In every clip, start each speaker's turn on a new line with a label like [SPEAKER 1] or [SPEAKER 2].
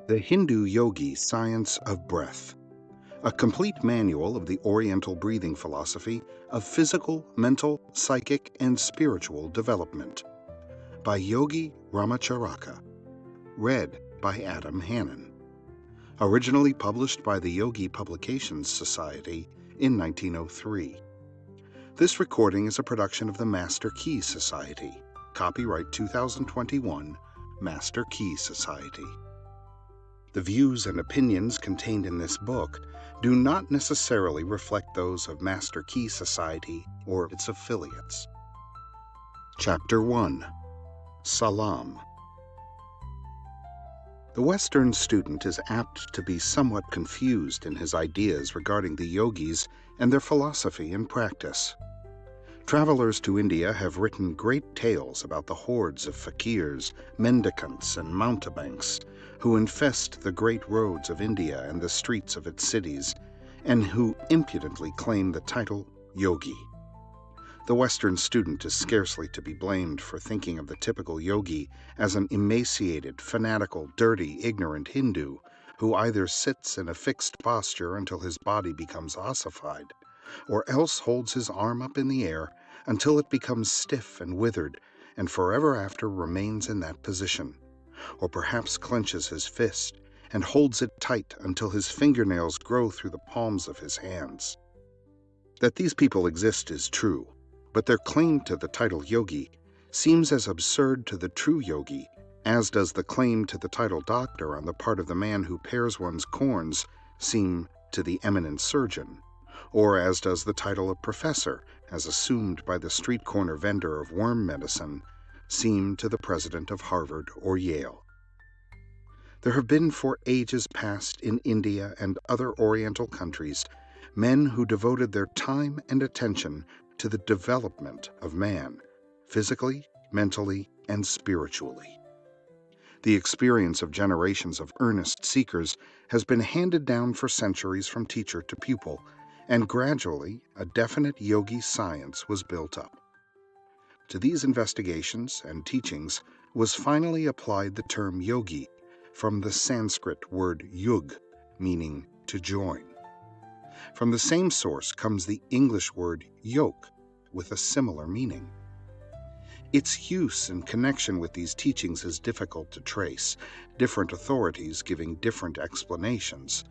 [SPEAKER 1] The Hindu-Yogi Science of Breath, a complete manual of the Oriental breathing philosophy of physical, mental, psychic, and spiritual development, by Yogi Ramacharaka, read by Adam Hannon. Originally published by the Yogi Publications Society in 1903. This recording is a production of the Master Key Society. Copyright 2021, Master Key Society. The views and opinions contained in this book do not necessarily reflect those of Master Key Society or its affiliates. Chapter 1. Salaam. The Western student is apt to be somewhat confused in his ideas regarding the yogis and their philosophy and practice. Travelers to India have written great tales about the hordes of fakirs, mendicants, and mountebanks who infest the great roads of India and the streets of its cities, and who impudently claim the title yogi. The Western student is scarcely to be blamed for thinking of the typical yogi as an emaciated, fanatical, dirty, ignorant Hindu who either sits in a fixed posture until his body becomes ossified, or else holds his arm up in the air until it becomes stiff and withered and forever after remains in that position, or perhaps clenches his fist and holds it tight until his fingernails grow through the palms of his hands. That these people exist is true, but their claim to the title yogi seems as absurd to the true yogi as does the claim to the title doctor on the part of the man who pares one's corns seem to the eminent surgeon, or as does the title of professor, as assumed by the street corner vendor of worm medicine, seem to the president of Harvard or Yale. There have been for ages past in India and other Oriental countries men who devoted their time and attention to the development of man, physically, mentally, and spiritually. The experience of generations of earnest seekers has been handed down for centuries from teacher to pupil, and gradually a definite yogi science was built up. To these investigations and teachings was finally applied the term yogi from the Sanskrit word yug, meaning to join. From the same source comes the English word yoke, with a similar meaning. Its use in connection with these teachings is difficult to trace, different authorities giving different explanations,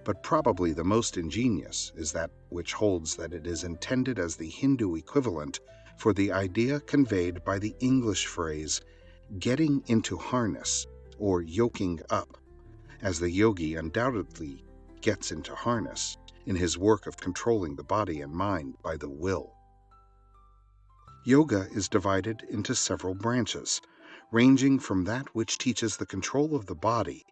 [SPEAKER 1] but probably the most ingenious is that which holds that it is intended as the Hindu equivalent for the idea conveyed by the English phrase getting into harness or yoking up, as the yogi undoubtedly gets into harness in his work of controlling the body and mind by the will. Yoga is divided into several branches, ranging from that which teaches the control of the body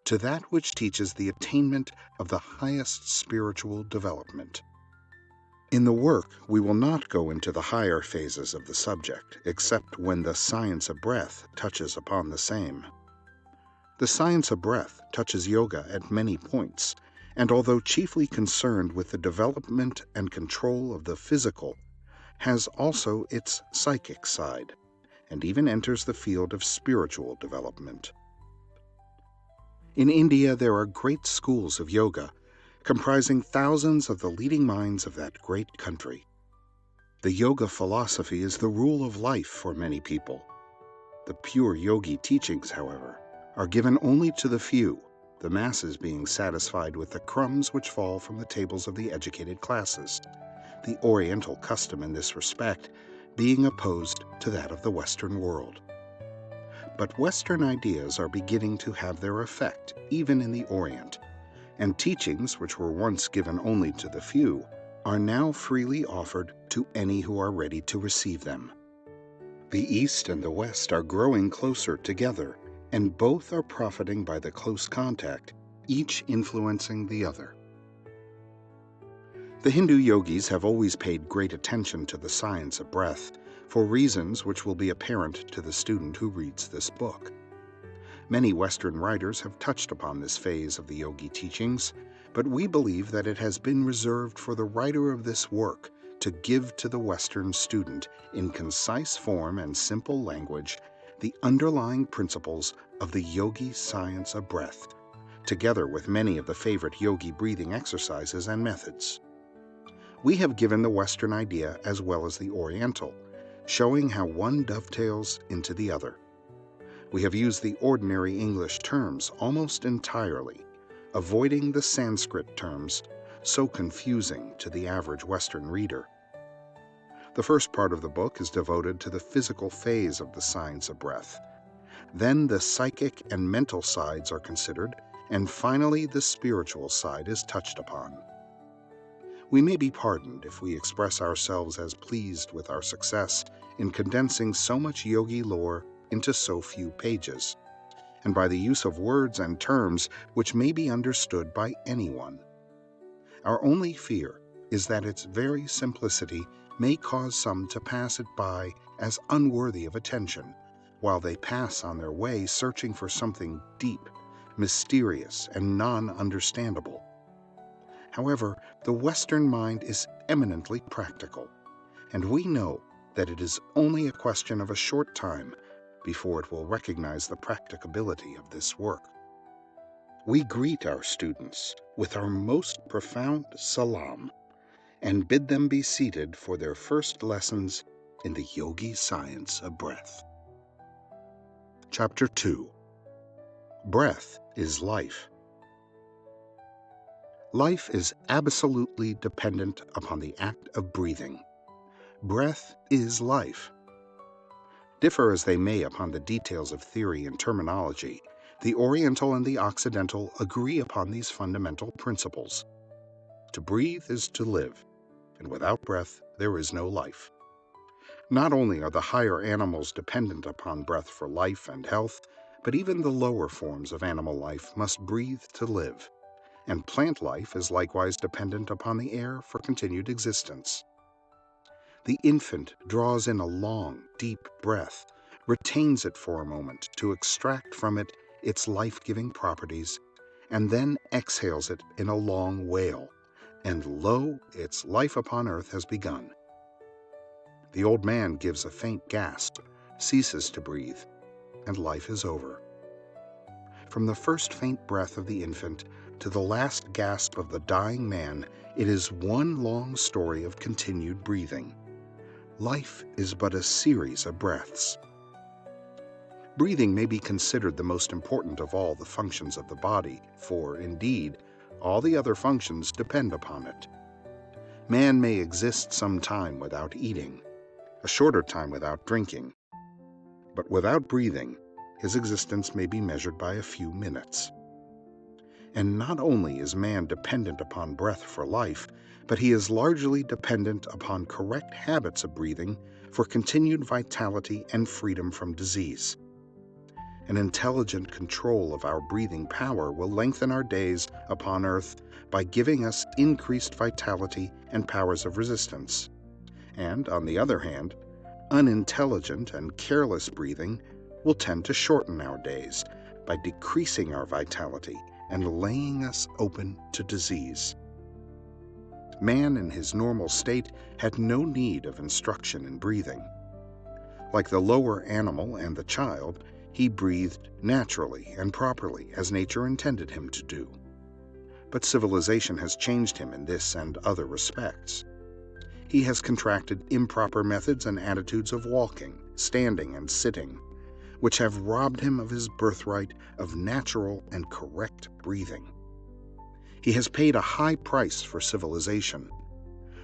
[SPEAKER 1] to that which teaches the attainment of the highest spiritual development. In the work, we will not go into the higher phases of the subject, except when the science of breath touches upon the same. The science of breath touches yoga at many points, and although chiefly concerned with the development and control of the physical, has also its psychic side, and even enters the field of spiritual development. In India, there are great schools of yoga, comprising thousands of the leading minds of that great country. The yoga philosophy is the rule of life for many people. The pure yogi teachings, however, are given only to the few, the masses being satisfied with the crumbs which fall from the tables of the educated classes, the Oriental custom in this respect being opposed to that of the Western world. But Western ideas are beginning to have their effect, even in the Orient, and teachings which were once given only to the few are now freely offered to any who are ready to receive them. The East and the West are growing closer together, and both are profiting by the close contact, each influencing the other. The Hindu yogis have always paid great attention to the science of breath, for reasons which will be apparent to the student who reads this book. Many Western writers have touched upon this phase of the yogi teachings, but we believe that it has been reserved for the writer of this work to give to the Western student, in concise form and simple language, the underlying principles of the yogi science of breath, together with many of the favorite yogi breathing exercises and methods. We have given the Western idea as well as the Oriental, showing how one dovetails into the other. We have used the ordinary English terms almost entirely, avoiding the Sanskrit terms, so confusing to the average Western reader. The first part of the book is devoted to the physical phase of the science of breath. Then the psychic and mental sides are considered, and finally the spiritual side is touched upon. We may be pardoned if we express ourselves as pleased with our success in condensing so much yogi lore into so few pages, and by the use of words and terms which may be understood by anyone. Our only fear is that its very simplicity may cause some to pass it by as unworthy of attention, while they pass on their way searching for something deep, mysterious, and non-understandable. However, the Western mind is eminently practical, and we know that it is only a question of a short time before it will recognize the practicability of this work. We greet our students with our most profound Salaam and bid them be seated for their first lessons in the Yogi Science of Breath. Chapter 2. Breath is life. Life is absolutely dependent upon the act of breathing. Breath is life. Differ as they may upon the details of theory and terminology, the Oriental and the Occidental agree upon these fundamental principles. To breathe is to live, and without breath there is no life. Not only are the higher animals dependent upon breath for life and health, but even the lower forms of animal life must breathe to live, and plant life is likewise dependent upon the air for continued existence. The infant draws in a long, deep breath, retains it for a moment to extract from it its life-giving properties, and then exhales it in a long wail, and lo, its life upon earth has begun. The old man gives a faint gasp, ceases to breathe, and life is over. From the first faint breath of the infant to the last gasp of the dying man, it is one long story of continued breathing. Life is but a series of breaths. Breathing may be considered the most important of all the functions of the body, for, indeed, all the other functions depend upon it. Man may exist some time without eating, a shorter time without drinking, but without breathing, his existence may be measured by a few minutes. And not only is man dependent upon breath for life, but he is largely dependent upon correct habits of breathing for continued vitality and freedom from disease. An intelligent control of our breathing power will lengthen our days upon earth by giving us increased vitality and powers of resistance. And, on the other hand, unintelligent and careless breathing will tend to shorten our days by decreasing our vitality and laying us open to disease. Man in his normal state had no need of instruction in breathing. Like the lower animal and the child, he breathed naturally and properly as nature intended him to do. But civilization has changed him in this and other respects. He has contracted improper methods and attitudes of walking, standing, and sitting, which have robbed him of his birthright of natural and correct breathing. He has paid a high price for civilization.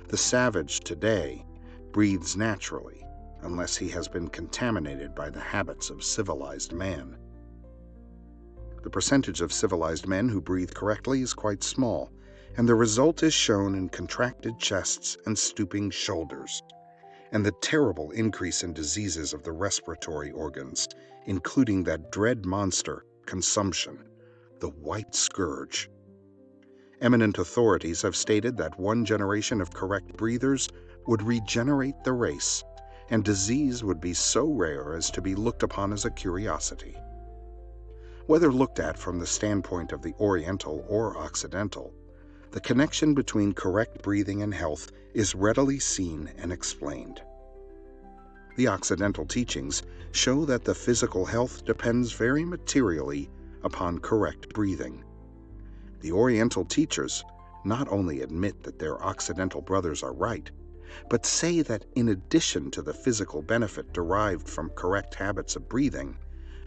[SPEAKER 1] The savage today breathes naturally, unless he has been contaminated by the habits of civilized man. The percentage of civilized men who breathe correctly is quite small, and the result is shown in contracted chests and stooping shoulders, and the terrible increase in diseases of the respiratory organs, including that dread monster, consumption, the white scourge. Eminent authorities have stated that one generation of correct breathers would regenerate the race, and disease would be so rare as to be looked upon as a curiosity. Whether looked at from the standpoint of the Oriental or Occidental, the connection between correct breathing and health is readily seen and explained. The Occidental teachings show that the physical health depends very materially upon correct breathing, The Oriental teachers not only admit that their Occidental brothers are right, but say that in addition to the physical benefit derived from correct habits of breathing,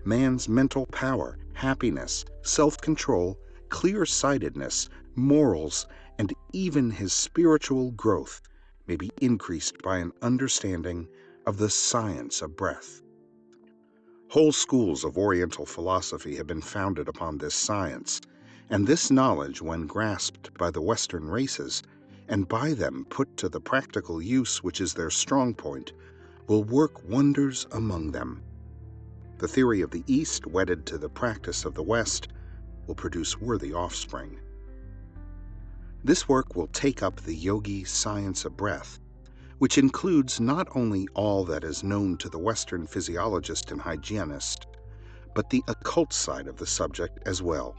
[SPEAKER 1] man's mental power, happiness, self-control, clear-sightedness, morals, and even his spiritual growth may be increased by an understanding of the science of breath. Whole schools of Oriental philosophy have been founded upon this science, and this knowledge, when grasped by the Western races, and by them put to the practical use which is their strong point, will work wonders among them. The theory of the East, wedded to the practice of the West, will produce worthy offspring. This work will take up the Yogi Science of Breath, which includes not only all that is known to the Western physiologist and hygienist, but the occult side of the subject as well.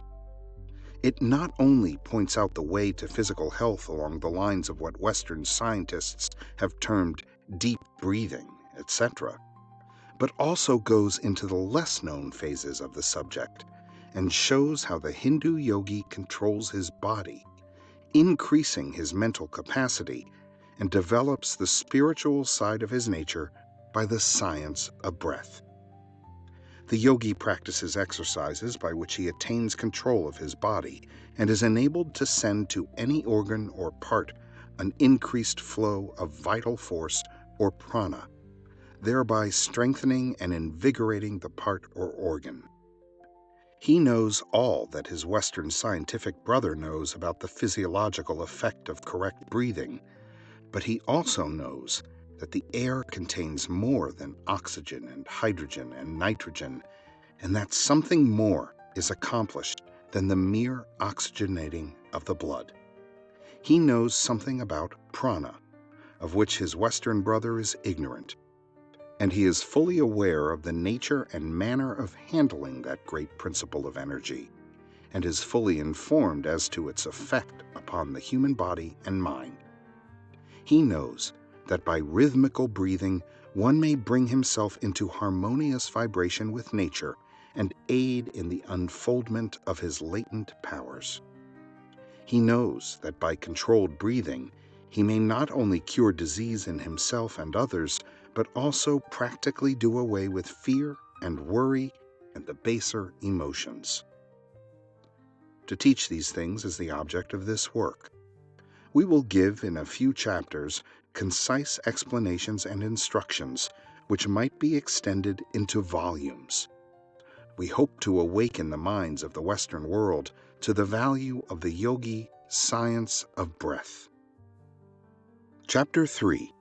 [SPEAKER 1] It not only points out the way to physical health along the lines of what Western scientists have termed deep breathing, etc., but also goes into the less-known phases of the subject and shows how the Hindu yogi controls his body, increasing his mental capacity, and develops the spiritual side of his nature by the science of breath. The yogi practices exercises by which he attains control of his body and is enabled to send to any organ or part an increased flow of vital force or prana, thereby strengthening and invigorating the part or organ. He knows all that his Western scientific brother knows about the physiological effect of correct breathing, but he also knows that the air contains more than oxygen and hydrogen and nitrogen, and that something more is accomplished than the mere oxygenating of the blood. He knows something about prana, of which his Western brother is ignorant, and he is fully aware of the nature and manner of handling that great principle of energy, and is fully informed as to its effect upon the human body and mind. He knows that by rhythmical breathing one may bring himself into harmonious vibration with nature and aid in the unfoldment of his latent powers. He knows that by controlled breathing he may not only cure disease in himself and others, but also practically do away with fear and worry and the baser emotions. To teach these things is the object of this work. We will give in a few chapters concise explanations and instructions which might be extended into volumes. We hope to awaken the minds of the Western world to the value of the Yogi Science of Breath. Chapter 3.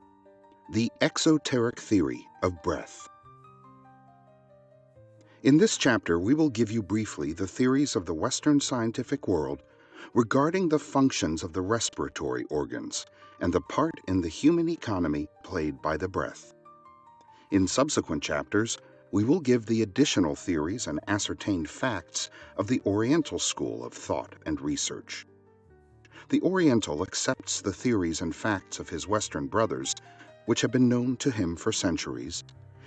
[SPEAKER 1] The Exoteric Theory of Breath. In this chapter, we will give you briefly the theories of the Western scientific world regarding the functions of the respiratory organs and the part in the human economy played by the breath. In subsequent chapters, we will give the additional theories and ascertained facts of the Oriental school of thought and research. The Oriental accepts the theories and facts of his Western brothers, which have been known to him for centuries,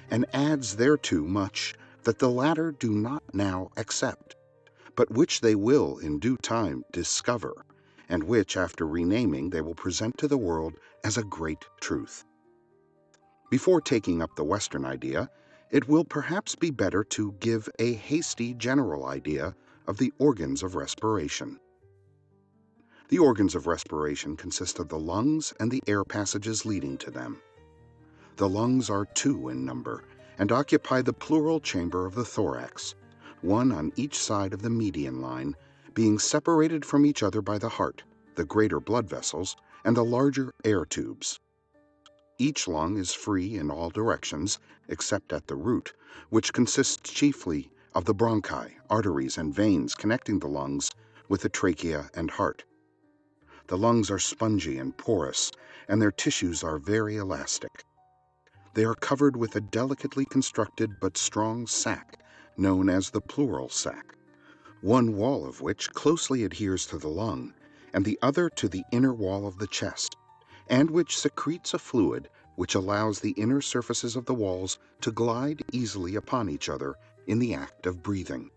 [SPEAKER 1] and adds thereto much that the latter do not now accept, but which they will in due time discover, and which, after renaming, they will present to the world as a great truth. Before taking up the Western idea, it will perhaps be better to give a hasty general idea of the organs of respiration. The organs of respiration consist of the lungs and the air passages leading to them. The lungs are 2 in number and occupy the pleural chamber of the thorax, one on each side of the median line, being separated from each other by the heart, the greater blood vessels, and the larger air tubes. Each lung is free in all directions, except at the root, which consists chiefly of the bronchi, arteries, and veins connecting the lungs with the trachea and heart. The lungs are spongy and porous, and their tissues are very elastic. They are covered with a delicately constructed but strong sac, known as the pleural sac, one wall of which closely adheres to the lung, and the other to the inner wall of the chest, and which secretes a fluid which allows the inner surfaces of the walls to glide easily upon each other in the act of breathing.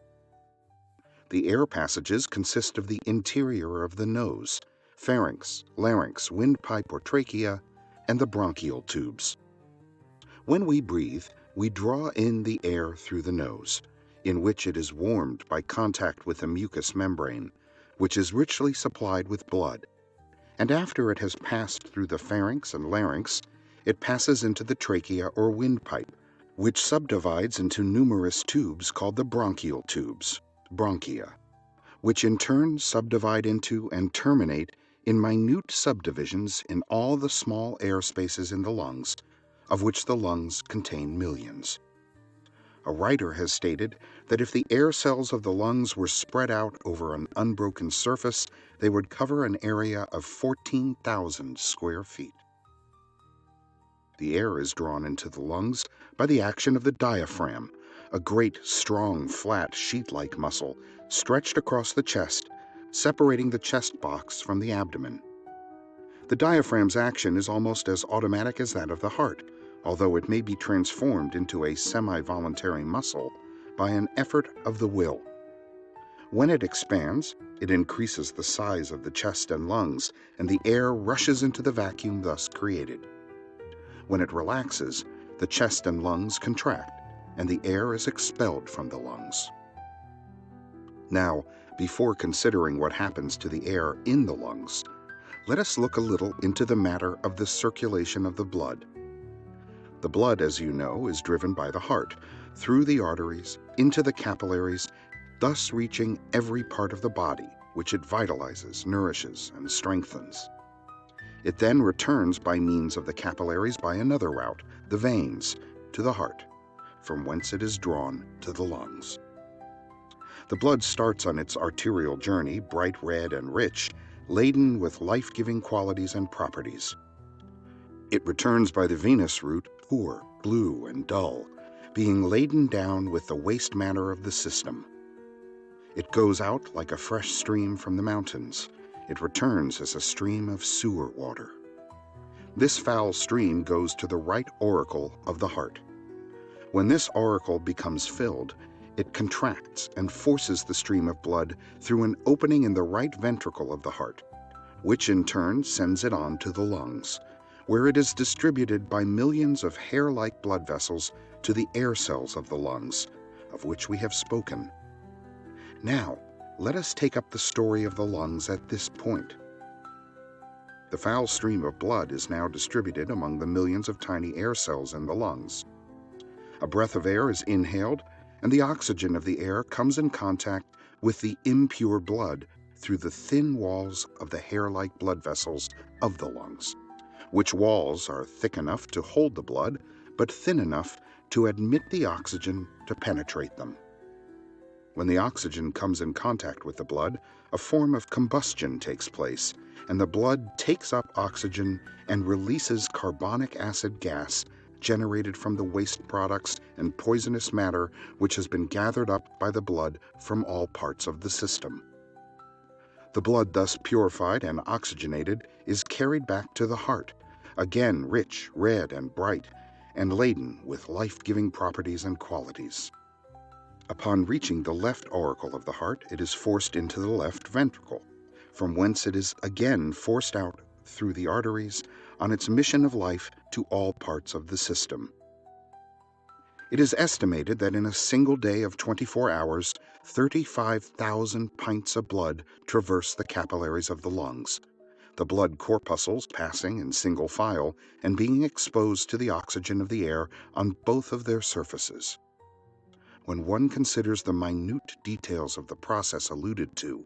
[SPEAKER 1] The air passages consist of the interior of the nose, pharynx, larynx, windpipe or trachea, and the bronchial tubes. When we breathe, we draw in the air through the nose, in which it is warmed by contact with the mucous membrane, which is richly supplied with blood. And after it has passed through the pharynx and larynx, it passes into the trachea or windpipe, which subdivides into numerous tubes called the bronchial tubes, bronchia, which in turn subdivide into and terminate in minute subdivisions in all the small air spaces in the lungs, of which the lungs contain millions. A writer has stated that if the air cells of the lungs were spread out over an unbroken surface, they would cover an area of 14,000 square feet. The air is drawn into the lungs by the action of the diaphragm, a great, strong, flat, sheet-like muscle stretched across the chest, separating the chest box from the abdomen. The diaphragm's action is almost as automatic as that of the heart, although it may be transformed into a semi-voluntary muscle by an effort of the will. When it expands, it increases the size of the chest and lungs, and the air rushes into the vacuum thus created. When it relaxes, the chest and lungs contract, and the air is expelled from the lungs. Now, before considering what happens to the air in the lungs, let us look a little into the matter of the circulation of the blood. The blood, as you know, is driven by the heart, through the arteries, into the capillaries, thus reaching every part of the body, which it vitalizes, nourishes, and strengthens. It then returns by means of the capillaries by another route, the veins, to the heart, from whence it is drawn to the lungs. The blood starts on its arterial journey, bright red and rich, laden with life-giving qualities and properties. It returns by the venous route, poor, blue, and dull, being laden down with the waste matter of the system. It goes out like a fresh stream from the mountains. It returns as a stream of sewer water. This foul stream goes to the right auricle of the heart. When this auricle becomes filled, it contracts and forces the stream of blood through an opening in the right ventricle of the heart, which in turn sends it on to the lungs, where it is distributed by millions of hair-like blood vessels to the air cells of the lungs, of which we have spoken. Now, let us take up the story of the lungs at this point. The foul stream of blood is now distributed among the millions of tiny air cells in the lungs. A breath of air is inhaled, and the oxygen of the air comes in contact with the impure blood through the thin walls of the hair-like blood vessels of the lungs, which walls are thick enough to hold the blood, but thin enough to admit the oxygen to penetrate them. When the oxygen comes in contact with the blood, a form of combustion takes place, and the blood takes up oxygen and releases carbonic acid gas generated from the waste products and poisonous matter which has been gathered up by the blood from all parts of the system. The blood thus purified and oxygenated is carried back to the heart, again rich, red, and bright, and laden with life-giving properties and qualities. Upon reaching the left auricle of the heart, it is forced into the left ventricle, from whence it is again forced out through the arteries on its mission of life to all parts of the system. It is estimated that in a single day of 24 hours, 35,000 pints of blood traverse the capillaries of the lungs, the blood corpuscles passing in single file and being exposed to the oxygen of the air on both of their surfaces. When one considers the minute details of the process alluded to,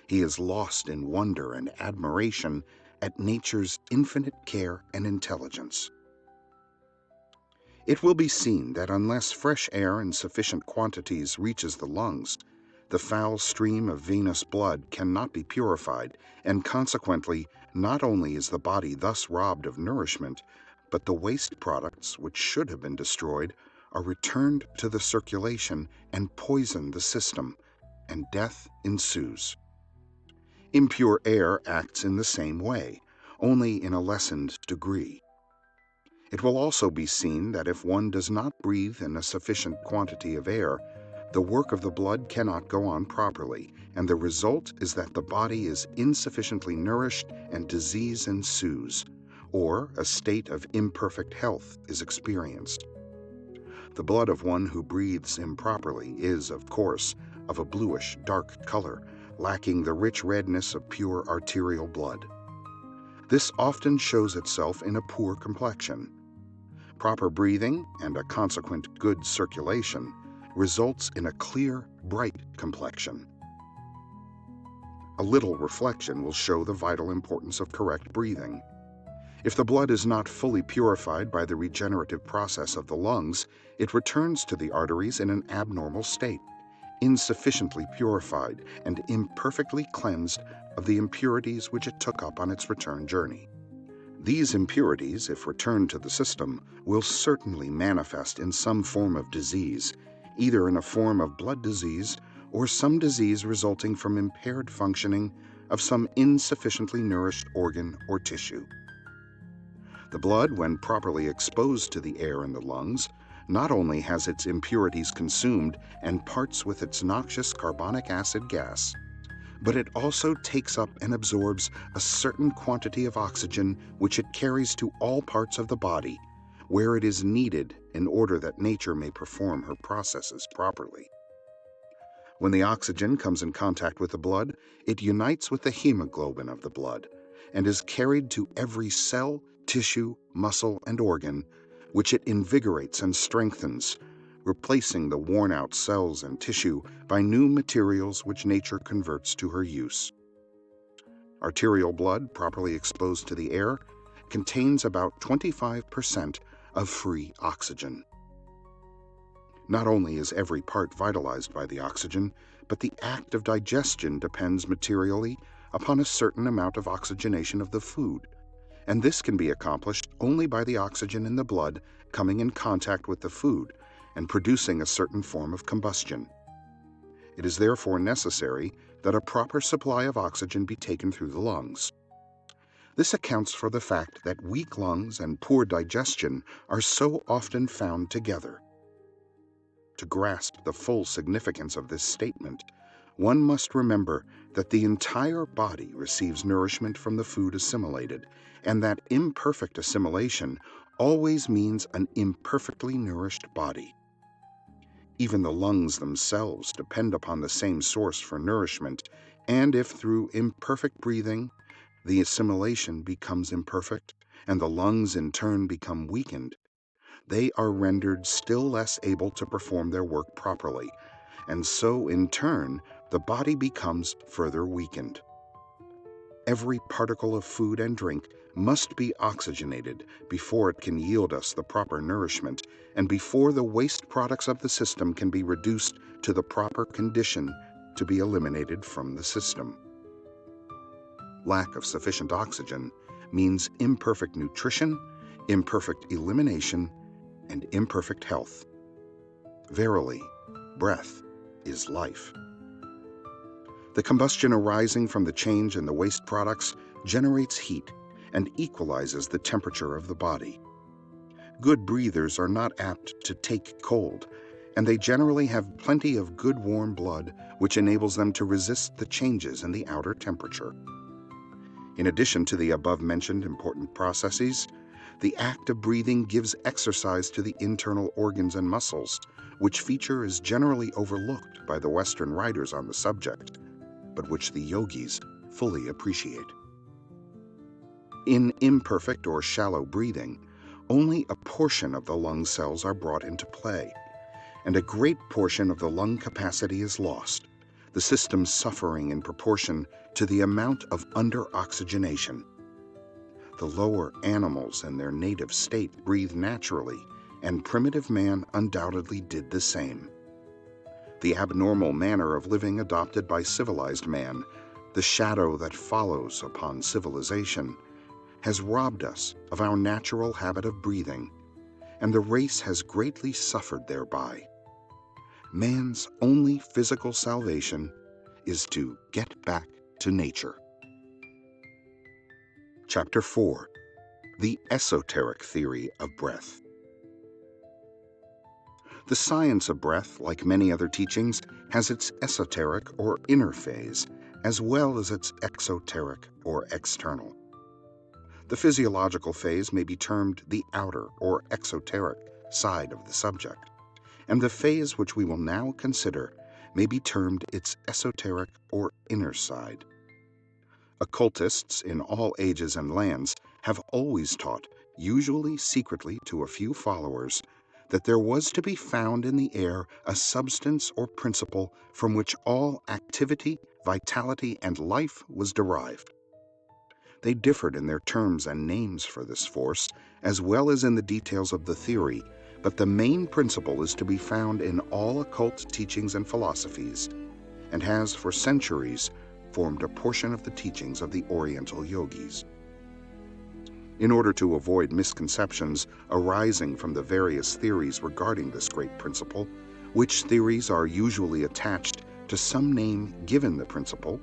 [SPEAKER 1] he is lost in wonder and admiration at nature's infinite care and intelligence. It will be seen that unless fresh air in sufficient quantities reaches the lungs, the foul stream of venous blood cannot be purified, and consequently, not only is the body thus robbed of nourishment, but the waste products which should have been destroyed are returned to the circulation and poison the system, and death ensues. Impure air acts in the same way, only in a lessened degree. It will also be seen that if one does not breathe in a sufficient quantity of air, the work of the blood cannot go on properly, and the result is that the body is insufficiently nourished and disease ensues, or a state of imperfect health is experienced. The blood of one who breathes improperly is, of course, of a bluish, dark color, lacking the rich redness of pure arterial blood. This often shows itself in a poor complexion. Proper breathing and a consequent good circulation results in a clear, bright complexion. A little reflection will show the vital importance of correct breathing. If the blood is not fully purified by the regenerative process of the lungs, it returns to the arteries in an abnormal state, insufficiently purified and imperfectly cleansed of the impurities which it took up on its return journey. These impurities, if returned to the system, will certainly manifest in some form of disease, either in a form of blood disease or some disease resulting from impaired functioning of some insufficiently nourished organ or tissue. The blood, when properly exposed to the air in the lungs, not only has its impurities consumed and parts with its noxious carbonic acid gas, but it also takes up and absorbs a certain quantity of oxygen which it carries to all parts of the body, where it is needed in order that nature may perform her processes properly. When the oxygen comes in contact with the blood, it unites with the hemoglobin of the blood and is carried to every cell, tissue, muscle, and organ, which it invigorates and strengthens, replacing the worn-out cells and tissue by new materials which nature converts to her use. Arterial blood, properly exposed to the air, contains about 25% of free oxygen. Not only is every part vitalized by the oxygen, but the act of digestion depends materially upon a certain amount of oxygenation of the food, and this can be accomplished only by the oxygen in the blood coming in contact with the food and producing a certain form of combustion. It is therefore necessary that a proper supply of oxygen be taken through the lungs. This accounts for the fact that weak lungs and poor digestion are so often found together. To grasp the full significance of this statement, one must remember that the entire body receives nourishment from the food assimilated, and that imperfect assimilation always means an imperfectly nourished body. Even the lungs themselves depend upon the same source for nourishment, and if through imperfect breathing the assimilation becomes imperfect, and the lungs in turn become weakened, they are rendered still less able to perform their work properly, and so in turn the body becomes further weakened. Every particle of food and drink must be oxygenated before it can yield us the proper nourishment, and before the waste products of the system can be reduced to the proper condition to be eliminated from the system. Lack of sufficient oxygen means imperfect nutrition, imperfect elimination, and imperfect health. Verily, breath is life. The combustion arising from the change in the waste products generates heat and equalizes the temperature of the body. Good breathers are not apt to take cold, and they generally have plenty of good warm blood, which enables them to resist the changes in the outer temperature. In addition to the above-mentioned important processes, the act of breathing gives exercise to the internal organs and muscles, which feature is generally overlooked by the Western writers on the subject, but which the yogis fully appreciate. In imperfect or shallow breathing, only a portion of the lung cells are brought into play, and a great portion of the lung capacity is lost, the system suffering in proportion to the amount of under-oxygenation. The lower animals in their native state breathe naturally, and primitive man undoubtedly did the same. The abnormal manner of living adopted by civilized man, the shadow that follows upon civilization, has robbed us of our natural habit of breathing, and the race has greatly suffered thereby. Man's only physical salvation is to get back to nature. Chapter 4. The Esoteric Theory of Breath. The science of breath, like many other teachings, has its esoteric or inner phase, as well as its exoteric or external. The physiological phase may be termed the outer or exoteric side of the subject, and the phase which we will now consider may be termed its esoteric or inner side. Occultists in all ages and lands have always taught, usually secretly to a few followers, that there was to be found in the air a substance or principle from which all activity, vitality, and life was derived. They differed in their terms and names for this force, as well as in the details of the theory, but the main principle is to be found in all occult teachings and philosophies, and has for centuries formed a portion of the teachings of the Oriental yogis. In order to avoid misconceptions arising from the various theories regarding this great principle, which theories are usually attached to some name given the principle,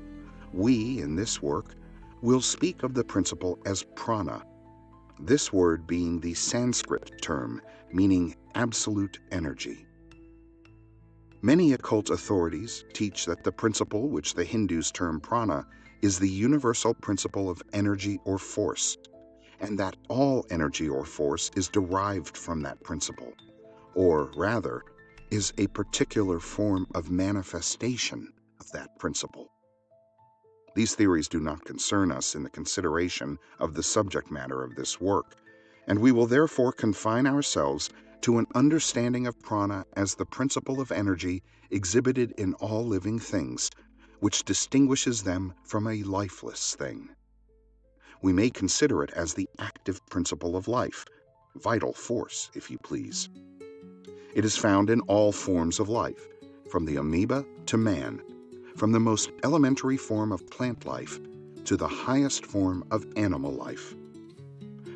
[SPEAKER 1] we, in this work, will speak of the principle as prana, this word being the Sanskrit term meaning absolute energy. Many occult authorities teach that the principle which the Hindus term prana is the universal principle of energy or force, and that all energy or force is derived from that principle, or rather, is a particular form of manifestation of that principle. These theories do not concern us in the consideration of the subject matter of this work, and we will therefore confine ourselves to an understanding of prana as the principle of energy exhibited in all living things, which distinguishes them from a lifeless thing. We may consider it as the active principle of life, vital force, if you please. It is found in all forms of life, from the amoeba to man, from the most elementary form of plant life to the highest form of animal life.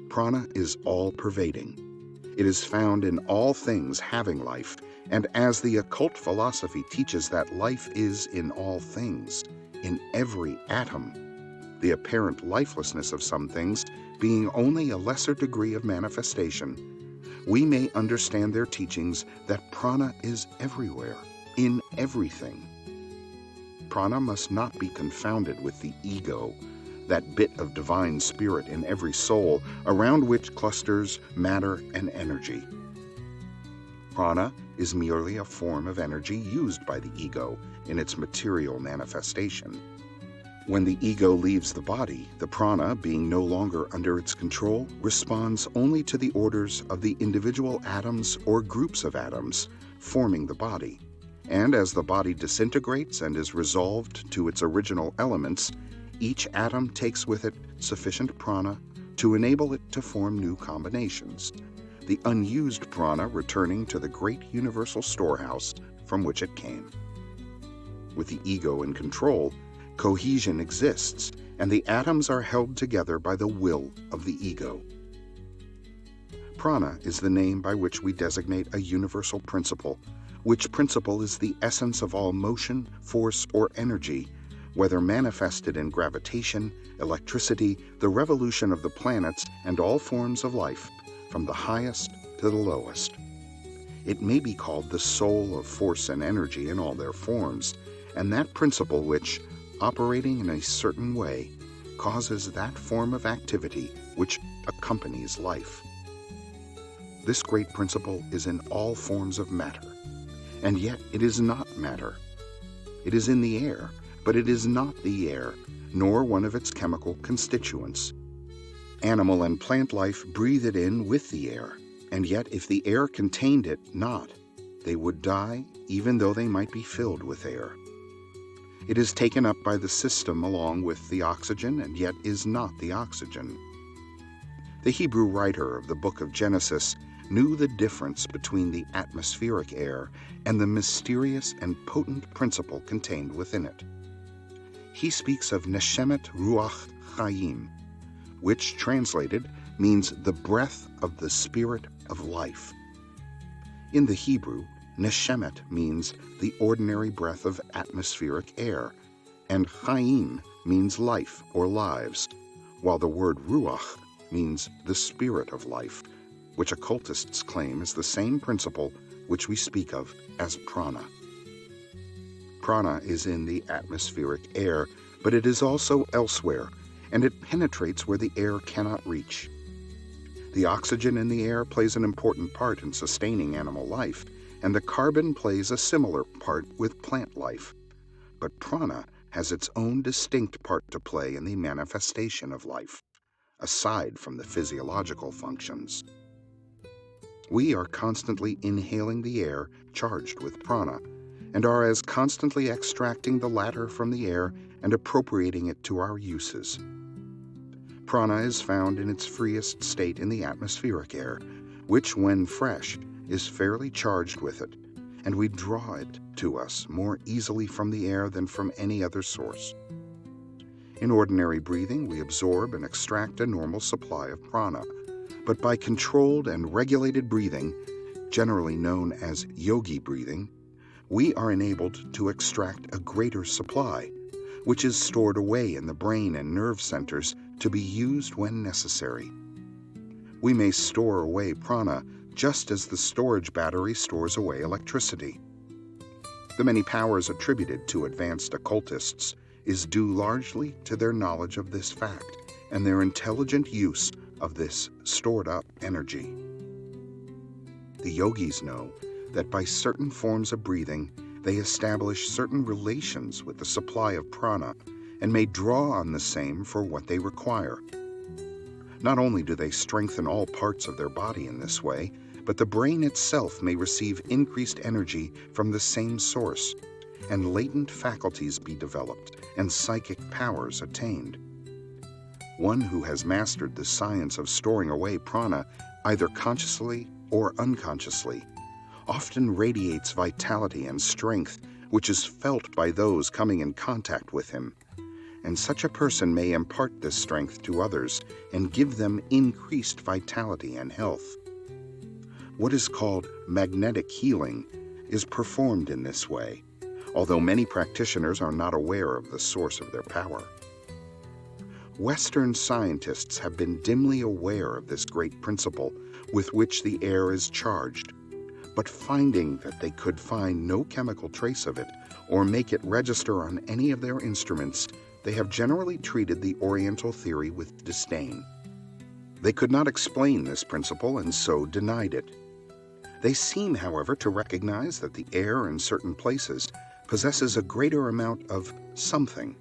[SPEAKER 1] Prana is all-pervading. It is found in all things having life, and as the occult philosophy teaches that life is in all things, in every atom, the apparent lifelessness of some things being only a lesser degree of manifestation, we may understand their teachings that prana is everywhere, in everything. Prana must not be confounded with the ego, that bit of divine spirit in every soul around which clusters matter and energy. Prana is merely a form of energy used by the ego in its material manifestation. When the ego leaves the body, the prana, being no longer under its control, responds only to the orders of the individual atoms or groups of atoms forming the body. And as the body disintegrates and is resolved to its original elements, each atom takes with it sufficient prana to enable it to form new combinations, the unused prana returning to the great universal storehouse from which it came. With the ego in control, cohesion exists, and the atoms are held together by the will of the ego. Prana is the name by which we designate a universal principle, which principle is the essence of all motion, force, or energy, whether manifested in gravitation, electricity, the revolution of the planets, and all forms of life, from the highest to the lowest. It may be called the soul of force and energy in all their forms, and that principle which, operating in a certain way, causes that form of activity which accompanies life. This great principle is in all forms of matter, and yet it is not matter. It is in the air, but it is not the air, nor one of its chemical constituents. Animal and plant life breathe it in with the air, and yet if the air contained it not, they would die even though they might be filled with air. It is taken up by the system along with the oxygen, and yet is not the oxygen. The Hebrew writer of the book of Genesis knew the difference between the atmospheric air and the mysterious and potent principle contained within it. He speaks of Neshemet Ruach Chaim, which, translated, means the breath of the spirit of life. In the Hebrew, Neshemet means the ordinary breath of atmospheric air, and Chaim means life or lives, while the word Ruach means the spirit of life, which occultists claim is the same principle which we speak of as prana. Prana is in the atmospheric air, but it is also elsewhere, and it penetrates where the air cannot reach. The oxygen in the air plays an important part in sustaining animal life, and the carbon plays a similar part with plant life. But prana has its own distinct part to play in the manifestation of life, aside from the physiological functions. We are constantly inhaling the air charged with prana, and are as constantly extracting the latter from the air and appropriating it to our uses. Prana is found in its freest state in the atmospheric air, which, when fresh, is fairly charged with it, and we draw it to us more easily from the air than from any other source. In ordinary breathing, we absorb and extract a normal supply of prana, but by controlled and regulated breathing, generally known as yogi breathing, we are enabled to extract a greater supply, which is stored away in the brain and nerve centers to be used when necessary. We may store away prana just as the storage battery stores away electricity. The many powers attributed to advanced occultists is due largely to their knowledge of this fact and their intelligent use of this stored-up energy. The yogis know that by certain forms of breathing, they establish certain relations with the supply of prana and may draw on the same for what they require. Not only do they strengthen all parts of their body in this way, but the brain itself may receive increased energy from the same source, and latent faculties be developed and psychic powers attained. One who has mastered the science of storing away prana, either consciously or unconsciously, often radiates vitality and strength, which is felt by those coming in contact with him. And such a person may impart this strength to others and give them increased vitality and health. What is called magnetic healing is performed in this way, although many practitioners are not aware of the source of their power. Western scientists have been dimly aware of this great principle with which the air is charged, but finding that they could find no chemical trace of it or make it register on any of their instruments, they have generally treated the Oriental theory with disdain. They could not explain this principle and so denied it. They seem, however, to recognize that the air in certain places possesses a greater amount of something,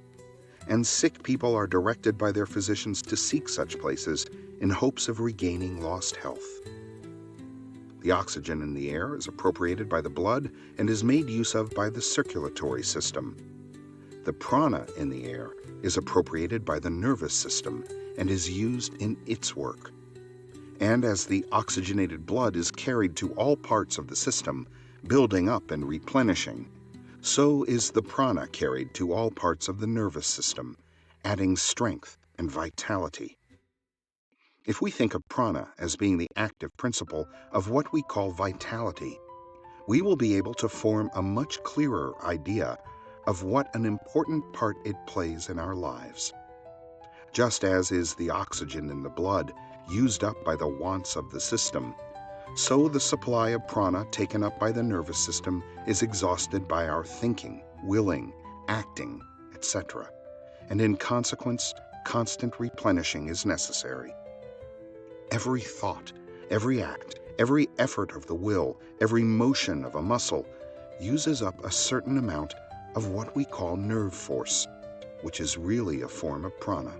[SPEAKER 1] and sick people are directed by their physicians to seek such places in hopes of regaining lost health. The oxygen in the air is appropriated by the blood and is made use of by the circulatory system. The prana in the air is appropriated by the nervous system and is used in its work. And as the oxygenated blood is carried to all parts of the system, building up and replenishing, so is the prana carried to all parts of the nervous system, adding strength and vitality. If we think of prana as being the active principle of what we call vitality, we will be able to form a much clearer idea of what an important part it plays in our lives. Just as is the oxygen in the blood used up by the wants of the system, so the supply of prana taken up by the nervous system is exhausted by our thinking, willing, acting, etc., and in consequence, constant replenishing is necessary. Every thought, every act, every effort of the will, every motion of a muscle uses up a certain amount of what we call nerve force, which is really a form of prana.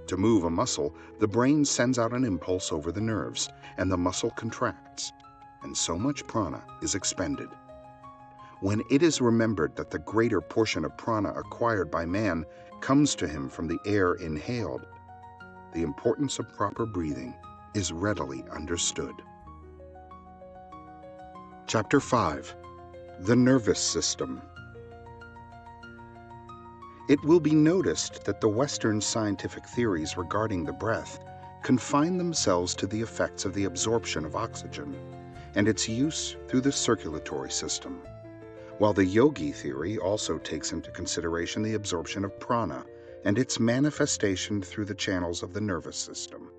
[SPEAKER 1] To move a muscle, the brain sends out an impulse over the nerves, and the muscle contracts, and so much prana is expended. When it is remembered that the greater portion of prana acquired by man comes to him from the air inhaled, the importance of proper breathing is readily understood. Chapter 5. The Nervous System. It will be noticed that the Western scientific theories regarding the breath confine themselves to the effects of the absorption of oxygen and its use through the circulatory system, while the yogi theory also takes into consideration the absorption of prana and its manifestation through the channels of the nervous system.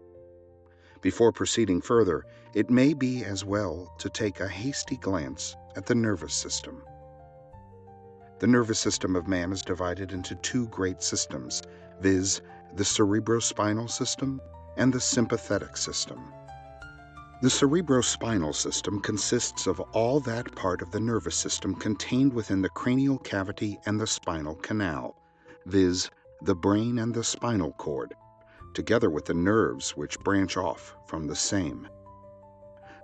[SPEAKER 1] Before proceeding further, it may be as well to take a hasty glance at the nervous system. The nervous system of man is divided into two great systems, viz., the cerebrospinal system and the sympathetic system. The cerebrospinal system consists of all that part of the nervous system contained within the cranial cavity and the spinal canal, viz., the brain and the spinal cord, together with the nerves which branch off from the same.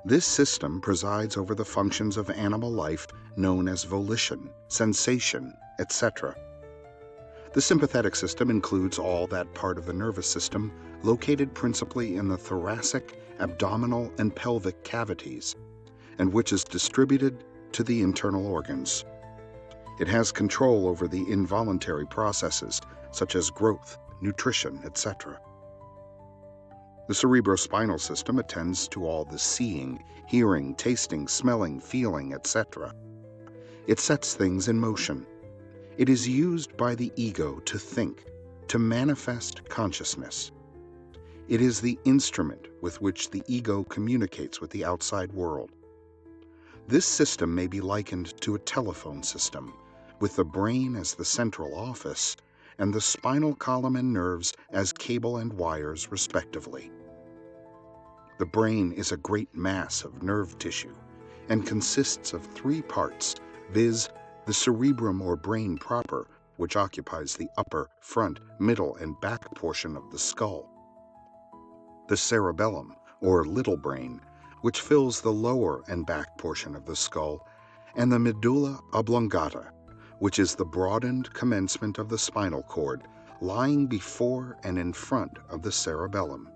[SPEAKER 1] This system presides over the functions of animal life known as volition, sensation, etc. The sympathetic system includes all that part of the nervous system located principally in the thoracic, abdominal, and pelvic cavities, and which is distributed to the internal organs. It has control over the involuntary processes such as growth, nutrition, etc. The cerebrospinal system attends to all the seeing, hearing, tasting, smelling, feeling, etc. It sets things in motion. It is used by the ego to think, to manifest consciousness. It is the instrument with which the ego communicates with the outside world. This system may be likened to a telephone system, with the brain as the central office and the spinal column and nerves as cable and wires respectively. The brain is a great mass of nerve tissue and consists of three parts, viz., the cerebrum or brain proper, which occupies the upper, front, middle, and back portion of the skull; the cerebellum, or little brain, which fills the lower and back portion of the skull; and the medulla oblongata, which is the broadened commencement of the spinal cord, lying before and in front of the cerebellum.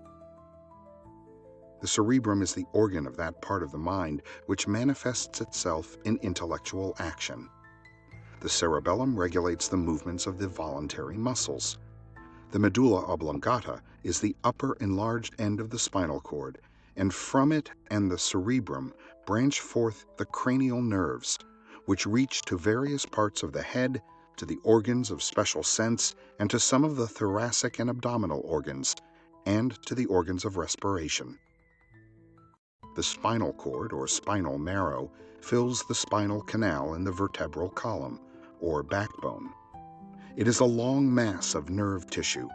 [SPEAKER 1] The cerebrum is the organ of that part of the mind which manifests itself in intellectual action. The cerebellum regulates the movements of the voluntary muscles. The medulla oblongata is the upper enlarged end of the spinal cord, and from it and the cerebrum branch forth the cranial nerves, which reach to various parts of the head, to the organs of special sense, and to some of the thoracic and abdominal organs, and to the organs of respiration. The spinal cord, or spinal marrow, fills the spinal canal in the vertebral column, or backbone. It is a long mass of nerve tissue,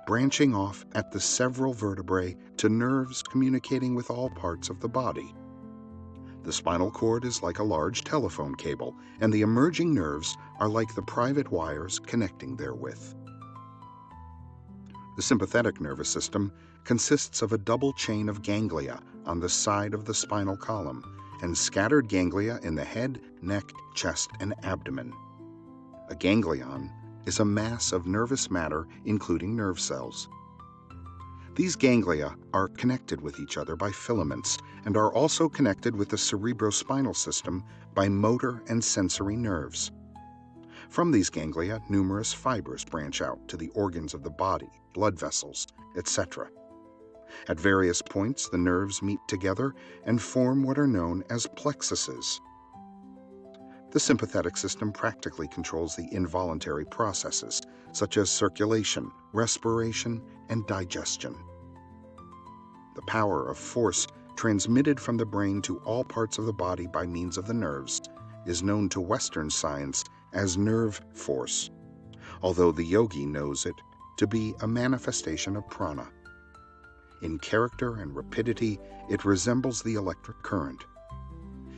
[SPEAKER 1] branching off at the several vertebrae to nerves communicating with all parts of the body. The spinal cord is like a large telephone cable, and the emerging nerves are like the private wires connecting therewith. The sympathetic nervous system consists of a double chain of ganglia on the side of the spinal column, and scattered ganglia in the head, neck, chest, and abdomen. A ganglion is a mass of nervous matter, including nerve cells. These ganglia are connected with each other by filaments, and are also connected with the cerebrospinal system by motor and sensory nerves. From these ganglia, numerous fibers branch out to the organs of the body, blood vessels, etc. At various points, the nerves meet together and form what are known as plexuses. The sympathetic system practically controls the involuntary processes, such as circulation, respiration, and digestion. The power of force transmitted from the brain to all parts of the body by means of the nerves is known to Western science as nerve force, although the yogi knows it to be a manifestation of prana. In character and rapidity, it resembles the electric current.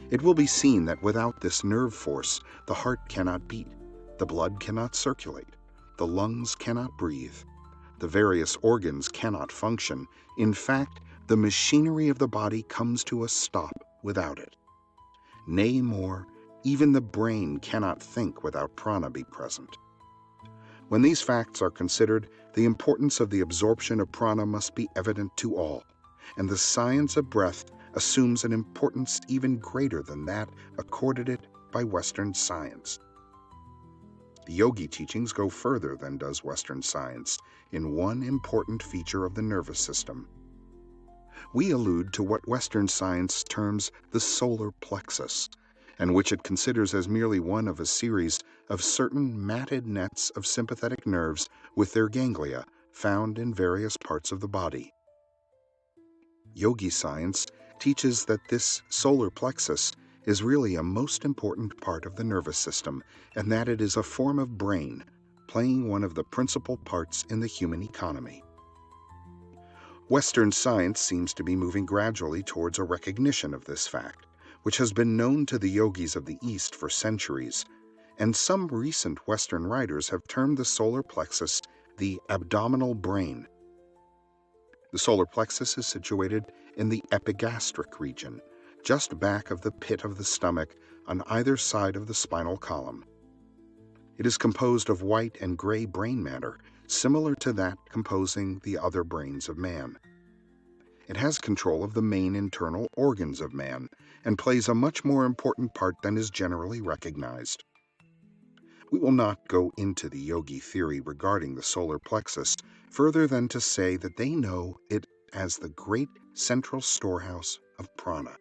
[SPEAKER 1] It will be seen that without this nerve force, the heart cannot beat, the blood cannot circulate, the lungs cannot breathe, the various organs cannot function. In fact, the machinery of the body comes to a stop without it. Nay more, even the brain cannot think without prana be present. When these facts are considered, the importance of the absorption of prana must be evident to all, and the science of breath assumes an importance even greater than that accorded it by Western science. The yogi teachings go further than does Western science in one important feature of the nervous system. We allude to what Western science terms the solar plexus, and which it considers as merely one of a series of certain matted nets of sympathetic nerves with their ganglia found in various parts of the body. Hindu-Yogi Science teaches that this solar plexus is really a most important part of the nervous system, and that it is a form of brain, playing one of the principal parts in the human economy. Western science seems to be moving gradually towards a recognition of this fact, which has been known to the yogis of the East for centuries, and some recent Western writers have termed the solar plexus the abdominal brain. The solar plexus is situated in the epigastric region, just back of the pit of the stomach on either side of the spinal column. It is composed of white and gray brain matter, similar to that composing the other brains of man. It has control of the main internal organs of man and plays a much more important part than is generally recognized. We will not go into the yogi theory regarding the solar plexus further than to say that they know it as the great central storehouse of prana.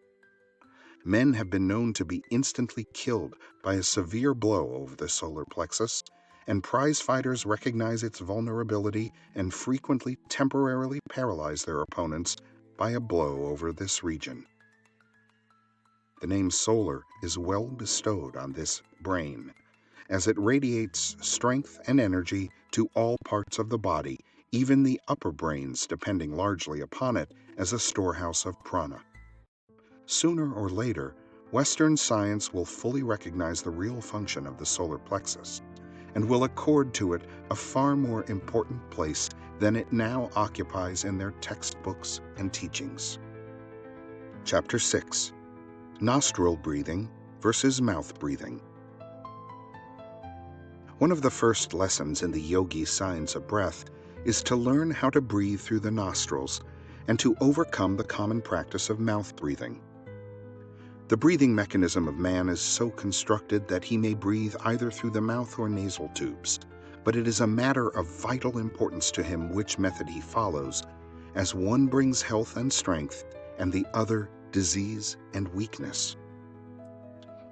[SPEAKER 1] Men have been known to be instantly killed by a severe blow over the solar plexus, and prize fighters recognize its vulnerability and frequently temporarily paralyze their opponents by a blow over this region. The name solar is well bestowed on this brain, as it radiates strength and energy to all parts of the body, even the upper brains depending largely upon it as a storehouse of prana. Sooner or later, Western science will fully recognize the real function of the solar plexus and will accord to it a far more important place than it now occupies in their textbooks and teachings. Chapter 6: Nostril breathing versus mouth breathing. One of the first lessons in the Yogi Science of Breath is to learn how to breathe through the nostrils and to overcome the common practice of mouth breathing. The breathing mechanism of man is so constructed that he may breathe either through the mouth or nasal tubes, but it is a matter of vital importance to him which method he follows, as one brings health and strength and the other disease and weakness.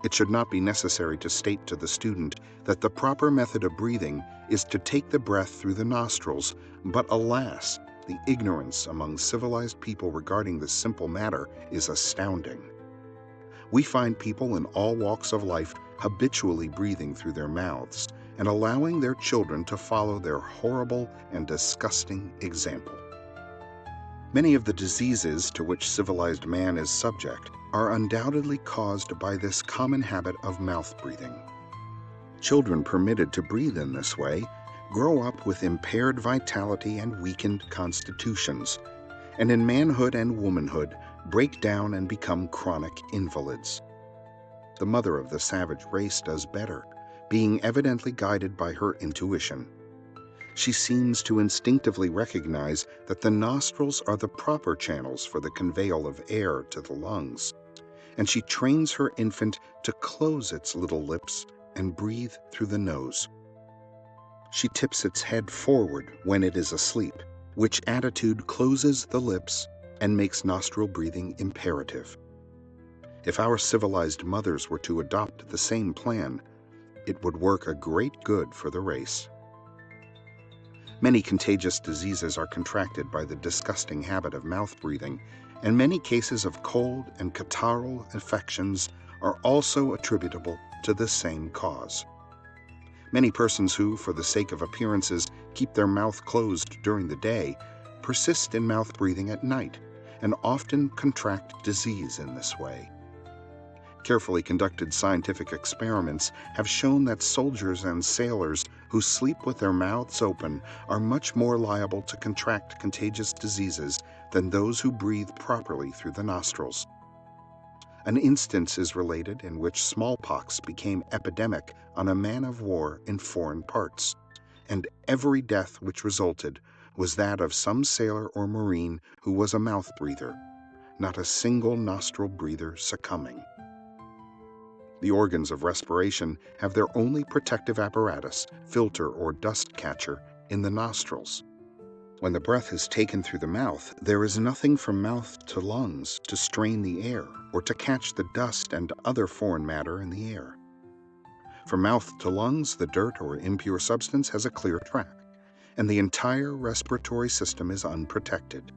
[SPEAKER 1] It should not be necessary to state to the student that the proper method of breathing is to take the breath through the nostrils, but alas, the ignorance among civilized people regarding this simple matter is astounding. We find people in all walks of life habitually breathing through their mouths and allowing their children to follow their horrible and disgusting example. Many of the diseases to which civilized man is subject are undoubtedly caused by this common habit of mouth breathing. Children permitted to breathe in this way grow up with impaired vitality and weakened constitutions, and in manhood and womanhood break down and become chronic invalids. The mother of the savage race does better, being evidently guided by her intuition. She seems to instinctively recognize that the nostrils are the proper channels for the conveyal of air to the lungs, and she trains her infant to close its little lips and breathe through the nose. She tips its head forward when it is asleep, which attitude closes the lips and makes nostril breathing imperative. If our civilized mothers were to adopt the same plan, it would work a great good for the race. Many contagious diseases are contracted by the disgusting habit of mouth breathing, and many cases of cold and catarrhal infections are also attributable to the same cause. Many persons who, for the sake of appearances, keep their mouth closed during the day, persist in mouth breathing at night, and often contract disease in this way. Carefully conducted scientific experiments have shown that soldiers and sailors who sleep with their mouths open are much more liable to contract contagious diseases than those who breathe properly through the nostrils. An instance is related in which smallpox became epidemic on a man of war in foreign parts, and every death which resulted was that of some sailor or marine who was a mouth breather, not a single nostril breather succumbing. The organs of respiration have their only protective apparatus, filter or dust catcher, in the nostrils. When the breath is taken through the mouth, there is nothing from mouth to lungs to strain the air or to catch the dust and other foreign matter in the air. From mouth to lungs, the dirt or impure substance has a clear track, and the entire respiratory system is unprotected.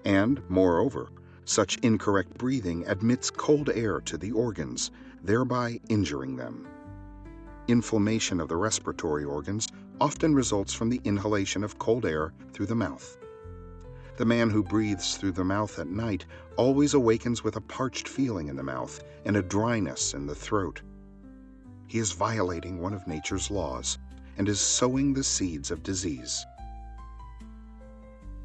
[SPEAKER 1] And, moreover, such incorrect breathing admits cold air to the organs, thereby injuring them. Inflammation of the respiratory organs often results from the inhalation of cold air through the mouth. The man who breathes through the mouth at night always awakens with a parched feeling in the mouth and a dryness in the throat. He is violating one of nature's laws and is sowing the seeds of disease.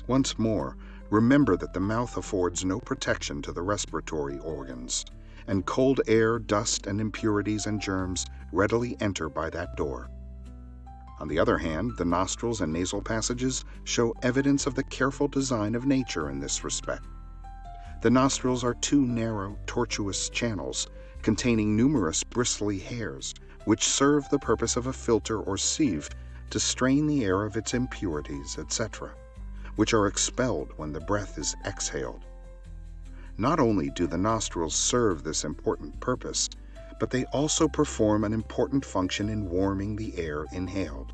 [SPEAKER 1] Once more, remember that the mouth affords no protection to the respiratory organs, and cold air, dust, and impurities and germs readily enter by that door. On the other hand, the nostrils and nasal passages show evidence of the careful design of nature in this respect. The nostrils are two narrow, tortuous channels containing numerous bristly hairs, which serve the purpose of a filter or sieve to strain the air of its impurities, etc., which are expelled when the breath is exhaled. Not only do the nostrils serve this important purpose, but they also perform an important function in warming the air inhaled.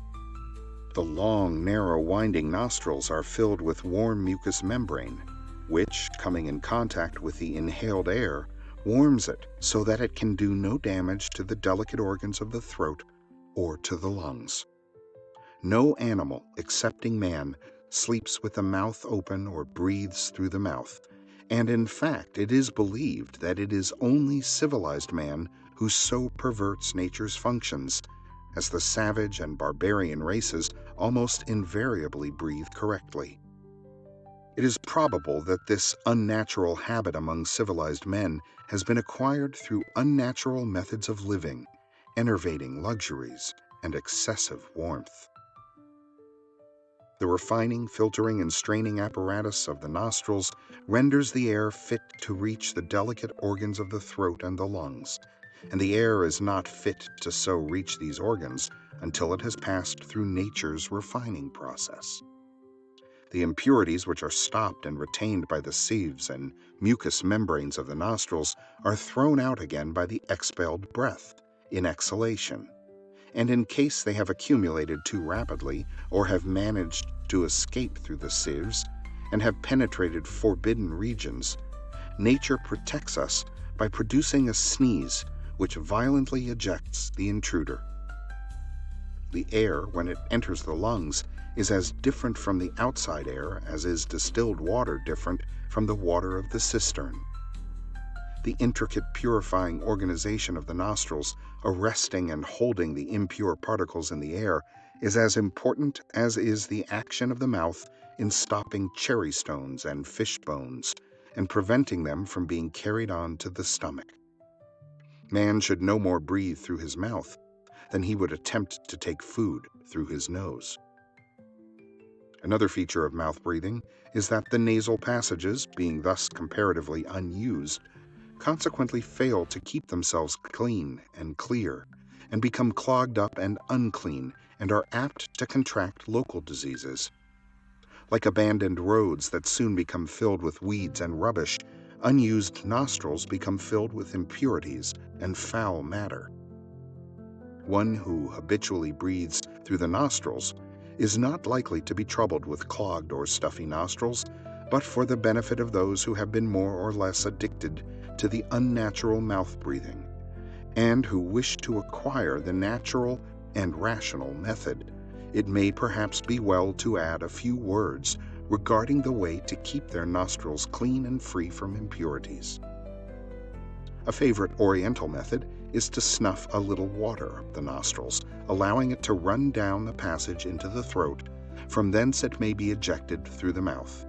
[SPEAKER 1] The long, narrow, winding nostrils are filled with warm mucous membrane, which, coming in contact with the inhaled air, warms it so that it can do no damage to the delicate organs of the throat or to the lungs. No animal, excepting man, sleeps with the mouth open or breathes through the mouth, and in fact it is believed that it is only civilized man who so perverts nature's functions, as the savage and barbarian races almost invariably breathe correctly. It is probable that this unnatural habit among civilized men has been acquired through unnatural methods of living, enervating luxuries, and excessive warmth. The refining, filtering, and straining apparatus of the nostrils renders the air fit to reach the delicate organs of the throat and the lungs, and the air is not fit to so reach these organs until it has passed through nature's refining process. The impurities which are stopped and retained by the sieves and mucous membranes of the nostrils are thrown out again by the expelled breath in exhalation, and in case they have accumulated too rapidly or have managed to escape through the sieves and have penetrated forbidden regions, nature protects us by producing a sneeze which violently ejects the intruder. The air, when it enters the lungs, is as different from the outside air as is distilled water different from the water of the cistern. The intricate purifying organization of the nostrils, arresting and holding the impure particles in the air, is as important as is the action of the mouth in stopping cherry stones and fish bones and preventing them from being carried on to the stomach. Man should no more breathe through his mouth than he would attempt to take food through his nose. Another feature of mouth breathing is that the nasal passages, being thus comparatively unused, consequently fail to keep themselves clean and clear, and become clogged up and unclean, and are apt to contract local diseases. Like abandoned roads that soon become filled with weeds and rubbish, unused nostrils become filled with impurities and foul matter. One who habitually breathes through the nostrils is not likely to be troubled with clogged or stuffy nostrils, but for the benefit of those who have been more or less addicted to the unnatural mouth breathing, and who wish to acquire the natural and rational method, it may perhaps be well to add a few words regarding the way to keep their nostrils clean and free from impurities. A favorite Oriental method is to snuff a little water up the nostrils, allowing it to run down the passage into the throat. From thence it may be ejected through the mouth.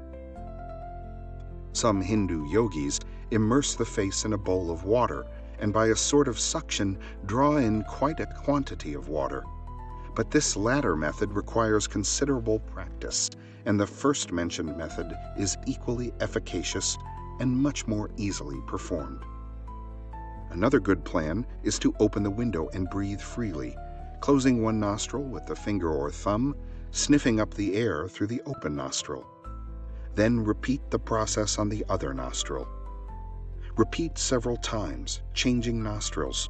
[SPEAKER 1] Some Hindu yogis immerse the face in a bowl of water and by a sort of suction draw in quite a quantity of water. But this latter method requires considerable practice, and the first mentioned method is equally efficacious and much more easily performed. Another good plan is to open the window and breathe freely, closing one nostril with the finger or thumb, sniffing up the air through the open nostril. Then repeat the process on the other nostril. Repeat several times, changing nostrils.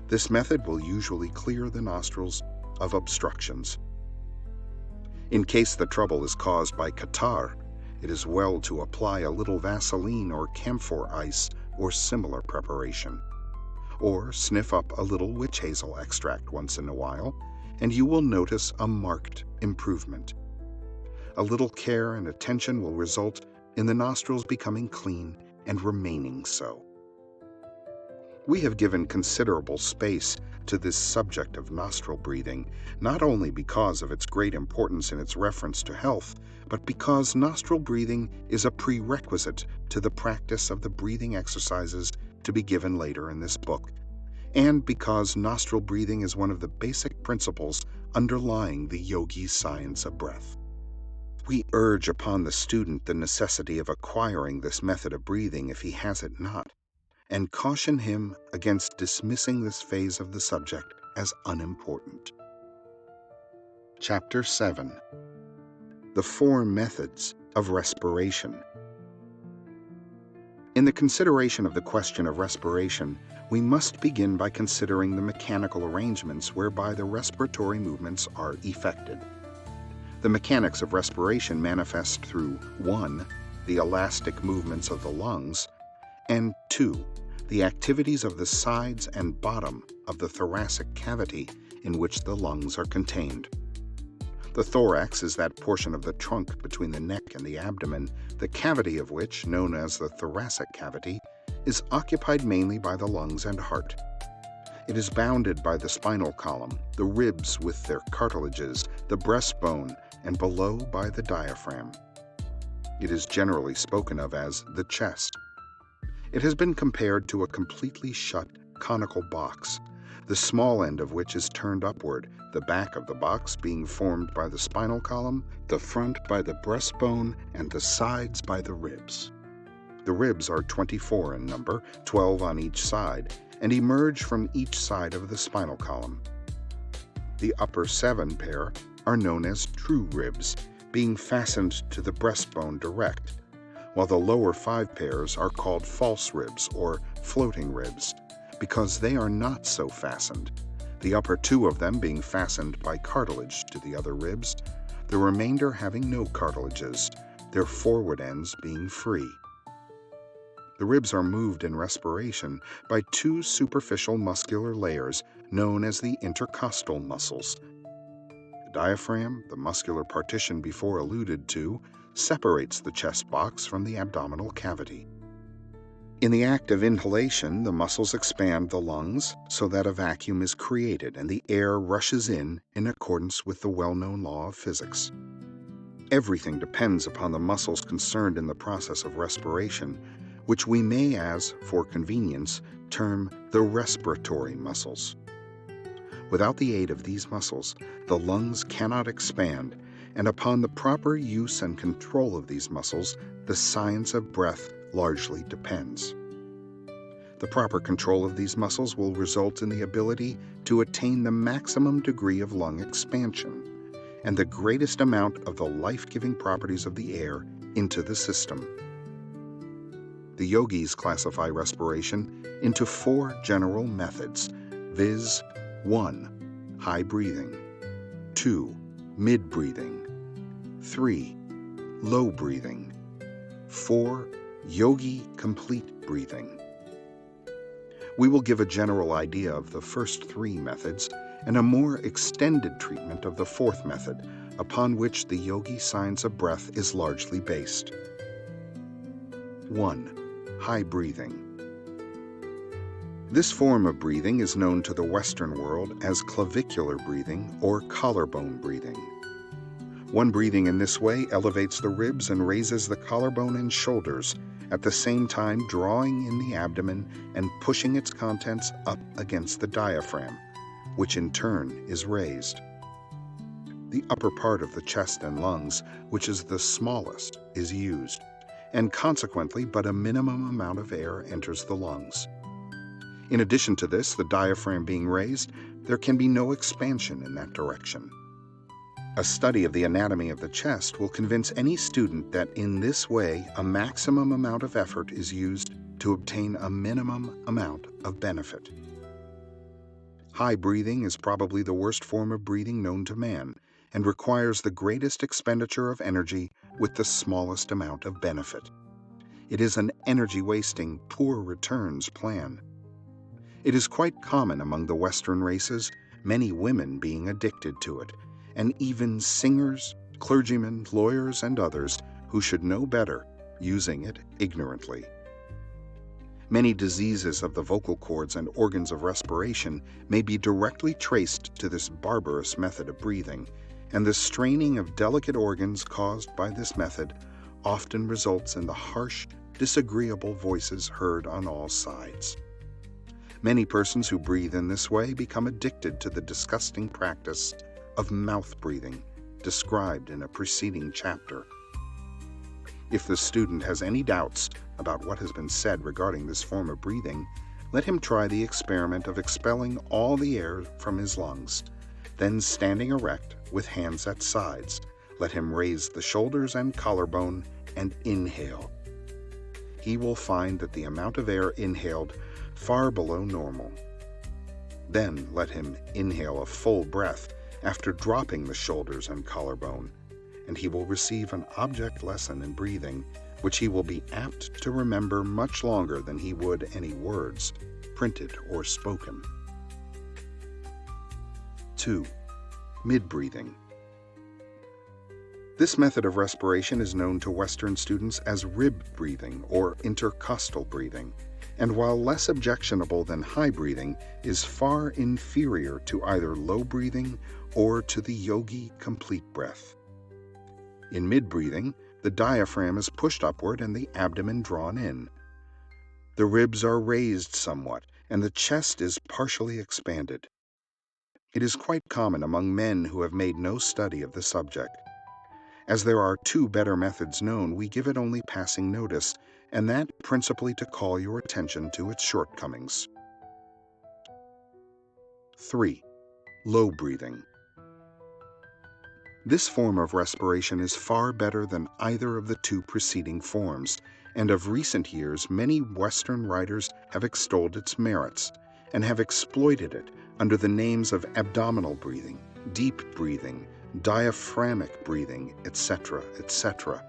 [SPEAKER 1] This method will usually clear the nostrils of obstructions. In case the trouble is caused by catarrh, it is well to apply a little Vaseline or camphor ice or similar preparation. Or sniff up a little witch hazel extract once in a while, and you will notice a marked improvement. A little care and attention will result in the nostrils becoming clean and remaining so. We have given considerable space to this subject of nostril breathing, not only because of its great importance in its reference to health, but because nostril breathing is a prerequisite to the practice of the breathing exercises to be given later in this book, and because nostril breathing is one of the basic principles underlying the Yogi Science of Breath. We urge upon the student the necessity of acquiring this method of breathing if he has it not, and caution him against dismissing this phase of the subject as unimportant. Chapter 7. The Four Methods of Respiration. In the consideration of the question of respiration, we must begin by considering the mechanical arrangements whereby the respiratory movements are effected. The mechanics of respiration manifest through 1. The elastic movements of the lungs, and 2. The activities of the sides and bottom of the thoracic cavity in which the lungs are contained. The thorax is that portion of the trunk between the neck and the abdomen, the cavity of which, known as the thoracic cavity, is occupied mainly by the lungs and heart. It is bounded by the spinal column, the ribs with their cartilages, the breastbone, and below by the diaphragm. It is generally spoken of as the chest. It has been compared to a completely shut conical box, the small end of which is turned upward, the back of the box being formed by the spinal column, the front by the breastbone, and the sides by the ribs. The ribs are 24 in number, 12 on each side, and emerge from each side of the spinal column. The upper 7 pair are known as true ribs, being fastened to the breastbone direct, while the lower 5 pairs are called false ribs or floating ribs, because they are not so fastened, the upper 2 of them being fastened by cartilage to the other ribs, the remainder having no cartilages, their forward ends being free. The ribs are moved in respiration by 2 superficial muscular layers known as the intercostal muscles. The diaphragm, the muscular partition before alluded to, separates the chest box from the abdominal cavity. In the act of inhalation, the muscles expand the lungs so that a vacuum is created and the air rushes in accordance with the well-known law of physics. Everything depends upon the muscles concerned in the process of respiration, which we may, as for convenience, term the respiratory muscles. Without the aid of these muscles, the lungs cannot expand, and upon the proper use and control of these muscles, the science of breath largely depends. The proper control of these muscles will result in the ability to attain the maximum degree of lung expansion and the greatest amount of the life-giving properties of the air into the system. The yogis classify respiration into 4 general methods, viz. 1. High breathing, 2. Mid breathing, 3. Low breathing, 4. Yogi complete breathing. We will give a general idea of the first 3 methods and a more extended treatment of the 4th method, upon which the Yogi Science of Breath is largely based. 1. High breathing. This form of breathing is known to the Western world as clavicular breathing or collarbone breathing. One breathing in this way elevates the ribs and raises the collarbone and shoulders, at the same time drawing in the abdomen and pushing its contents up against the diaphragm, which in turn is raised. The upper part of the chest and lungs, which is the smallest, is used, and consequently but a minimum amount of air enters the lungs. In addition to this, the diaphragm being raised, there can be no expansion in that direction. A study of the anatomy of the chest will convince any student that in this way a maximum amount of effort is used to obtain a minimum amount of benefit. High breathing is probably the worst form of breathing known to man, and requires the greatest expenditure of energy with the smallest amount of benefit. It is an energy-wasting, poor returns plan. It is quite common among the Western races, many women being addicted to it, and even singers, clergymen, lawyers, and others who should know better, using it ignorantly. Many diseases of the vocal cords and organs of respiration may be directly traced to this barbarous method of breathing, and the straining of delicate organs caused by this method often results in the harsh, disagreeable voices heard on all sides. Many persons who breathe in this way become addicted to the disgusting practice of mouth breathing, described in a preceding chapter. If the student has any doubts about what has been said regarding this form of breathing, let him try the experiment of expelling all the air from his lungs. Then, standing erect with hands at sides, let him raise the shoulders and collarbone and inhale. He will find that the amount of air inhaled far below normal. Then let him inhale a full breath after dropping the shoulders and collarbone, and he will receive an object lesson in breathing, which he will be apt to remember much longer than he would any words, printed or spoken. 2. Mid-breathing. This method of respiration is known to Western students as rib breathing or intercostal breathing, and while less objectionable than high breathing, is far inferior to either low breathing or to the yogi complete breath. In mid-breathing, the diaphragm is pushed upward and the abdomen drawn in. The ribs are raised somewhat, and the chest is partially expanded. It is quite common among men who have made no study of the subject. As there are two better methods known, we give it only passing notice, and that principally to call your attention to its shortcomings. 3. Low breathing. This form of respiration is far better than either of the two preceding forms, and of recent years many Western writers have extolled its merits and have exploited it under the names of abdominal breathing, deep breathing, diaphragmic breathing, etc., etc.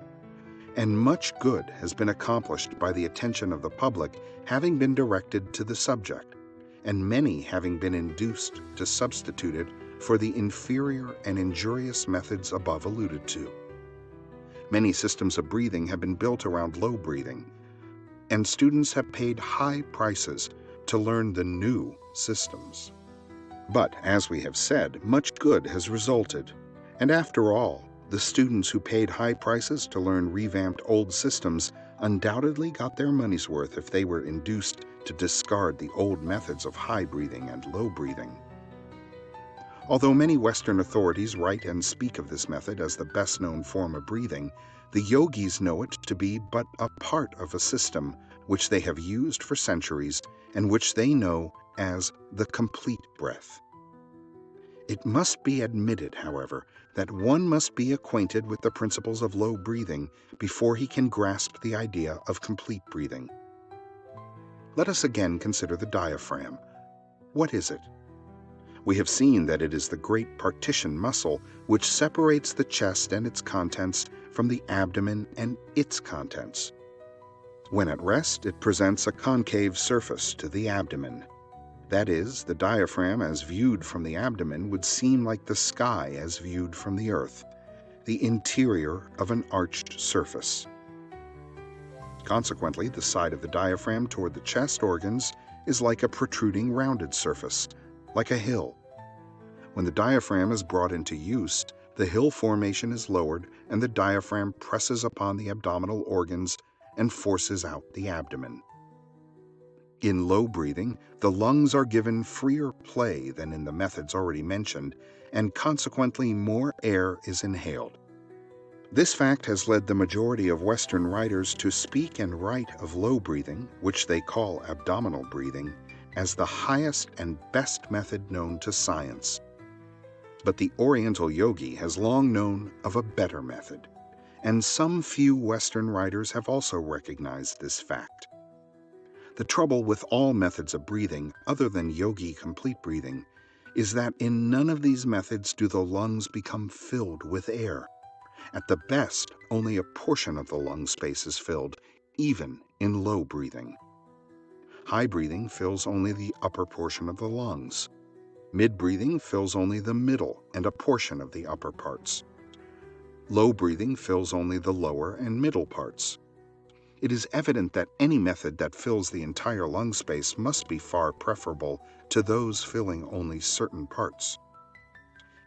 [SPEAKER 1] And much good has been accomplished by the attention of the public having been directed to the subject, and many having been induced to substitute it for the inferior and injurious methods above alluded to. Many systems of breathing have been built around low breathing, and students have paid high prices to learn the new systems. But, as we have said, much good has resulted, and after all, the students who paid high prices to learn revamped old systems undoubtedly got their money's worth if they were induced to discard the old methods of high breathing and low breathing. Although many Western authorities write and speak of this method as the best-known form of breathing, the yogis know it to be but a part of a system which they have used for centuries and which they know as the complete breath. It must be admitted, however, that one must be acquainted with the principles of low breathing before he can grasp the idea of complete breathing. Let us again consider the diaphragm. What is it? We have seen that it is the great partition muscle which separates the chest and its contents from the abdomen and its contents. When at rest, it presents a concave surface to the abdomen. That is, the diaphragm as viewed from the abdomen would seem like the sky as viewed from the earth, the interior of an arched surface. Consequently, the side of the diaphragm toward the chest organs is like a protruding rounded surface, like a hill. When the diaphragm is brought into use, the hill formation is lowered and the diaphragm presses upon the abdominal organs and forces out the abdomen. In low breathing, the lungs are given freer play than in the methods already mentioned, and consequently more air is inhaled. This fact has led the majority of Western writers to speak and write of low breathing, which they call abdominal breathing, as the highest and best method known to science. But the Oriental yogi has long known of a better method, and some few Western writers have also recognized this fact. The trouble with all methods of breathing, other than yogi complete breathing, is that in none of these methods do the lungs become filled with air. At the best, only a portion of the lung space is filled, even in low breathing. High breathing fills only the upper portion of the lungs. Mid breathing fills only the middle and a portion of the upper parts. Low breathing fills only the lower and middle parts. It is evident that any method that fills the entire lung space must be far preferable to those filling only certain parts.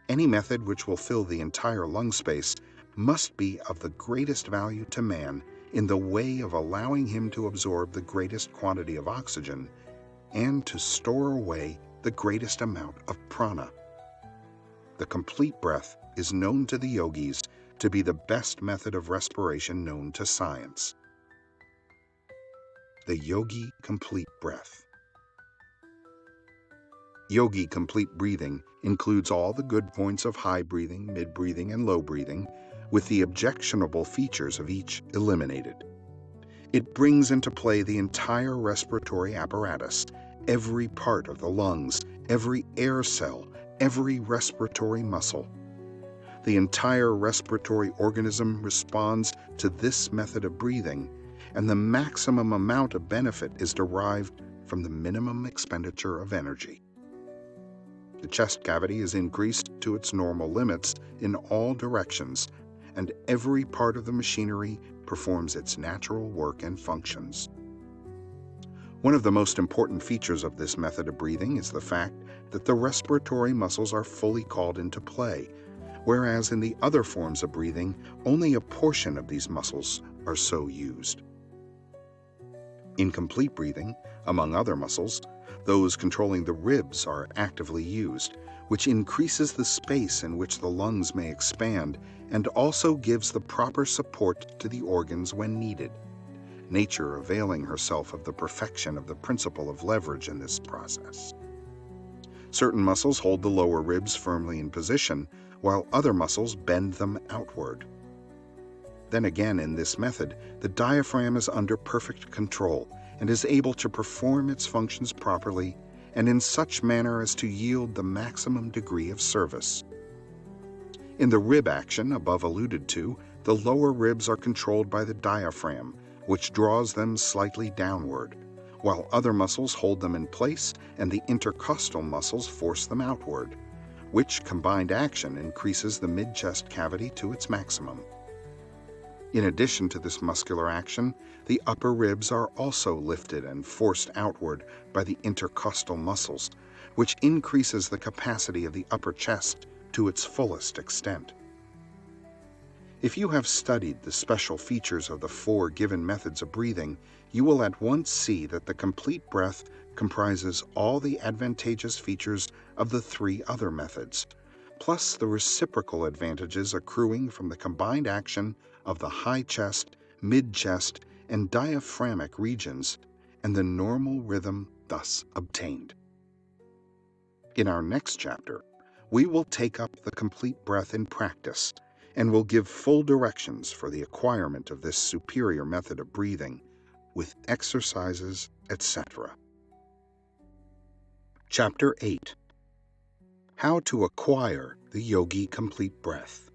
[SPEAKER 1] Any method which will fill the entire lung space must be of the greatest value to man in the way of allowing him to absorb the greatest quantity of oxygen and to store away the greatest amount of prana. The complete breath is known to the yogis to be the best method of respiration known to science. The Yogi Complete Breath. Yogi Complete Breathing includes all the good points of high breathing, mid breathing, and low breathing, with the objectionable features of each eliminated. It brings into play the entire respiratory apparatus, every part of the lungs, every air cell, every respiratory muscle. The entire respiratory organism responds to this method of breathing, and the maximum amount of benefit is derived from the minimum expenditure of energy. The chest cavity is increased to its normal limits in all directions, and every part of the machinery performs its natural work and functions. One of the most important features of this method of breathing is the fact that the respiratory muscles are fully called into play, whereas in the other forms of breathing, only a portion of these muscles are so used. In complete breathing, among other muscles, those controlling the ribs are actively used, which increases the space in which the lungs may expand and also gives the proper support to the organs when needed, nature availing herself of the perfection of the principle of leverage in this process. Certain muscles hold the lower ribs firmly in position, while other muscles bend them outward. Then again, in this method, the diaphragm is under perfect control and is able to perform its functions properly and in such manner as to yield the maximum degree of service. In the rib action above alluded to, the lower ribs are controlled by the diaphragm, which draws them slightly downward, while other muscles hold them in place and the intercostal muscles force them outward, which combined action increases the mid-chest cavity to its maximum. In addition to this muscular action, the upper ribs are also lifted and forced outward by the intercostal muscles, which increases the capacity of the upper chest to its fullest extent. If you have studied the special features of the four given methods of breathing, you will at once see that the complete breath comprises all the advantageous features of the three other methods, plus the reciprocal advantages accruing from the combined action of the high chest, mid-chest, and diaphragmic regions, and the normal rhythm thus obtained. In our next chapter, we will take up the complete breath in practice and will give full directions for the acquirement of this superior method of breathing with exercises, etc. Chapter 8. How to acquire the Yogi Complete Breath.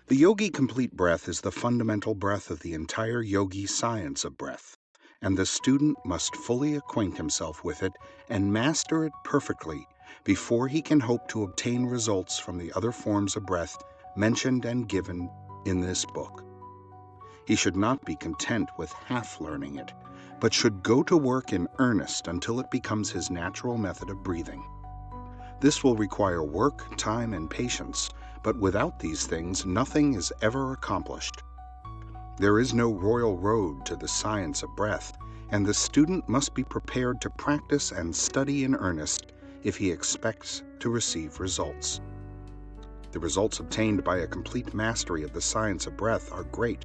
[SPEAKER 1] The Yogi Complete Breath is the fundamental breath of the entire Yogi Science of Breath, and the student must fully acquaint himself with it and master it perfectly before he can hope to obtain results from the other forms of breath mentioned and given in this book. He should not be content with half learning it, but should go to work in earnest until it becomes his natural method of breathing. This will require work, time, and patience, but without these things, nothing is ever accomplished. There is no royal road to the science of breath, and the student must be prepared to practice and study in earnest if he expects to receive results. The results obtained by a complete mastery of the science of breath are great,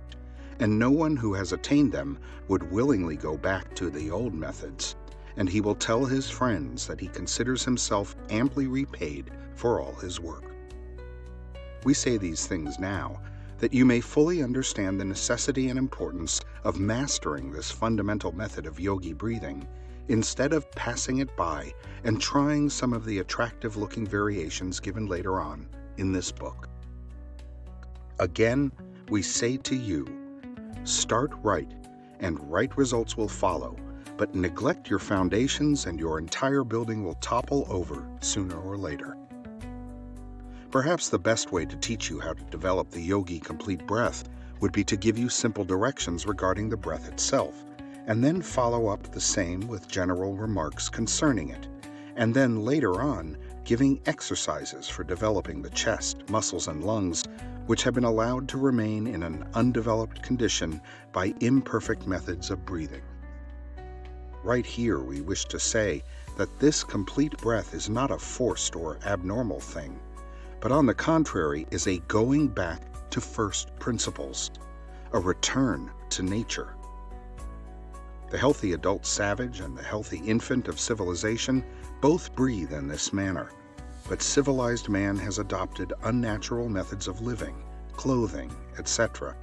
[SPEAKER 1] and no one who has attained them would willingly go back to the old methods, and he will tell his friends that he considers himself amply repaid for all his work. We say these things now that you may fully understand the necessity and importance of mastering this fundamental method of yogi breathing, instead of passing it by and trying some of the attractive-looking variations given later on in this book. Again, we say to you, start right, and right results will follow, but neglect your foundations and your entire building will topple over sooner or later. Perhaps the best way to teach you how to develop the Yogi Complete Breath would be to give you simple directions regarding the breath itself, and then follow up the same with general remarks concerning it, and then later on giving exercises for developing the chest, muscles, and lungs, which have been allowed to remain in an undeveloped condition by imperfect methods of breathing. Right here we wish to say that this complete breath is not a forced or abnormal thing, but on the contrary is a going back to first principles, a return to nature. The healthy adult savage and the healthy infant of civilization both breathe in this manner, but civilized man has adopted unnatural methods of living, clothing, etc.,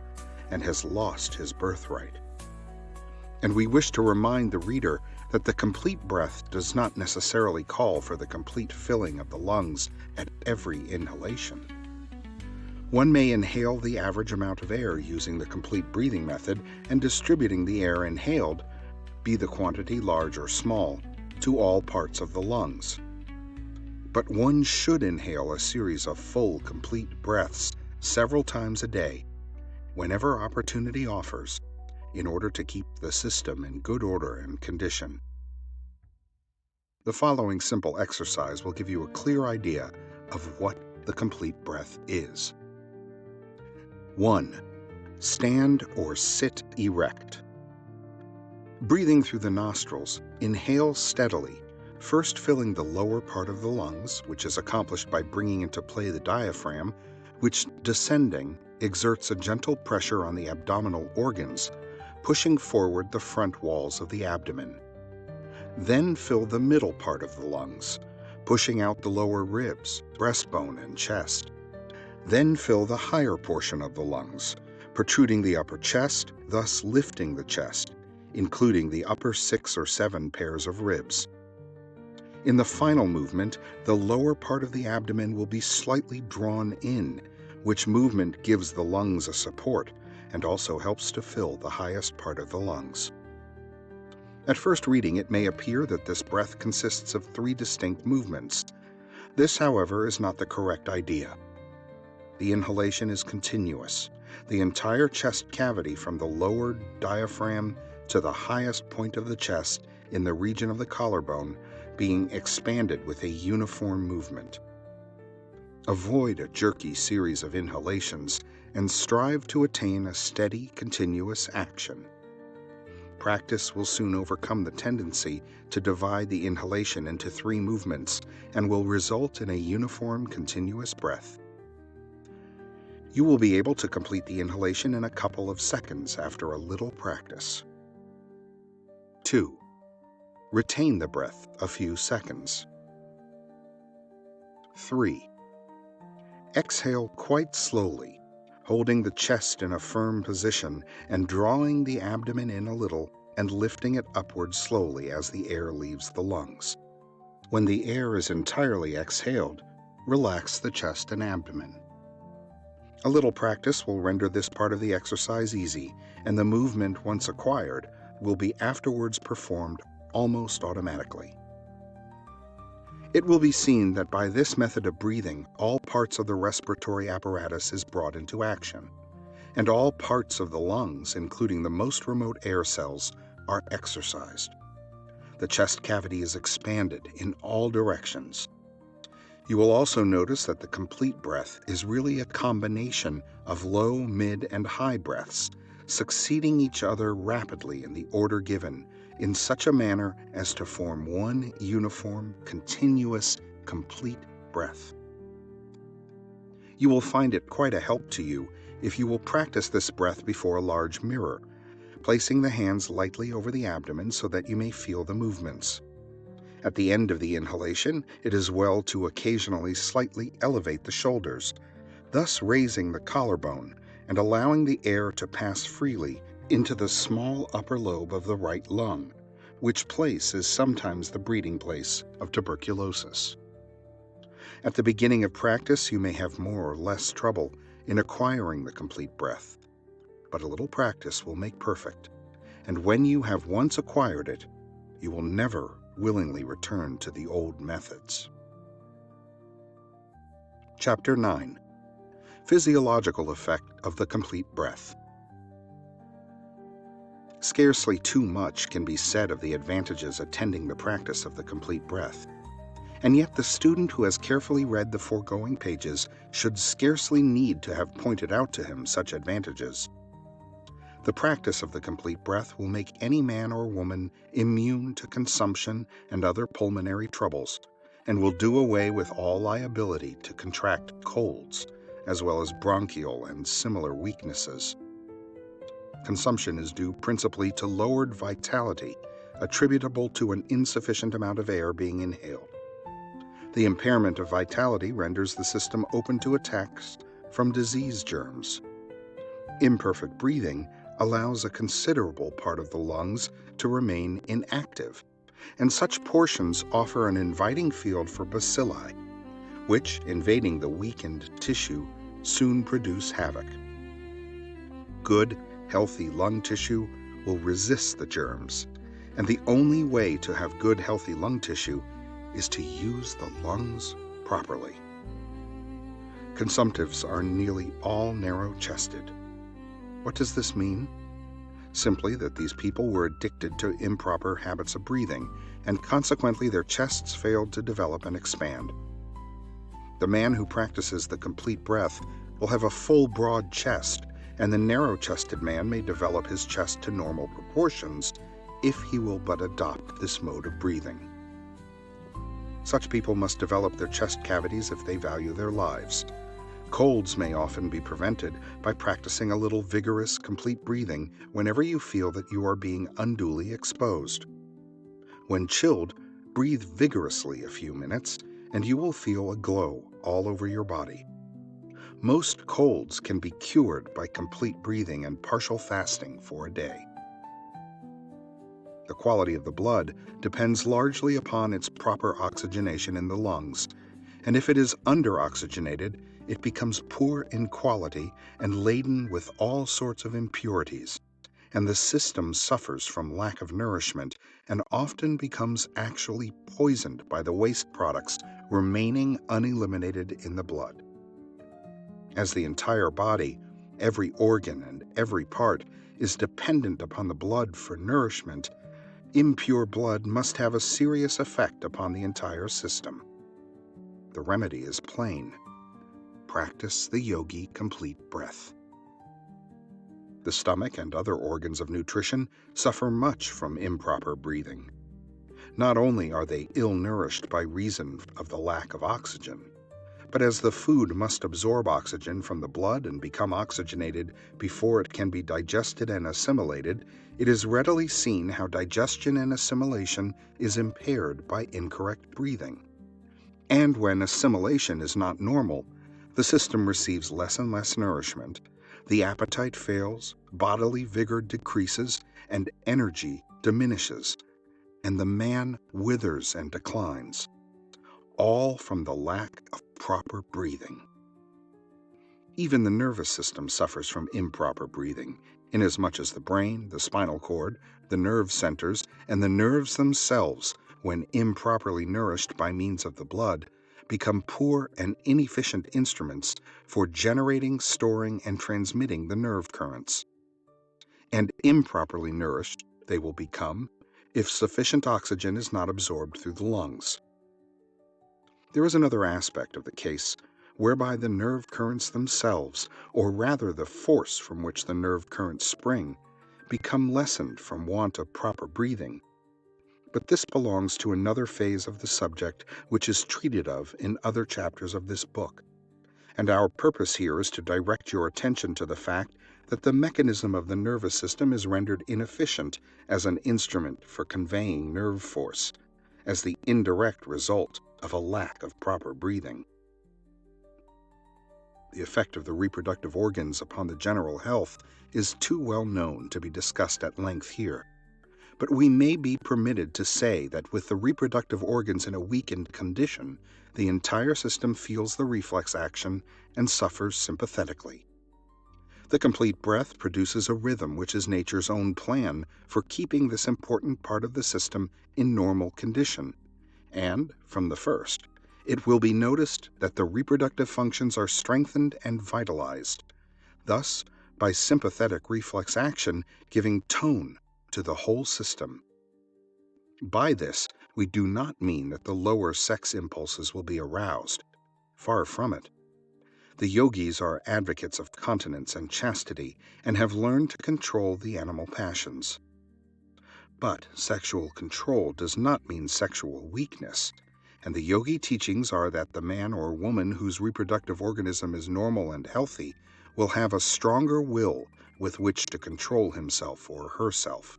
[SPEAKER 1] and has lost his birthright. And we wish to remind the reader that the complete breath does not necessarily call for the complete filling of the lungs at every inhalation. One may inhale the average amount of air using the complete breathing method and distributing the air inhaled, be the quantity large or small, to all parts of the lungs. But one should inhale a series of full, complete breaths several times a day, whenever opportunity offers, in order to keep the system in good order and condition. The following simple exercise will give you a clear idea of what the complete breath is. 1. Stand or sit erect. Breathing through the nostrils, inhale steadily, first filling the lower part of the lungs, which is accomplished by bringing into play the diaphragm, which, descending, exerts a gentle pressure on the abdominal organs, pushing forward the front walls of the abdomen. Then fill the middle part of the lungs, pushing out the lower ribs, breastbone, and chest. Then fill the higher portion of the lungs, protruding the upper chest, thus lifting the chest, including the upper 6 or 7 pairs of ribs. In the final movement, the lower part of the abdomen will be slightly drawn in, which movement gives the lungs a support and also helps to fill the highest part of the lungs. At first reading, it may appear that this breath consists of 3 distinct movements. This, however, is not the correct idea. The inhalation is continuous. The entire chest cavity from the lower diaphragm to the highest point of the chest in the region of the collarbone being expanded with a uniform movement. Avoid a jerky series of inhalations and strive to attain a steady, continuous action. Practice will soon overcome the tendency to divide the inhalation into 3 movements and will result in a uniform, continuous breath. You will be able to complete the inhalation in a couple of seconds after a little practice. 2. Retain the breath a few seconds. 3. Exhale quite slowly, holding the chest in a firm position and drawing the abdomen in a little and lifting it upward slowly as the air leaves the lungs. When the air is entirely exhaled, relax the chest and abdomen. A little practice will render this part of the exercise easy, and the movement, once acquired, will be afterwards performed almost automatically. It will be seen that by this method of breathing, all parts of the respiratory apparatus is brought into action, and all parts of the lungs, including the most remote air cells, are exercised. The chest cavity is expanded in all directions. You will also notice that the complete breath is really a combination of low, mid, and high breaths, succeeding each other rapidly in the order given, in such a manner as to form one uniform, continuous, complete breath. You will find it quite a help to you if you will practice this breath before a large mirror, placing the hands lightly over the abdomen so that you may feel the movements. At the end of the inhalation, it is well to occasionally slightly elevate the shoulders, thus raising the collarbone and allowing the air to pass freely into the small upper lobe of the right lung, which place is sometimes the breeding place of tuberculosis. At the beginning of practice, you may have more or less trouble in acquiring the complete breath, but a little practice will make perfect, and when you have once acquired it, you will never willingly return to the old methods. Chapter 9. Physiological Effect of the Complete Breath. Scarcely too much can be said of the advantages attending the practice of the complete breath, and yet the student who has carefully read the foregoing pages should scarcely need to have pointed out to him such advantages. The practice of the complete breath will make any man or woman immune to consumption and other pulmonary troubles, and will do away with all liability to contract colds, as well as bronchial and similar weaknesses. Consumption is due principally to lowered vitality, attributable to an insufficient amount of air being inhaled. The impairment of vitality renders the system open to attacks from disease germs. Imperfect breathing allows a considerable part of the lungs to remain inactive, and such portions offer an inviting field for bacilli, which, invading the weakened tissue, soon produce havoc. Good, healthy lung tissue will resist the germs, and the only way to have good, healthy lung tissue is to use the lungs properly. Consumptives are nearly all narrow-chested. What does this mean? Simply that these people were addicted to improper habits of breathing, and consequently their chests failed to develop and expand. The man who practices the complete breath will have a full, broad chest, and the narrow-chested man may develop his chest to normal proportions if he will but adopt this mode of breathing. Such people must develop their chest cavities if they value their lives. Colds may often be prevented by practicing a little vigorous, complete breathing whenever you feel that you are being unduly exposed. When chilled, breathe vigorously a few minutes, and you will feel a glow all over your body. Most colds can be cured by complete breathing and partial fasting for a day. The quality of the blood depends largely upon its proper oxygenation in the lungs, and if it is under-oxygenated, it becomes poor in quality and laden with all sorts of impurities, and the system suffers from lack of nourishment and often becomes actually poisoned by the waste products remaining uneliminated in the blood. As the entire body, every organ and every part is dependent upon the blood for nourishment, impure blood must have a serious effect upon the entire system. The remedy is plain. Practice the yogi complete breath. The stomach and other organs of nutrition suffer much from improper breathing. Not only are they ill-nourished by reason of the lack of oxygen, but as the food must absorb oxygen from the blood and become oxygenated before it can be digested and assimilated, it is readily seen how digestion and assimilation is impaired by incorrect breathing. And when assimilation is not normal, the system receives less and less nourishment, the appetite fails, bodily vigor decreases, and energy diminishes, and the man withers and declines, all from the lack of proper breathing. Even the nervous system suffers from improper breathing, inasmuch as the brain, the spinal cord, the nerve centers, and the nerves themselves, when improperly nourished by means of the blood, become poor and inefficient instruments for generating, storing, and transmitting the nerve currents. And improperly nourished they will become if sufficient oxygen is not absorbed through the lungs. There is another aspect of the case whereby the nerve currents themselves, or rather the force from which the nerve currents spring, become lessened from want of proper breathing. But this belongs to another phase of the subject which is treated of in other chapters of this book, and our purpose here is to direct your attention to the fact that the mechanism of the nervous system is rendered inefficient as an instrument for conveying nerve force, as the indirect result of a lack of proper breathing. The effect of the reproductive organs upon the general health is too well known to be discussed at length here, But we may be permitted to say that with the reproductive organs in a weakened condition, the entire system feels the reflex action and suffers sympathetically. The complete breath produces a rhythm which is nature's own plan for keeping this important part of the system in normal condition, and, from the first, it will be noticed that the reproductive functions are strengthened and vitalized, thus, by sympathetic reflex action, giving tone to the whole system. By this, we do not mean that the lower sex impulses will be aroused. Far from it. The yogis are advocates of continence and chastity and have learned to control the animal passions. But sexual control does not mean sexual weakness, and the yogi teachings are that the man or woman whose reproductive organism is normal and healthy will have a stronger will with which to control himself or herself.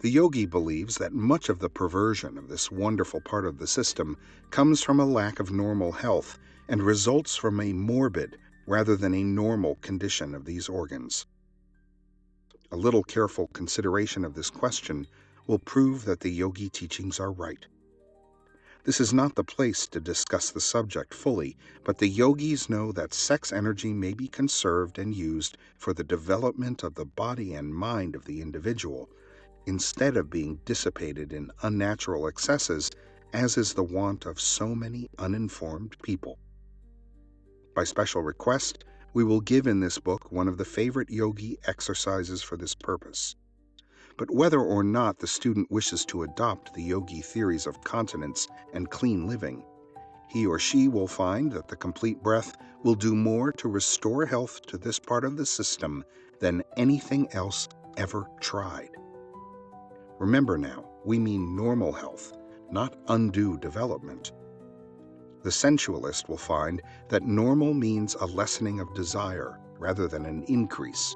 [SPEAKER 1] The yogi believes that much of the perversion of this wonderful part of the system comes from a lack of normal health and results from a morbid rather than a normal condition of these organs. A little careful consideration of this question will prove that the yogi teachings are right. This is not the place to discuss the subject fully, but the yogis know that sex energy may be conserved and used for the development of the body and mind of the individual, instead of being dissipated in unnatural excesses, as is the wont of so many uninformed people. By special request, we will give in this book one of the favorite yogi exercises for this purpose. But whether or not the student wishes to adopt the yogi theories of continence and clean living, he or she will find that the complete breath will do more to restore health to this part of the system than anything else ever tried. Remember now, we mean normal health, not undue development. The sensualist will find that normal means a lessening of desire rather than an increase.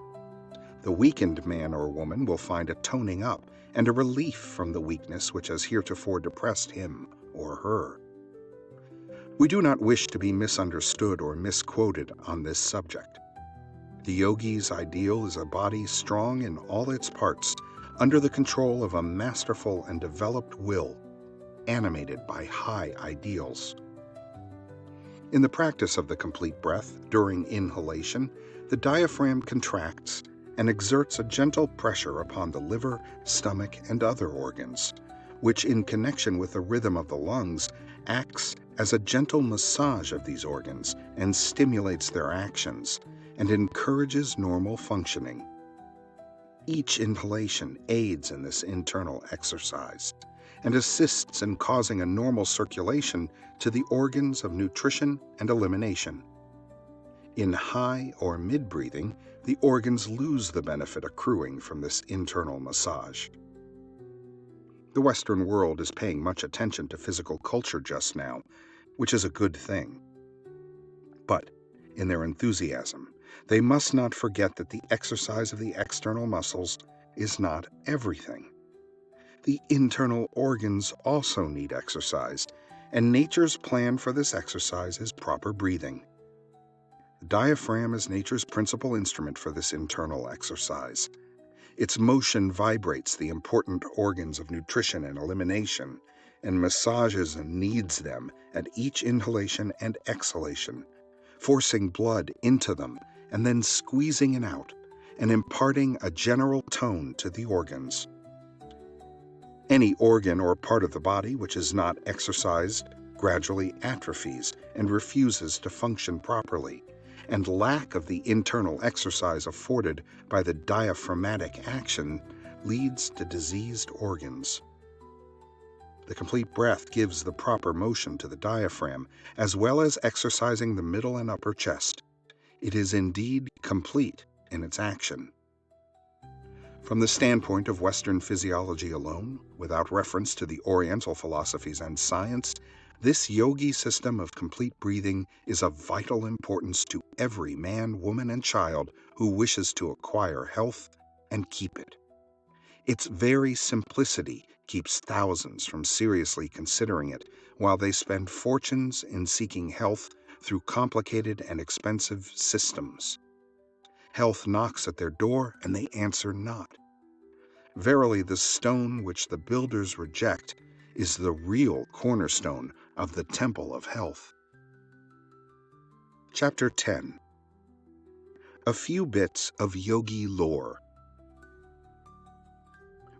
[SPEAKER 1] The weakened man or woman will find a toning up and a relief from the weakness which has heretofore depressed him or her. We do not wish to be misunderstood or misquoted on this subject. The yogi's ideal is a body strong in all its parts, under the control of a masterful and developed will, animated by high ideals. In the practice of the complete breath, during inhalation, the diaphragm contracts and exerts a gentle pressure upon the liver, stomach, and other organs, which, in connection with the rhythm of the lungs, acts as a gentle massage of these organs and stimulates their actions and encourages normal functioning. Each inhalation aids in this internal exercise and assists in causing a normal circulation to the organs of nutrition and elimination. In high or mid-breathing, the organs lose the benefit accruing from this internal massage. The Western world is paying much attention to physical culture just now, which is a good thing. But, in their enthusiasm, they must not forget that the exercise of the external muscles is not everything. The internal organs also need exercise, and nature's plan for this exercise is proper breathing. The diaphragm is nature's principal instrument for this internal exercise. Its motion vibrates the important organs of nutrition and elimination, and massages and kneads them at each inhalation and exhalation, forcing blood into them and then squeezing it out, and imparting a general tone to the organs. Any organ or part of the body which is not exercised gradually atrophies and refuses to function properly, and lack of the internal exercise afforded by the diaphragmatic action leads to diseased organs. The complete breath gives the proper motion to the diaphragm, as well as exercising the middle and upper chest. It is indeed complete in its action. From the standpoint of Western physiology alone, without reference to the Oriental philosophies and science, this yogi system of complete breathing is of vital importance to every man, woman, and child who wishes to acquire health and keep it. Its very simplicity keeps thousands from seriously considering it, while they spend fortunes in seeking health through complicated and expensive systems. Health knocks at their door and they answer not. Verily, the stone which the builders reject is the real cornerstone of the temple of health. Chapter 10. A few bits of yogi lore.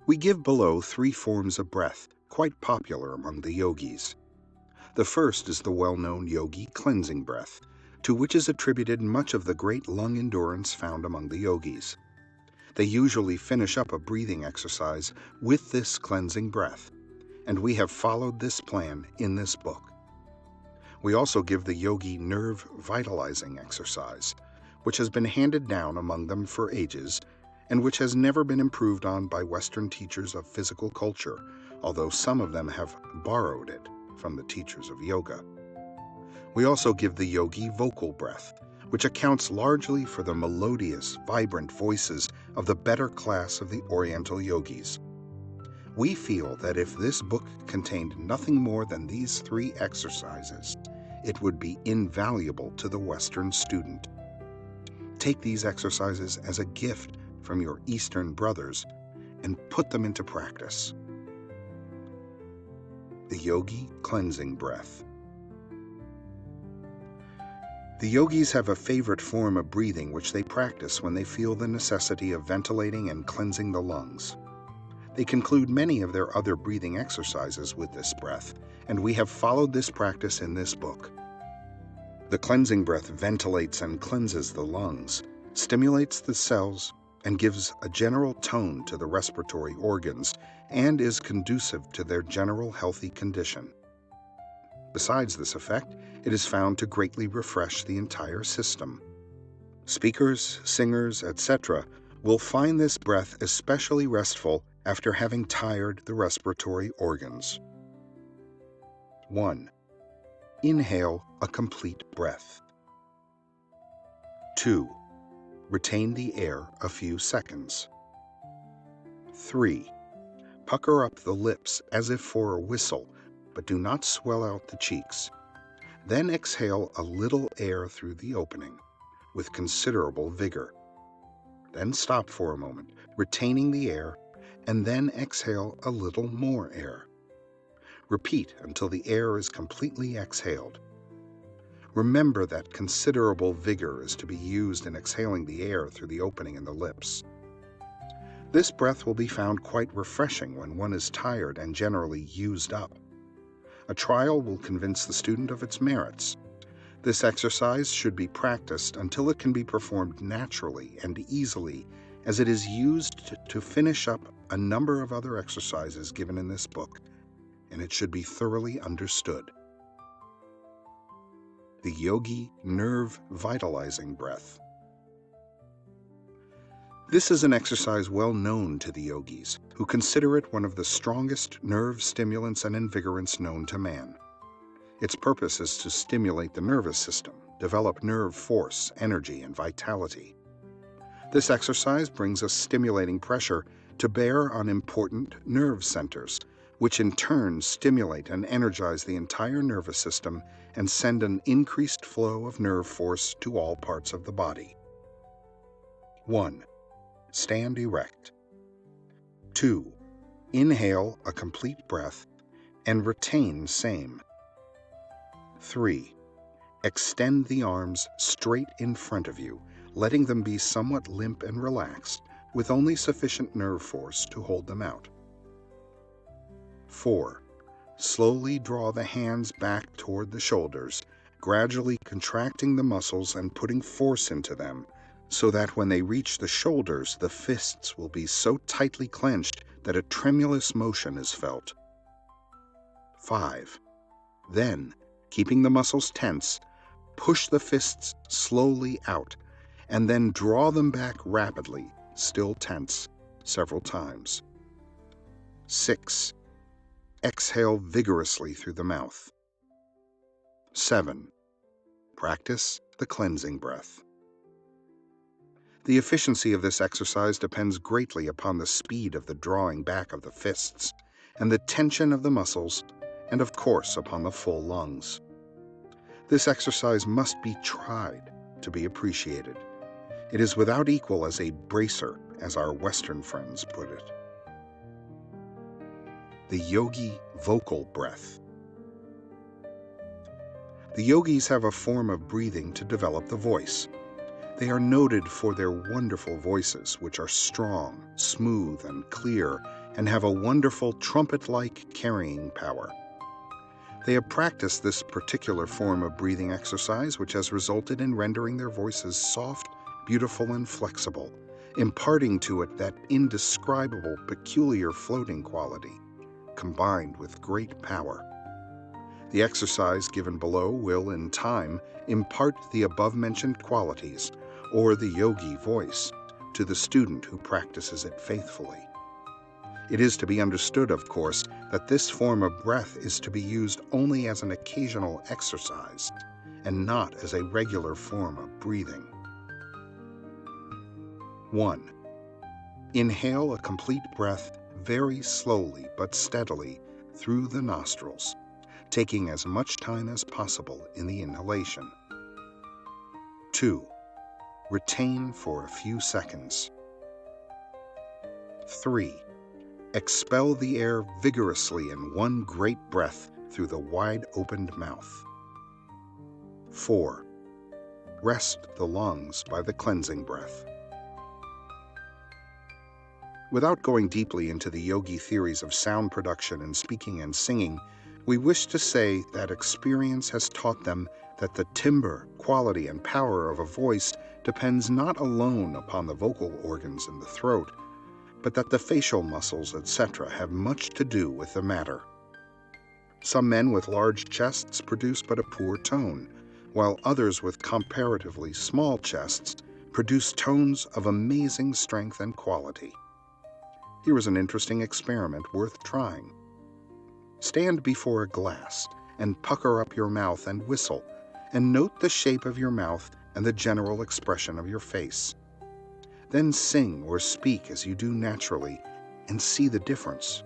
[SPEAKER 1] We give below 3 forms of breath, quite popular among the yogis. The first is the well-known yogi cleansing breath, to which is attributed much of the great lung endurance found among the yogis. They usually finish up a breathing exercise with this cleansing breath, and we have followed this plan in this book. We also give the yogi nerve vitalizing exercise, which has been handed down among them for ages, and which has never been improved on by Western teachers of physical culture, although some of them have borrowed it from the teachers of yoga. We also give the yogi vocal breath, which accounts largely for the melodious, vibrant voices of the better class of the Oriental yogis. We feel that if this book contained nothing more than these 3 exercises, it would be invaluable to the Western student. Take these exercises as a gift from your Eastern brothers and put them into practice. The Yogi Cleansing Breath. The yogis have a favorite form of breathing which they practice when they feel the necessity of ventilating and cleansing the lungs. They conclude many of their other breathing exercises with this breath, and we have followed this practice in this book. The cleansing breath ventilates and cleanses the lungs, stimulates the cells, and gives a general tone to the respiratory organs, and is conducive to their general healthy condition. Besides this effect, it is found to greatly refresh the entire system. Speakers, singers, etc. will find this breath especially restful after having tired the respiratory organs. 1. Inhale a complete breath. 2. Retain the air a few seconds. 3. Pucker up the lips as if for a whistle, but do not swell out the cheeks. Then exhale a little air through the opening, with considerable vigor. Then stop for a moment, retaining the air, and then exhale a little more air. Repeat until the air is completely exhaled. Remember that considerable vigor is to be used in exhaling the air through the opening in the lips. This breath will be found quite refreshing when one is tired and generally used up. A trial will convince the student of its merits. This exercise should be practiced until it can be performed naturally and easily, as it is used to finish up a number of other exercises given in this book, and it should be thoroughly understood. The Yogi Nerve Vitalizing Breath. This is an exercise well known to the yogis, who consider it one of the strongest nerve stimulants and invigorants known to man. Its purpose is to stimulate the nervous system, develop nerve force, energy, and vitality. This exercise brings a stimulating pressure to bear on important nerve centers, which in turn stimulate and energize the entire nervous system and send an increased flow of nerve force to all parts of the body. 1. Stand erect. 2. Inhale a complete breath and retain same. 3. Extend the arms straight in front of you, letting them be somewhat limp and relaxed, with only sufficient nerve force to hold them out. 4. Slowly draw the hands back toward the shoulders, gradually contracting the muscles and putting force into them, so that when they reach the shoulders, the fists will be so tightly clenched that a tremulous motion is felt. 5. Then, keeping the muscles tense, push the fists slowly out, and then draw them back rapidly, still tense, several times. 6. Exhale vigorously through the mouth. 7. Practice the cleansing breath. The efficiency of this exercise depends greatly upon the speed of the drawing back of the fists, and the tension of the muscles, and of course upon the full lungs. This exercise must be tried to be appreciated. It is without equal as a bracer, as our Western friends put it. the Yogi vocal breath. The yogis have a form of breathing to develop the voice. They are noted for their wonderful voices, which are strong, smooth, and clear, and have a wonderful trumpet-like carrying power. They have practiced this particular form of breathing exercise, which has resulted in rendering their voices soft, beautiful, and flexible, imparting to it that indescribable, peculiar floating quality, combined with great power. The exercise given below will, in time, impart the above-mentioned qualities, or the yogi voice, to the student who practices it faithfully. It is to be understood, of course, that this form of breath is to be used only as an occasional exercise, and not as a regular form of breathing. 1. Inhale a complete breath very slowly but steadily through the nostrils, taking as much time as possible in the inhalation. 2. Retain for a few seconds. 3. Expel the air vigorously in one great breath through the wide-opened mouth. 4. Rest the lungs by the cleansing breath. Without going deeply into the yogi theories of sound production in speaking and singing, we wish to say that experience has taught them that the timbre, quality, and power of a voice depends not alone upon the vocal organs in the throat, but that the facial muscles, etc., have much to do with the matter. Some men with large chests produce but a poor tone, while others with comparatively small chests produce tones of amazing strength and quality. Here is an interesting experiment worth trying. Stand before a glass and pucker up your mouth and whistle, and note the shape of your mouth and the general expression of your face. Then sing or speak as you do naturally and see the difference.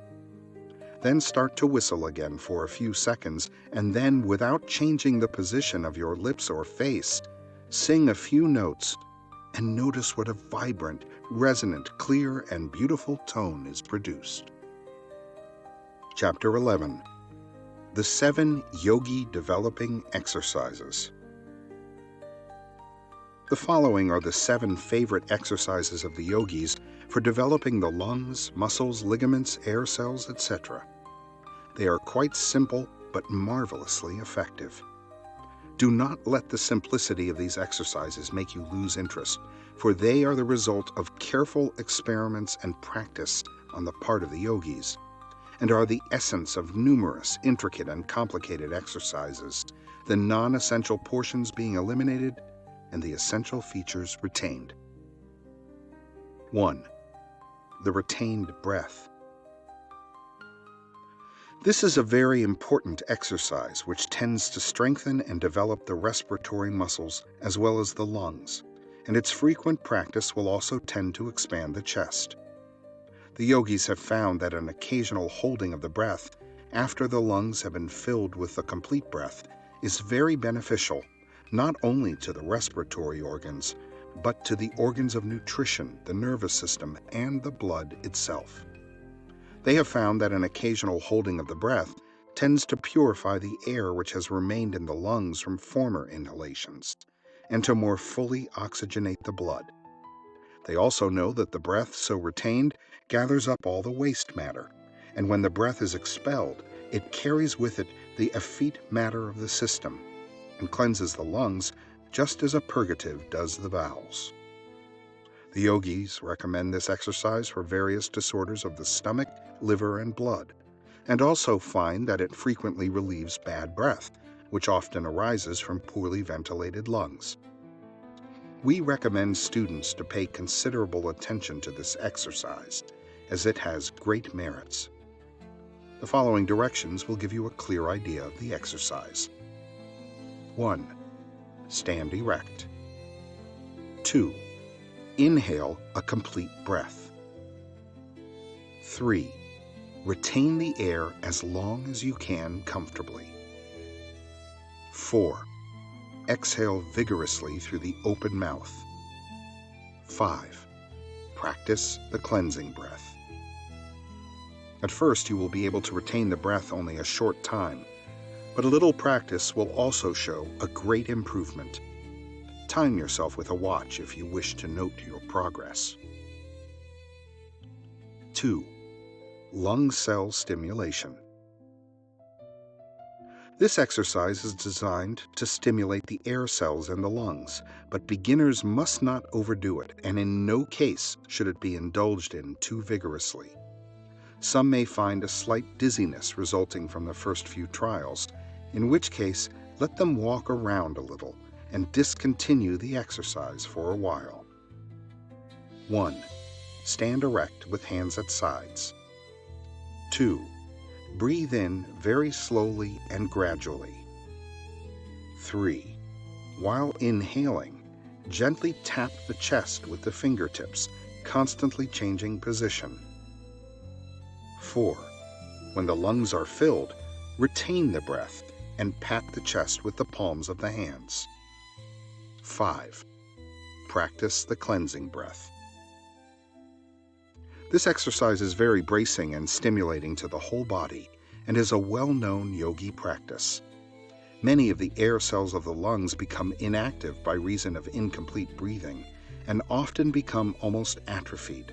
[SPEAKER 1] Then start to whistle again for a few seconds, and then, without changing the position of your lips or face, sing a few notes and notice what a vibrant, resonant, clear, and beautiful tone is produced. Chapter 11. The 7 Yogi Developing Exercises. The following are the 7 favorite exercises of the yogis for developing the lungs, muscles, ligaments, air cells, etc. They are quite simple but marvelously effective. Do not let the simplicity of these exercises make you lose interest, for they are the result of careful experiments and practice on the part of the yogis, and are the essence of numerous intricate and complicated exercises, the non-essential portions being eliminated and the essential features retained. 1. The retained breath. This is a very important exercise which tends to strengthen and develop the respiratory muscles as well as the lungs, and its frequent practice will also tend to expand the chest. The yogis have found that an occasional holding of the breath after the lungs have been filled with the complete breath is very beneficial, not only to the respiratory organs, but to the organs of nutrition, the nervous system, and the blood itself. They have found that an occasional holding of the breath tends to purify the air which has remained in the lungs from former inhalations, and to more fully oxygenate the blood. They also know that the breath so retained gathers up all the waste matter, and when the breath is expelled, it carries with it the effete matter of the system, and cleanses the lungs just as a purgative does the bowels. The yogis recommend this exercise for various disorders of the stomach, liver, and blood, and also find that it frequently relieves bad breath, which often arises from poorly ventilated lungs. We recommend students to pay considerable attention to this exercise, as it has great merits. The following directions will give you a clear idea of the exercise. 1. Stand erect. 2. Inhale a complete breath. 3. Retain the air as long as you can comfortably. 4. Exhale vigorously through the open mouth. 5. Practice the cleansing breath. At first, you will be able to retain the breath only a short time, but a little practice will also show a great improvement. Time yourself with a watch if you wish to note your progress. 2. Lung cell stimulation. This exercise is designed to stimulate the air cells in the lungs, but beginners must not overdo it, and in no case should it be indulged in too vigorously. Some may find a slight dizziness resulting from the first few trials, in which case let them walk around a little and discontinue the exercise for a while. 1. Stand erect with hands at sides. 2. Breathe in very slowly and gradually. 3. While inhaling, gently tap the chest with the fingertips, constantly changing position. 4. When the lungs are filled, retain the breath and pat the chest with the palms of the hands. 5. Practice the cleansing breath. This exercise is very bracing and stimulating to the whole body and is a well-known yogi practice. Many of the air cells of the lungs become inactive by reason of incomplete breathing and often become almost atrophied.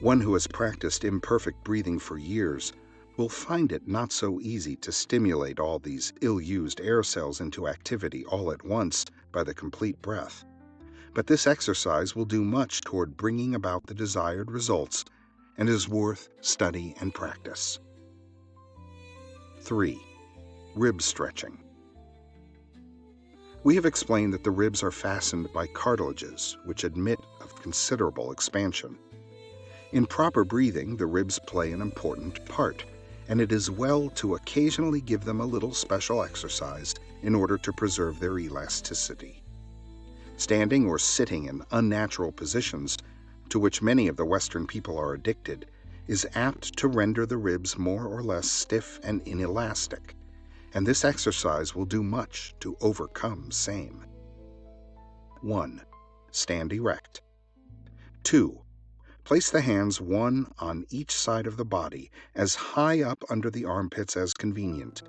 [SPEAKER 1] One who has practiced imperfect breathing for years will find it not so easy to stimulate all these ill-used air cells into activity all at once by the complete breath. But this exercise will do much toward bringing about the desired results and is worth study and practice. 3. Rib stretching. We have explained that the ribs are fastened by cartilages, which admit of considerable expansion. In proper breathing, the ribs play an important part, and it is well to occasionally give them a little special exercise in order to preserve their elasticity. Standing or sitting in unnatural positions, to which many of the Western people are addicted, is apt to render the ribs more or less stiff and inelastic, and this exercise will do much to overcome same. 1. Stand erect. 2. Place the hands one on each side of the body, as high up under the armpits as convenient,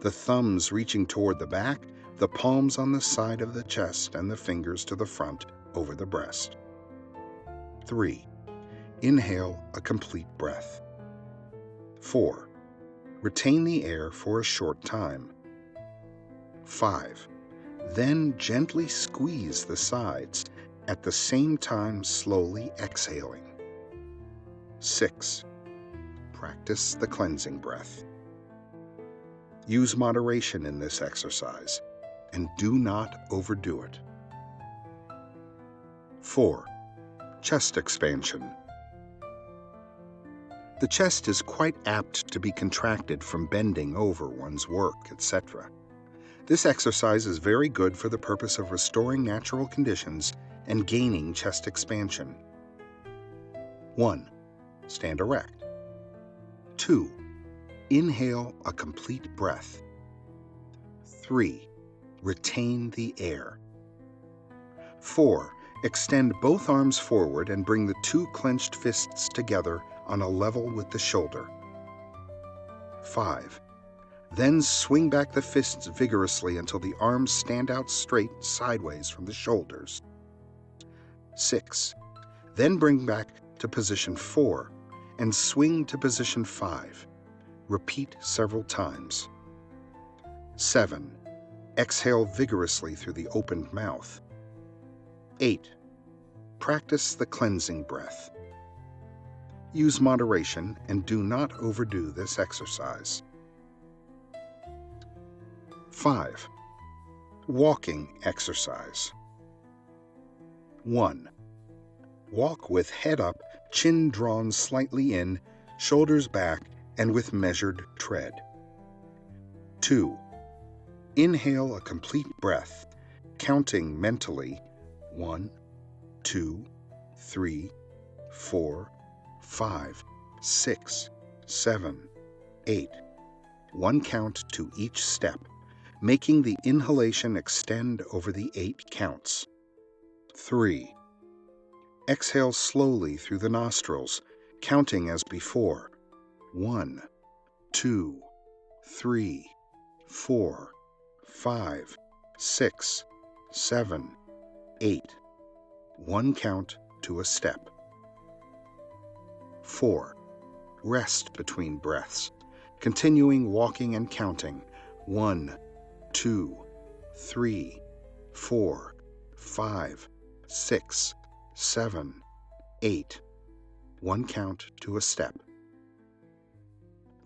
[SPEAKER 1] the thumbs reaching toward the back, the palms on the side of the chest, and the fingers to the front over the breast. 3. Inhale a complete breath. 4. Retain the air for a short time. 5. Then gently squeeze the sides, at the same time slowly exhaling. 6. Practice the cleansing breath. Use moderation in this exercise, and do not overdo it. 4. Chest expansion. The chest is quite apt to be contracted from bending over one's work, etc. This exercise is very good for the purpose of restoring natural conditions and gaining chest expansion. 1. Stand erect. 2. Inhale a complete breath. 3. Retain the air. 4. Extend both arms forward and bring the two clenched fists together on a level with the shoulder. 5. Then swing back the fists vigorously until the arms stand out straight sideways from the shoulders. 6. Then bring back to position 4 and swing to position 5. Repeat several times. 7. Exhale vigorously through the opened mouth. 8. Practice the cleansing breath. Use moderation and do not overdo this exercise. 5. Walking exercise. 1. Walk with head up, chin drawn slightly in, shoulders back, and with measured tread. 2. Inhale a complete breath, counting mentally 1, 2, 3, 4, 5, 6, 7, 8. 1 count to each step, making the inhalation extend over the 8 counts. 3. Exhale slowly through the nostrils, counting as before 1, 2, 3, 4, 5, 6, 7, 8. 1 count to a step. 4. Rest between breaths, continuing walking and counting. 1, 2, 3, 4, 5, 6, 7, 8. 1 count to a step.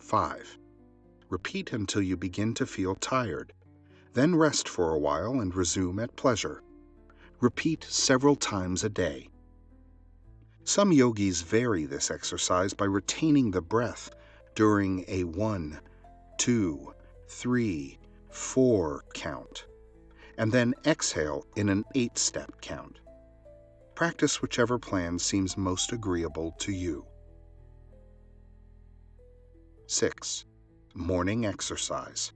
[SPEAKER 1] 5. Repeat until you begin to feel tired. Then rest for a while and resume at pleasure. Repeat several times a day. Some yogis vary this exercise by retaining the breath during a 1, 2, 3, 4 count, and then exhale in an 8-step count. Practice whichever plan seems most agreeable to you. 6. Morning exercise.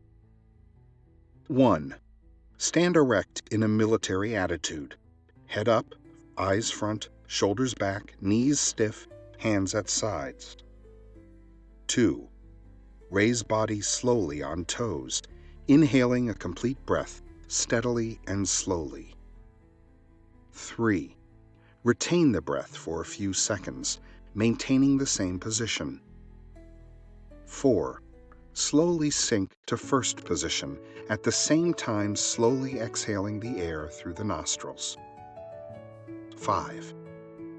[SPEAKER 1] 1. Stand erect in a military attitude. Head up, eyes front, shoulders back, knees stiff, hands at sides. 2. Raise body slowly on toes, inhaling a complete breath, steadily and slowly. 3. Retain the breath for a few seconds, maintaining the same position. 4. Slowly sink to first position, at the same time slowly exhaling the air through the nostrils. 5.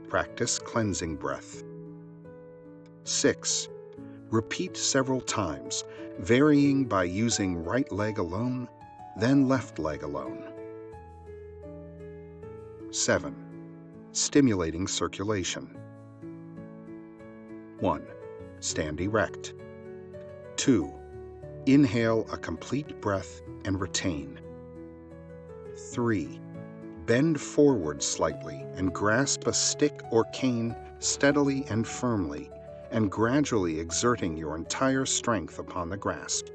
[SPEAKER 1] Practice cleansing breath. 6. Repeat several times, varying by using right leg alone, then left leg alone. 7. Stimulating circulation. 1. Stand erect. 2. Inhale a complete breath and retain. 3. Bend forward slightly and grasp a stick or cane steadily and firmly, and gradually exerting your entire strength upon the grasp.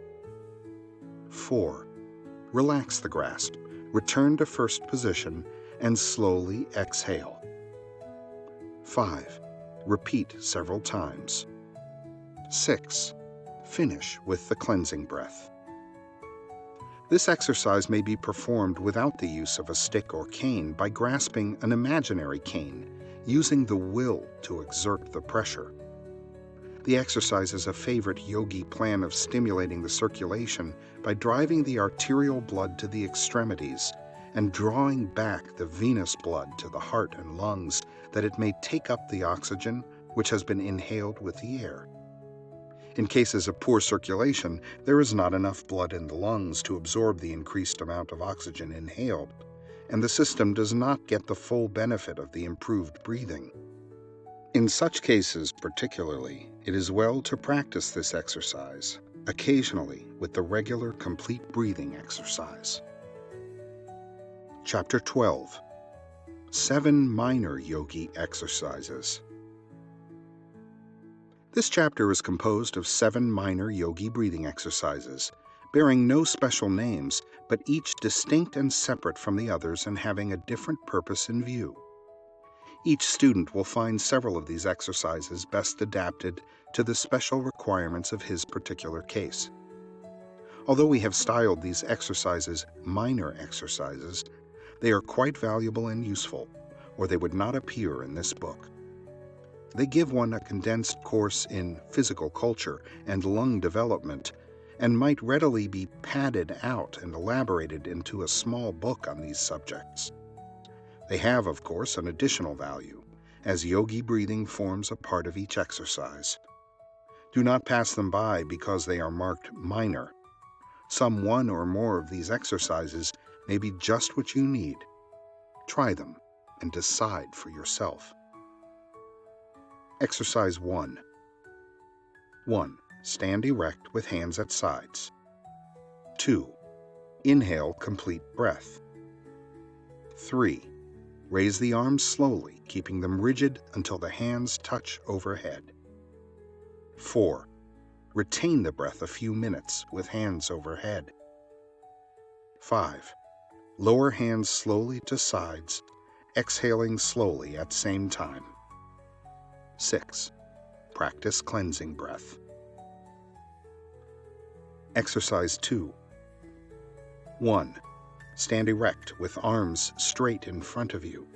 [SPEAKER 1] 4. Relax the grasp, return to first position, and slowly exhale. 5. Repeat several times. 6. Finish with the cleansing breath. This exercise may be performed without the use of a stick or cane by grasping an imaginary cane, using the will to exert the pressure. The exercise is a favorite yogi plan of stimulating the circulation by driving the arterial blood to the extremities and drawing back the venous blood to the heart and lungs that it may take up the oxygen which has been inhaled with the air. In cases of poor circulation, there is not enough blood in the lungs to absorb the increased amount of oxygen inhaled, and the system does not get the full benefit of the improved breathing. In such cases particularly, it is well to practice this exercise, occasionally with the regular complete breathing exercise. Chapter 12. 7 Minor Yogi Exercises. This chapter is composed of 7 minor yogi breathing exercises, bearing no special names, but each distinct and separate from the others and having a different purpose in view. Each student will find several of these exercises best adapted to the special requirements of his particular case. Although we have styled these exercises minor exercises, they are quite valuable and useful, or they would not appear in this book. They give one a condensed course in physical culture and lung development, and might readily be padded out and elaborated into a small book on these subjects. They have, of course, an additional value, as yogi breathing forms a part of each exercise. Do not pass them by because they are marked minor. Some one or more of these exercises may be just what you need. Try them and decide for yourself. Exercise 1. 1. Stand erect with hands at sides. 2. Inhale complete breath. 3. Raise the arms slowly, keeping them rigid until the hands touch overhead. 4. Retain the breath a few minutes with hands overhead. 5. Lower hands slowly to sides, exhaling slowly at same time. 6. Practice cleansing breath. Exercise 2. 1. Stand erect with arms straight in front of you.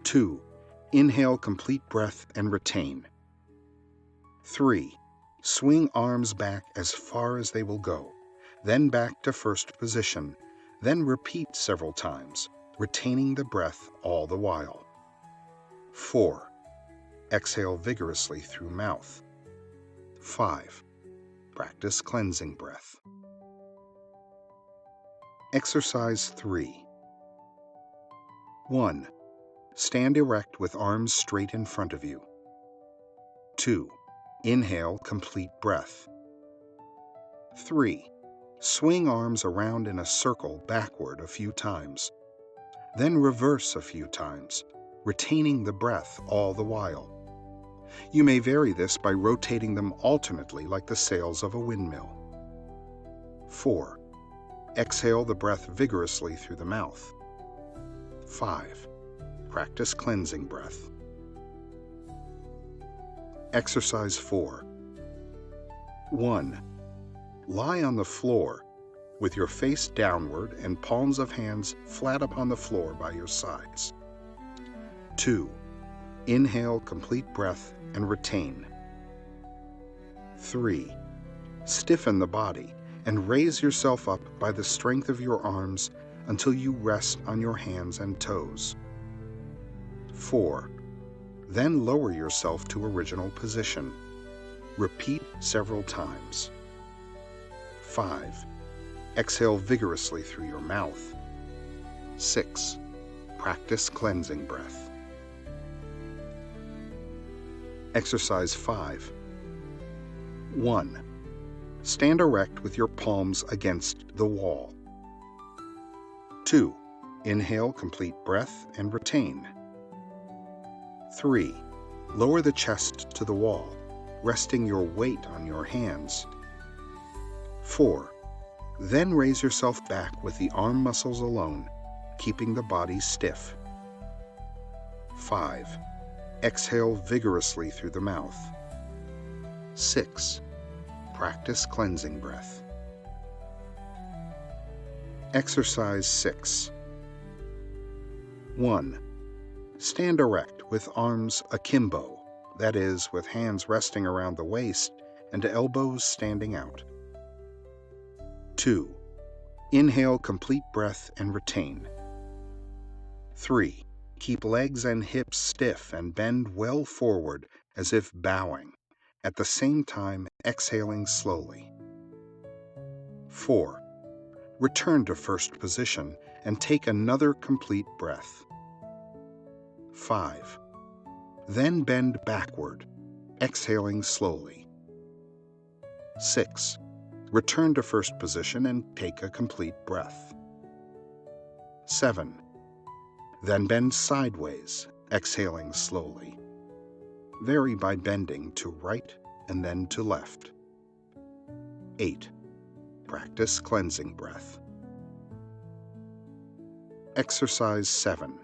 [SPEAKER 1] 2. Inhale complete breath and retain. 3. Swing arms back as far as they will go, then back to first position, then repeat several times, retaining the breath all the while. 4. Exhale vigorously through mouth. 5. Practice cleansing breath. Exercise 3. 1. Stand erect with arms straight in front of you. 2. Inhale complete breath. 3. Swing arms around in a circle backward a few times. Then reverse a few times, retaining the breath all the while. You may vary this by rotating them alternately like the sails of a windmill. 4. Exhale the breath vigorously through the mouth. 5. Practice cleansing breath. Exercise 4. 1. Lie on the floor with your face downward and palms of hands flat upon the floor by your sides. 2. Inhale complete breath and retain. 3. Stiffen the body and raise yourself up by the strength of your arms until you rest on your hands and toes. 4. Then lower yourself to original position. Repeat several times. 5. Exhale vigorously through your mouth. 6. Practice cleansing breath. Exercise 5. 1. Stand erect with your palms against the wall. 2. Inhale complete breath and retain. 3. Lower the chest to the wall, resting your weight on your hands. 4. Then raise yourself back with the arm muscles alone, keeping the body stiff. 5. Exhale vigorously through the mouth. 6. Practice cleansing breath. Exercise 6. 1. Stand erect with arms akimbo, that is, with hands resting around the waist and elbows standing out. 2. Inhale complete breath and retain. 3. Keep legs and hips stiff and bend well forward as if bowing, at the same time exhaling slowly. 4. Return to first position and take another complete breath. 5. Then bend backward, exhaling slowly. 6. Return to first position and take a complete breath. 7. Then bend sideways, exhaling slowly. Vary by bending to right and then to left. 8. Practice cleansing breath. Exercise 7.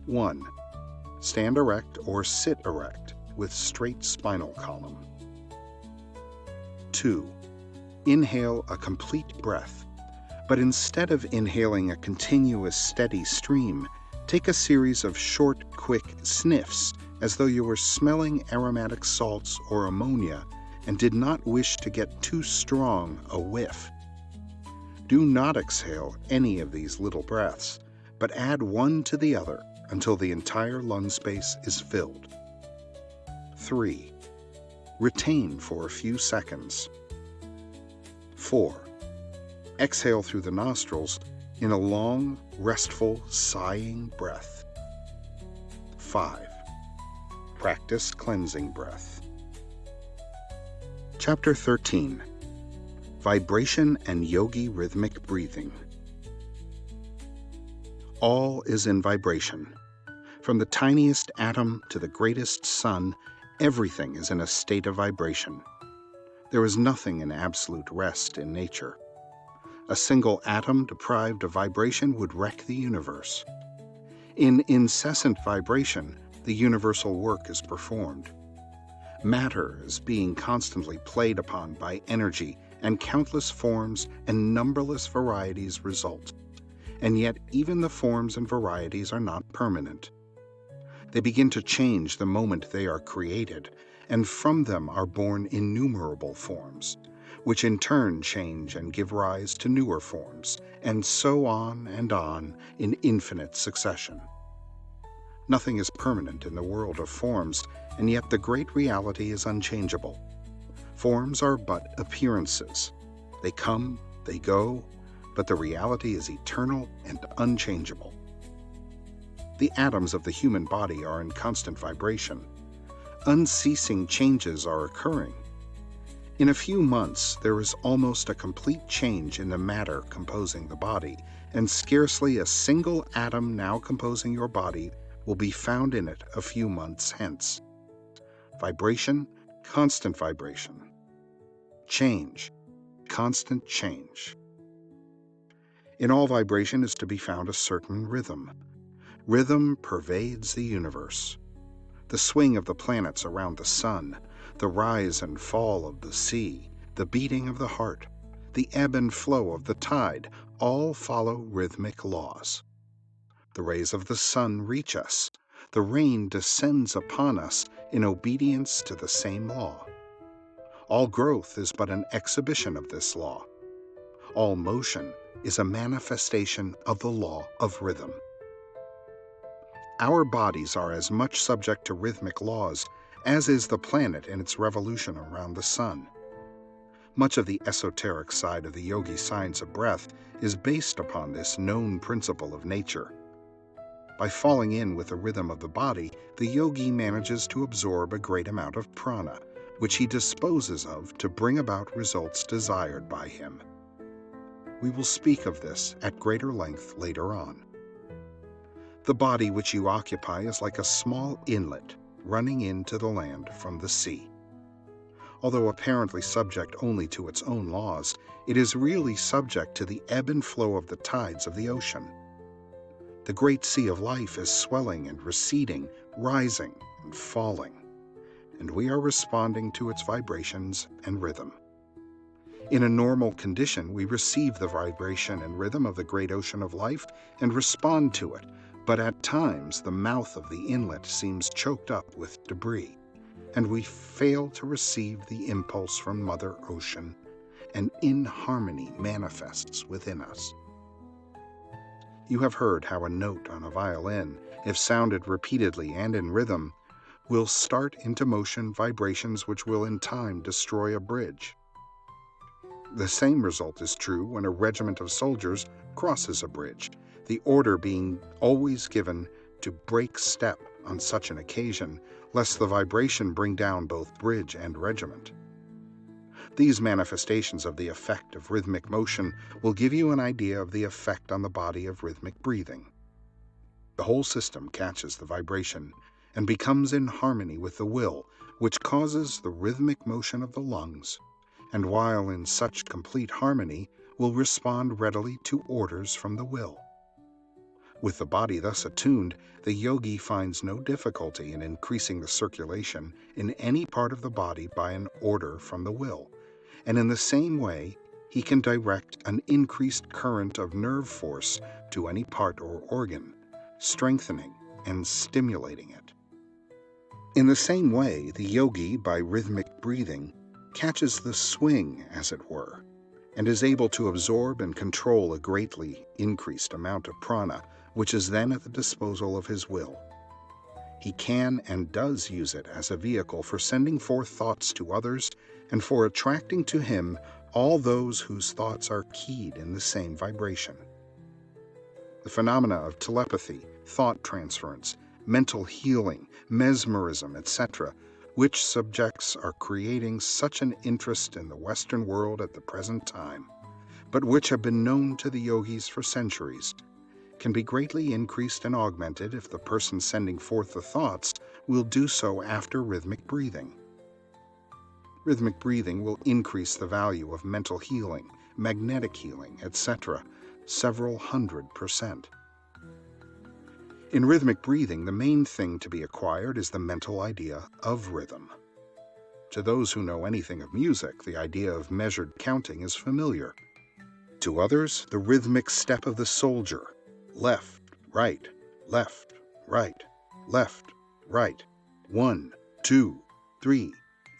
[SPEAKER 1] 1. Stand erect or sit erect with straight spinal column. 2. Inhale a complete breath, but instead of inhaling a continuous steady stream, take a series of short, quick sniffs as though you were smelling aromatic salts or ammonia and did not wish to get too strong a whiff. Do not exhale any of these little breaths, but add one to the other until the entire lung space is filled. 3. Retain for a few seconds. 4. Exhale through the nostrils in a long, restful, sighing breath. 5. Practice cleansing breath. Chapter 13. Vibration and Yogi Rhythmic Breathing. All is in vibration. From the tiniest atom to the greatest sun, everything is in a state of vibration. There is nothing in absolute rest in nature. A single atom deprived of vibration would wreck the universe. In incessant vibration, the universal work is performed. Matter is being constantly played upon by energy, and countless forms and numberless varieties result. And yet even the forms and varieties are not permanent. They begin to change the moment they are created, and from them are born innumerable forms, which in turn change and give rise to newer forms, and so on in infinite succession. Nothing is permanent in the world of forms, and yet the great reality is unchangeable. Forms are but appearances. They come, they go, but the reality is eternal and unchangeable. The atoms of the human body are in constant vibration. Unceasing changes are occurring. In a few months, there is almost a complete change in the matter composing the body, and scarcely a single atom now composing your body will be found in it a few months hence. Vibration, constant vibration. Change, constant change. In all vibration is to be found a certain rhythm. Rhythm pervades the universe. The swing of the planets around the sun, the rise and fall of the sea, the beating of the heart, the ebb and flow of the tide, all follow rhythmic laws. The rays of the sun reach us. The rain descends upon us in obedience to the same law. All growth is but an exhibition of this law. All motion is a manifestation of the law of rhythm. Our bodies are as much subject to rhythmic laws as is the planet in its revolution around the sun. Much of the esoteric side of the Yogi Science of Breath is based upon this known principle of nature. By falling in with the rhythm of the body, the yogi manages to absorb a great amount of prana, which he disposes of to bring about results desired by him. We will speak of this at greater length later on. The body which you occupy is like a small inlet running into the land from the sea. Although apparently subject only to its own laws, it is really subject to the ebb and flow of the tides of the ocean. The great sea of life is swelling and receding, rising and falling, and we are responding to its vibrations and rhythm. In a normal condition, we receive the vibration and rhythm of the great ocean of life and respond to it, but at times the mouth of the inlet seems choked up with debris, and we fail to receive the impulse from Mother Ocean, and inharmony manifests within us. You have heard how a note on a violin, if sounded repeatedly and in rhythm, will start into motion vibrations which will in time destroy a bridge. The same result is true when a regiment of soldiers crosses a bridge, the order being always given to break step on such an occasion, lest the vibration bring down both bridge and regiment. These manifestations of the effect of rhythmic motion will give you an idea of the effect on the body of rhythmic breathing. The whole system catches the vibration and becomes in harmony with the will, which causes the rhythmic motion of the lungs, and while in such complete harmony, will respond readily to orders from the will. With the body thus attuned, the yogi finds no difficulty in increasing the circulation in any part of the body by an order from the will, and in the same way, he can direct an increased current of nerve force to any part or organ, strengthening and stimulating it. In the same way, the yogi, by rhythmic breathing, catches the swing, as it were, and is able to absorb and control a greatly increased amount of prana, which is then at the disposal of his will. He can and does use it as a vehicle for sending forth thoughts to others and for attracting to him all those whose thoughts are keyed in the same vibration. The phenomena of telepathy, thought transference, mental healing, mesmerism, etc., which subjects are creating such an interest in the Western world at the present time, but which have been known to the yogis for centuries, can be greatly increased and augmented if the person sending forth the thoughts will do so after rhythmic breathing. Rhythmic breathing will increase the value of mental healing, magnetic healing, etc., several 100%. In rhythmic breathing, the main thing to be acquired is the mental idea of rhythm. To those who know anything of music, the idea of measured counting is familiar. To others, the rhythmic step of the soldier, left, right, left, right, left, right, 1, 2, 3,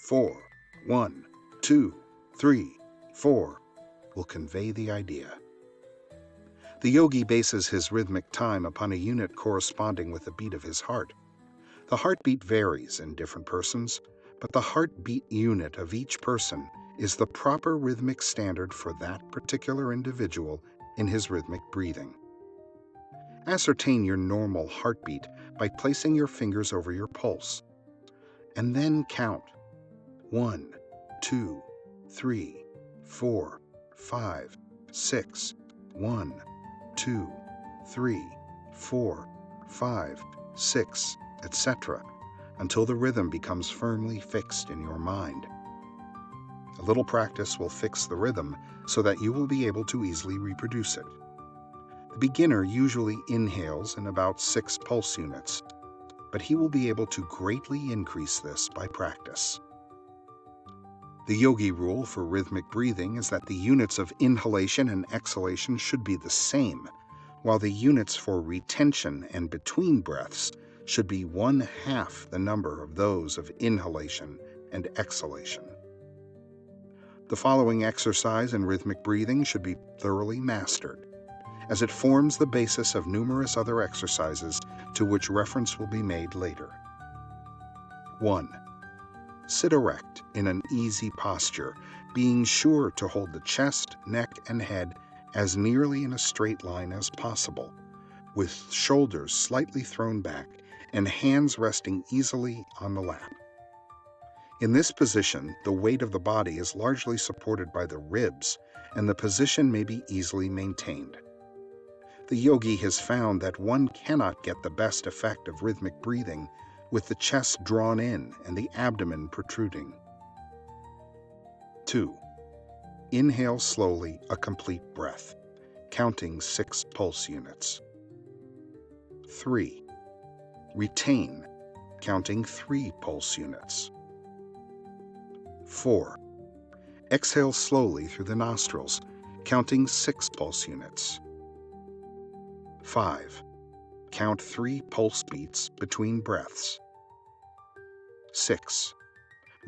[SPEAKER 1] 4, 1, 2, 3, 4, will convey the idea. The yogi bases his rhythmic time upon a unit corresponding with the beat of his heart. The heartbeat varies in different persons, but the heartbeat unit of each person is the proper rhythmic standard for that particular individual in his rhythmic breathing. Ascertain your normal heartbeat by placing your fingers over your pulse, and then count 1, 2, 3, 4, 5, 6, 1, 2, 3, 4, 5, 6, etc., until the rhythm becomes firmly fixed in your mind. A little practice will fix the rhythm so that you will be able to easily reproduce it. The beginner usually inhales in about 6 pulse units, but he will be able to greatly increase this by practice. The yogi rule for rhythmic breathing is that the units of inhalation and exhalation should be the same, while the units for retention and between breaths should be 1/2 the number of those of inhalation and exhalation. The following exercise in rhythmic breathing should be thoroughly mastered, as it forms the basis of numerous other exercises to which reference will be made later. 1. Sit erect in an easy posture, being sure to hold the chest, neck, and head as nearly in a straight line as possible, with shoulders slightly thrown back and hands resting easily on the lap. In this position, the weight of the body is largely supported by the ribs, and the position may be easily maintained. The yogi has found that one cannot get the best effect of rhythmic breathing with the chest drawn in and the abdomen protruding. 2. Inhale slowly a complete breath, counting 6 pulse units. 3. Retain, counting 3 pulse units. 4. Exhale slowly through the nostrils, counting 6 pulse units. 5. Count 3 pulse beats between breaths. 6.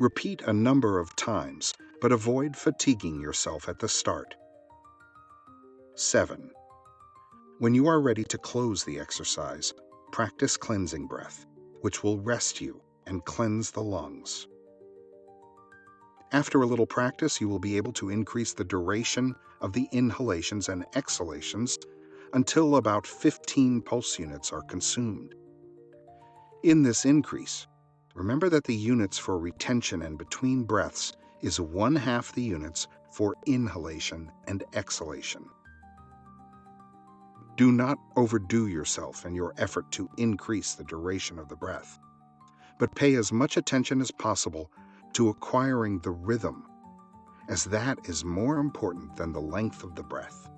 [SPEAKER 1] Repeat a number of times, but avoid fatiguing yourself at the start. 7. When you are ready to close the exercise, practice cleansing breath, which will rest you and cleanse the lungs. After a little practice, you will be able to increase the duration of the inhalations and exhalations until about 15 pulse units are consumed. In this increase, remember that the units for retention and between breaths is 1/2 the units for inhalation and exhalation. Do not overdo yourself in your effort to increase the duration of the breath, but pay as much attention as possible to acquiring the rhythm, as that is more important than the length of the breath.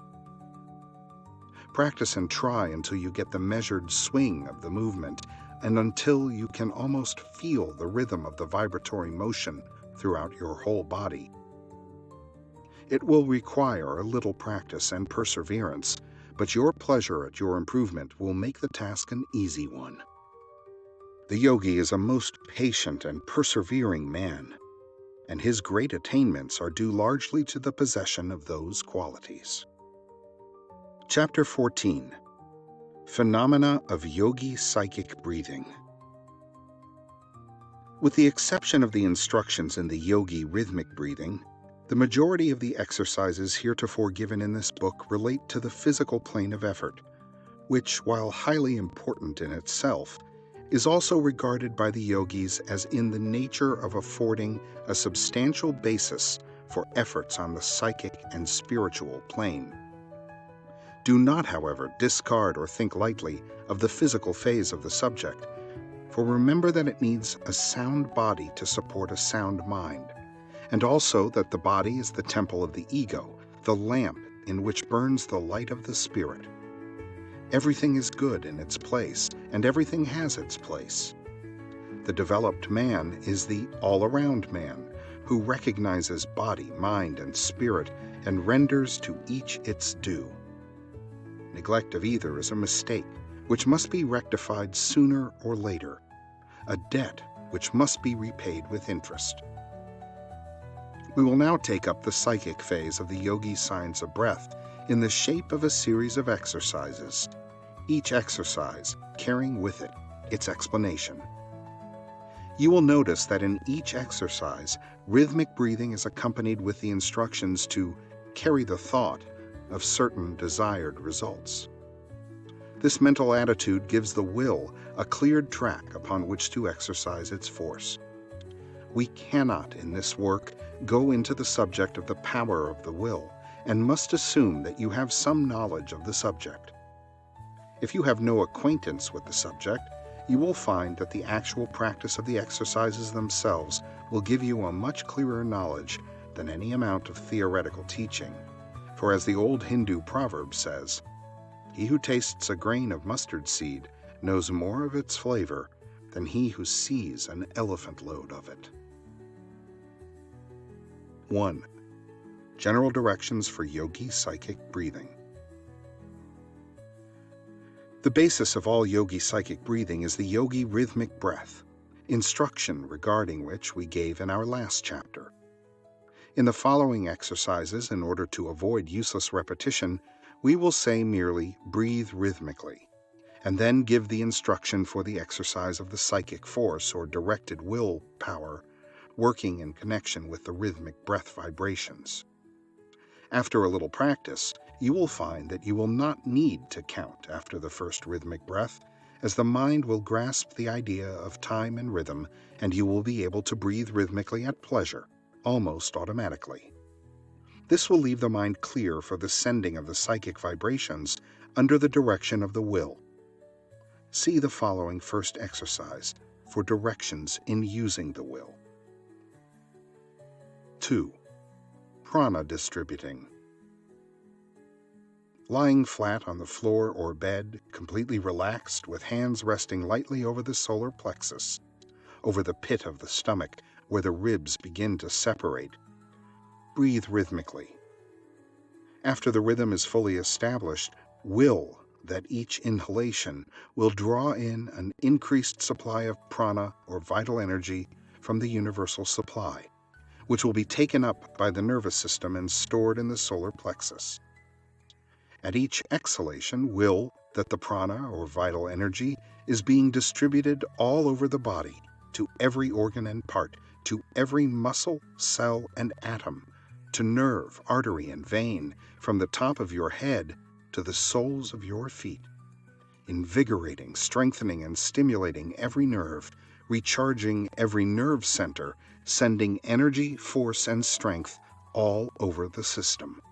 [SPEAKER 1] Practice and try until you get the measured swing of the movement and until you can almost feel the rhythm of the vibratory motion throughout your whole body. It will require a little practice and perseverance, but your pleasure at your improvement will make the task an easy one. The yogi is a most patient and persevering man, and his great attainments are due largely to the possession of those qualities. Chapter 14. Phenomena of Yogi Psychic Breathing. With the exception of the instructions in the yogi rhythmic breathing, the majority of the exercises heretofore given in this book relate to the physical plane of effort, which, while highly important in itself, is also regarded by the yogis as in the nature of affording a substantial basis for efforts on the psychic and spiritual plane. Do not, however, discard or think lightly of the physical phase of the subject, for remember that it needs a sound body to support a sound mind, and also that the body is the temple of the ego, the lamp in which burns the light of the spirit. Everything is good in its place, and everything has its place. The developed man is the all-around man, who recognizes body, mind, and spirit and renders to each its due. Neglect of either is a mistake, which must be rectified sooner or later, a debt which must be repaid with interest. We will now take up the psychic phase of the Yogi Science of Breath in the shape of a series of exercises, each exercise carrying with it its explanation. You will notice that in each exercise, rhythmic breathing is accompanied with the instructions to carry the thought of certain desired results. This mental attitude gives the will a cleared track upon which to exercise its force. We cannot, in this work, go into the subject of the power of the will, and must assume that you have some knowledge of the subject. If you have no acquaintance with the subject, you will find that the actual practice of the exercises themselves will give you a much clearer knowledge than any amount of theoretical teaching. For as the old Hindu proverb says, "He who tastes a grain of mustard seed knows more of its flavor than he who sees an elephant load of it." 1. General directions for yogi psychic breathing. The basis of all yogi psychic breathing is the yogi rhythmic breath, instruction regarding which we gave in our last chapter. In the following exercises, in order to avoid useless repetition, we will say merely breathe rhythmically, and then give the instruction for the exercise of the psychic force or directed will power working in connection with the rhythmic breath vibrations. After a little practice, you will find that you will not need to count after the first rhythmic breath, as the mind will grasp the idea of time and rhythm, and you will be able to breathe rhythmically at pleasure, almost automatically. This will leave the mind clear for the sending of the psychic vibrations under the direction of the will. See the following first exercise for directions in using the will. 2. Prana distributing. Lying flat on the floor or bed, completely relaxed, with hands resting lightly over the solar plexus, over the pit of the stomach where the ribs begin to separate, breathe rhythmically. After the rhythm is fully established, will that each inhalation will draw in an increased supply of prana or vital energy from the universal supply, which will be taken up by the nervous system and stored in the solar plexus. At each exhalation, will that the prana or vital energy is being distributed all over the body, to every organ and part, to every muscle, cell, and atom, to nerve, artery, and vein, from the top of your head to the soles of your feet, invigorating, strengthening, and stimulating every nerve, recharging every nerve center, sending energy, force, and strength all over the system.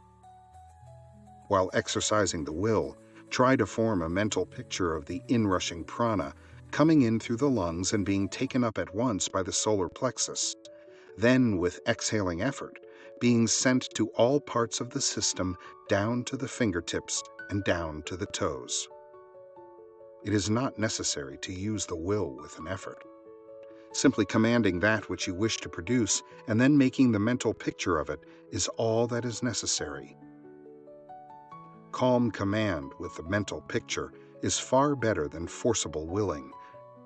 [SPEAKER 1] While exercising the will, try to form a mental picture of the inrushing prana coming in through the lungs and being taken up at once by the solar plexus, then with exhaling effort, being sent to all parts of the system, down to the fingertips and down to the toes. It is not necessary to use the will with an effort. Simply commanding that which you wish to produce and then making the mental picture of it is all that is necessary. Calm command with the mental picture is far better than forcible willing,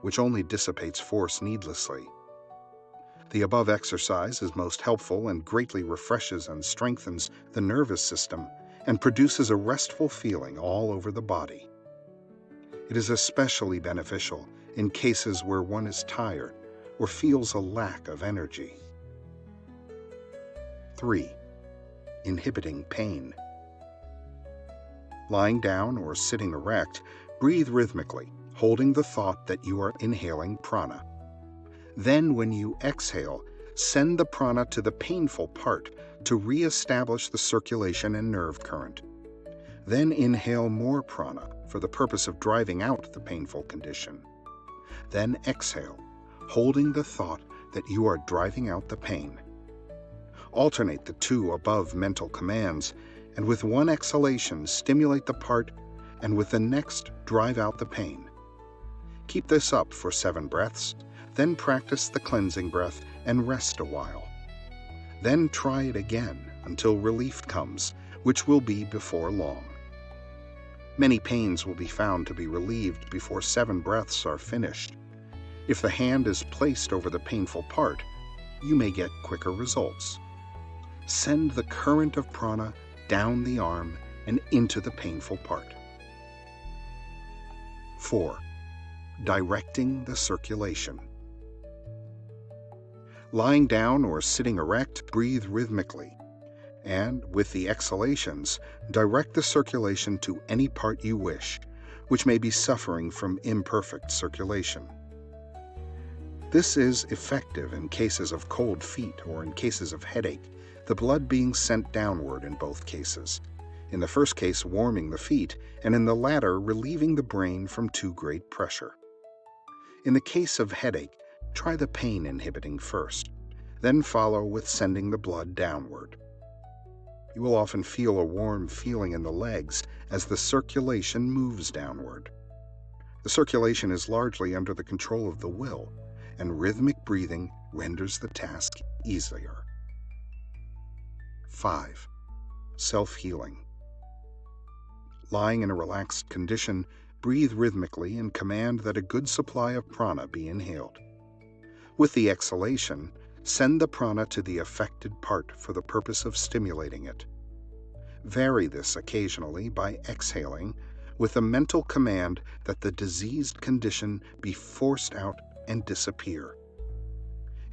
[SPEAKER 1] which only dissipates force needlessly. The above exercise is most helpful and greatly refreshes and strengthens the nervous system and produces a restful feeling all over the body. It is especially beneficial in cases where one is tired or feels a lack of energy. 3. Inhibiting pain. Lying down or sitting erect, breathe rhythmically, holding the thought that you are inhaling prana. Then, when you exhale, send the prana to the painful part to re-establish the circulation and nerve current. Then inhale more prana for the purpose of driving out the painful condition. Then exhale, holding the thought that you are driving out the pain. Alternate the two above mental commands, and with one exhalation stimulate the part, and with the next drive out the pain. Keep this up for 7 breaths, Then practice the cleansing breath and rest a while. Then try it again until relief comes, which will be before long. Many pains will be found to be relieved before 7 breaths are finished. If the hand is placed over the painful part, you may get quicker results. Send the current of prana down the arm and into the painful part. 4. Directing the circulation. Lying down or sitting erect, breathe rhythmically, and with the exhalations, direct the circulation to any part you wish, which may be suffering from imperfect circulation. This is effective in cases of cold feet or in cases of headache, the blood being sent downward in both cases. In the first case, warming the feet, and in the latter, relieving the brain from too great pressure. In the case of headache, try the pain inhibiting first, then follow with sending the blood downward. You will often feel a warm feeling in the legs as the circulation moves downward. The circulation is largely under the control of the will, and rhythmic breathing renders the task easier. 5. Self-healing. Lying in a relaxed condition, breathe rhythmically and command that a good supply of prana be inhaled. With the exhalation, send the prana to the affected part for the purpose of stimulating it. Vary this occasionally by exhaling with a mental command that the diseased condition be forced out and disappear.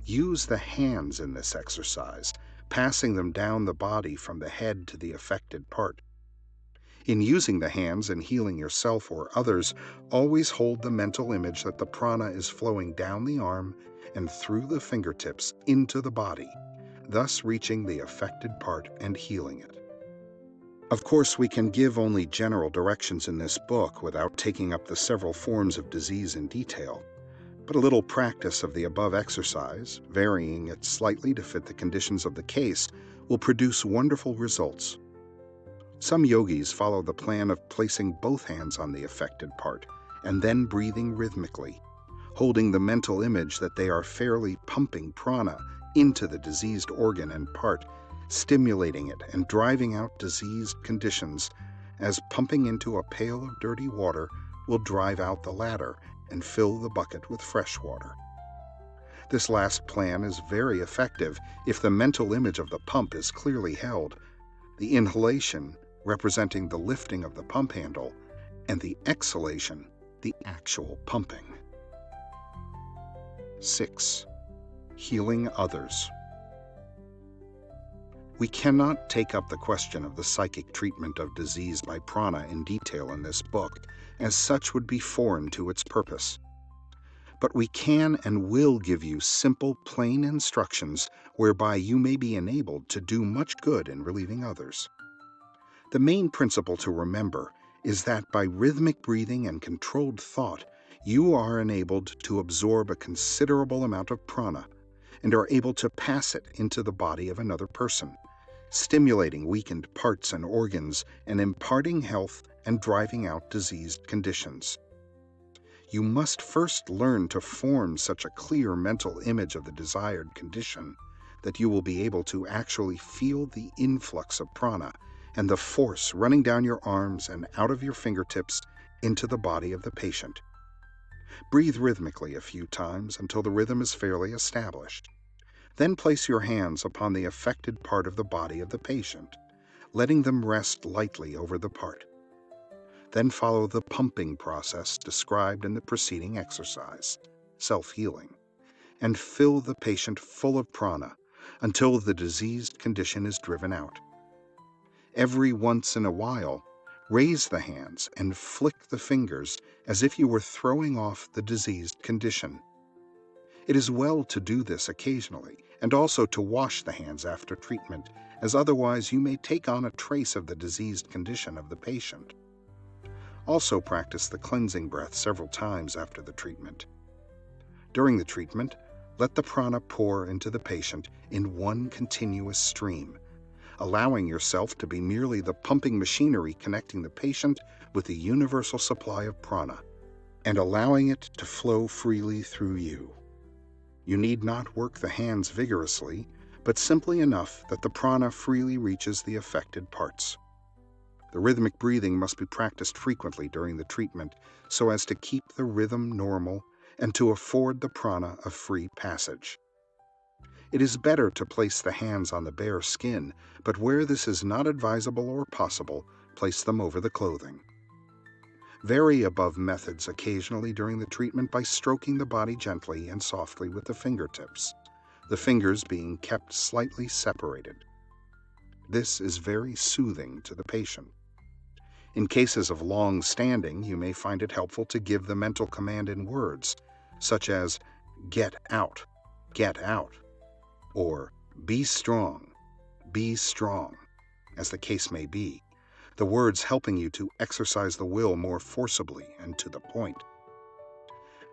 [SPEAKER 1] Use the hands in this exercise, passing them down the body from the head to the affected part. In using the hands and healing yourself or others, always hold the mental image that the prana is flowing down the arm and through the fingertips into the body, thus reaching the affected part and healing it. Of course, we can give only general directions in this book without taking up the several forms of disease in detail, but a little practice of the above exercise, varying it slightly to fit the conditions of the case, will produce wonderful results. Some yogis follow the plan of placing both hands on the affected part and then breathing rhythmically, holding the mental image that they are fairly pumping prana into the diseased organ and part, stimulating it and driving out diseased conditions, as pumping into a pail of dirty water will drive out the latter and fill the bucket with fresh water. This last plan is very effective if the mental image of the pump is clearly held, the inhalation representing the lifting of the pump handle, and the exhalation the actual pumping. 6. Healing others. We cannot take up the question of the psychic treatment of disease by prana in detail in this book, as such would be foreign to its purpose. But we can and will give you simple, plain instructions whereby you may be enabled to do much good in relieving others. The main principle to remember is that by rhythmic breathing and controlled thought, you are enabled to absorb a considerable amount of prana and are able to pass it into the body of another person, stimulating weakened parts and organs and imparting health and driving out diseased conditions. You must first learn to form such a clear mental image of the desired condition that you will be able to actually feel the influx of prana and the force running down your arms and out of your fingertips into the body of the patient. Breathe rhythmically a few times until the rhythm is fairly established. Then place your hands upon the affected part of the body of the patient, letting them rest lightly over the part. Then follow the pumping process described in the preceding exercise, self-healing, and fill the patient full of prana until the diseased condition is driven out. Every once in a while, raise the hands and flick the fingers as if you were throwing off the diseased condition. It is well to do this occasionally, and also to wash the hands after treatment, as otherwise you may take on a trace of the diseased condition of the patient. Also practice the cleansing breath several times after the treatment. During the treatment, let the prana pour into the patient in one continuous stream, allowing yourself to be merely the pumping machinery connecting the patient with the universal supply of prana, and allowing it to flow freely through you. You need not work the hands vigorously, but simply enough that the prana freely reaches the affected parts. The rhythmic breathing must be practiced frequently during the treatment so as to keep the rhythm normal and to afford the prana a free passage. It is better to place the hands on the bare skin, but where this is not advisable or possible, place them over the clothing. Vary above methods occasionally during the treatment by stroking the body gently and softly with the fingertips, the fingers being kept slightly separated. This is very soothing to the patient. In cases of long standing, you may find it helpful to give the mental command in words, such as get out, or be strong, as the case may be, the words helping you to exercise the will more forcibly and to the point.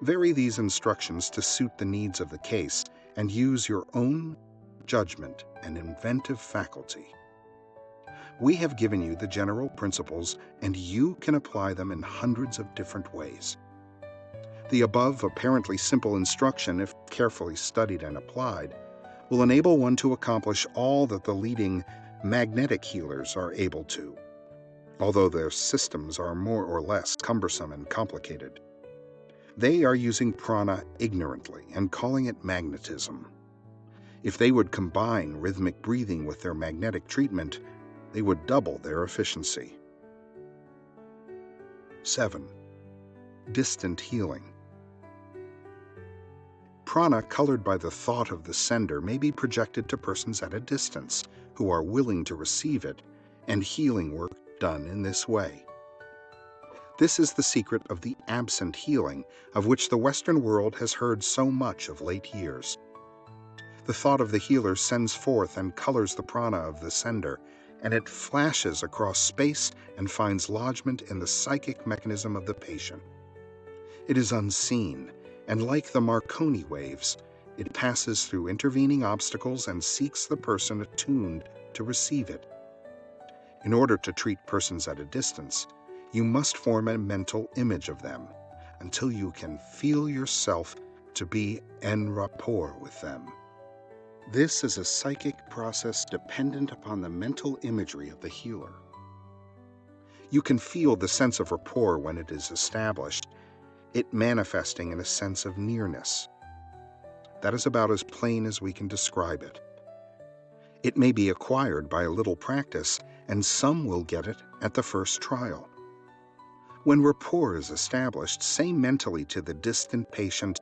[SPEAKER 1] Vary these instructions to suit the needs of the case and use your own judgment and inventive faculty. We have given you the general principles, and you can apply them in hundreds of different ways. The above apparently simple instruction, if carefully studied and applied, will enable one to accomplish all that the leading magnetic healers are able to, although their systems are more or less cumbersome and complicated. They are using prana ignorantly and calling it magnetism. If they would combine rhythmic breathing with their magnetic treatment, they would double their efficiency. 7. Distant healing. Prana colored by the thought of the sender may be projected to persons at a distance who are willing to receive it, and healing work done in this way. This is the secret of the absent healing, of which the Western world has heard so much of late years. The thought of the healer sends forth and colors the prana of the sender, and it flashes across space and finds lodgment in the psychic mechanism of the patient. It is unseen, and like the Marconi waves, it passes through intervening obstacles and seeks the person attuned to receive it. In order to treat persons at a distance, you must form a mental image of them until you can feel yourself to be en rapport with them. This is a psychic process dependent upon the mental imagery of the healer. You can feel the sense of rapport when it is established, it manifesting in a sense of nearness. That is about as plain as we can describe it. It may be acquired by a little practice, and some will get it at the first trial. When rapport is established, say mentally to the distant patient,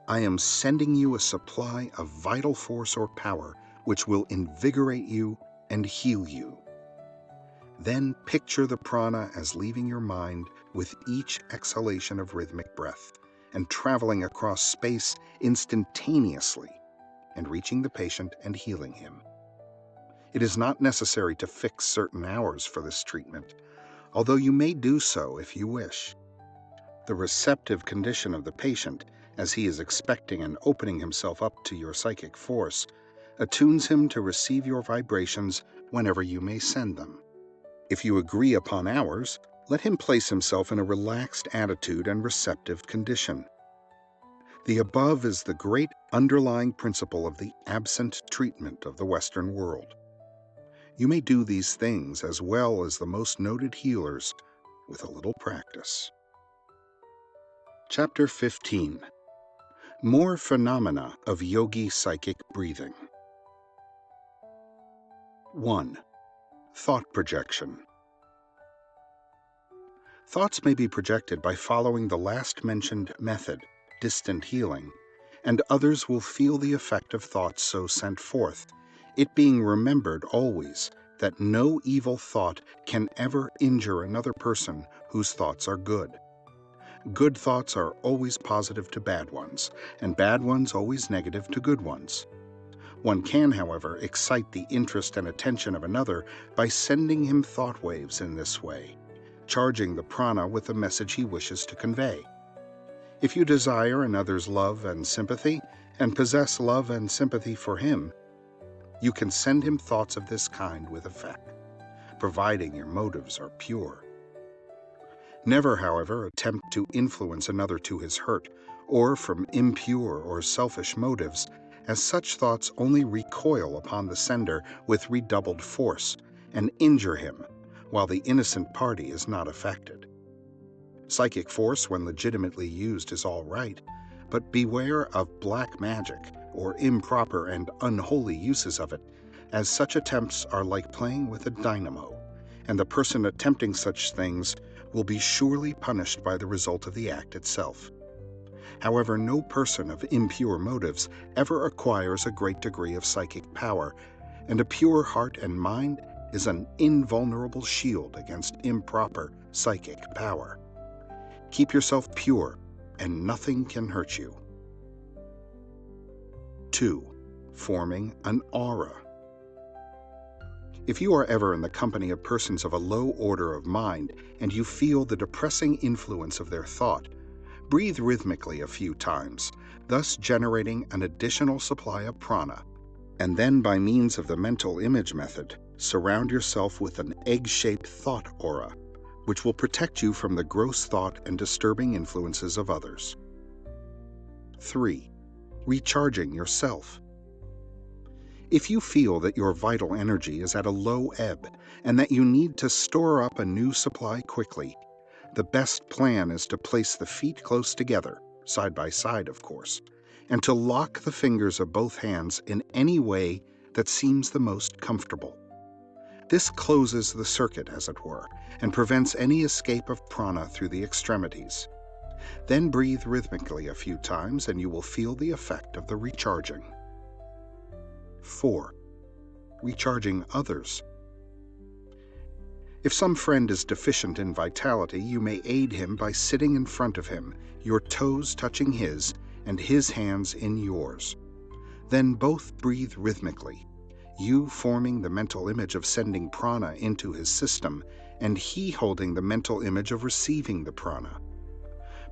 [SPEAKER 1] I am sending you a supply of vital force or power which will invigorate you and heal you. Then picture the prana as leaving your mind with each exhalation of rhythmic breath and traveling across space instantaneously and reaching the patient and healing him. It is not necessary to fix certain hours for this treatment, although you may do so if you wish. The receptive condition of the patient, as he is expecting and opening himself up to your psychic force, attunes him to receive your vibrations whenever you may send them. If you agree upon hours, let him place himself in a relaxed attitude and receptive condition. The above is the great underlying principle of the absent treatment of the Western world. You may do these things as well as the most noted healers with a little practice. Chapter 15. More phenomena of yogi psychic breathing. 1. Thought projection. Thoughts may be projected by following the last mentioned method, distant healing, and others will feel the effect of thoughts so sent forth, it being remembered always that no evil thought can ever injure another person whose thoughts are good. Good thoughts are always positive to bad ones, and bad ones always negative to good ones. One can, however, excite the interest and attention of another by sending him thought waves in this way, charging the prana with the message he wishes to convey. If you desire another's love and sympathy, and possess love and sympathy for him, you can send him thoughts of this kind with effect, providing your motives are pure. Never, however, attempt to influence another to his hurt, or from impure or selfish motives, as such thoughts only recoil upon the sender with redoubled force and injure him, while the innocent party is not affected. Psychic force, when legitimately used, is all right, but beware of black magic or improper and unholy uses of it, as such attempts are like playing with a dynamo, and the person attempting such things will be surely punished by the result of the act itself. However, no person of impure motives ever acquires a great degree of psychic power, and a pure heart and mind is an invulnerable shield against improper psychic power. Keep yourself pure, and nothing can hurt you. 2. Forming an aura. If you are ever in the company of persons of a low order of mind and you feel the depressing influence of their thought, breathe rhythmically a few times, thus generating an additional supply of prana, and then by means of the mental image method, surround yourself with an egg-shaped thought aura, which will protect you from the gross thought and disturbing influences of others. 3. Recharging yourself. If you feel that your vital energy is at a low ebb and that you need to store up a new supply quickly, the best plan is to place the feet close together, side by side of course, and to lock the fingers of both hands in any way that seems the most comfortable. This closes the circuit, as it were, and prevents any escape of prana through the extremities. Then breathe rhythmically a few times and you will feel the effect of the recharging. 4. Recharging others. If some friend is deficient in vitality, you may aid him by sitting in front of him, your toes touching his and his hands in yours. Then both breathe rhythmically, you forming the mental image of sending prana into his system, and he holding the mental image of receiving the prana.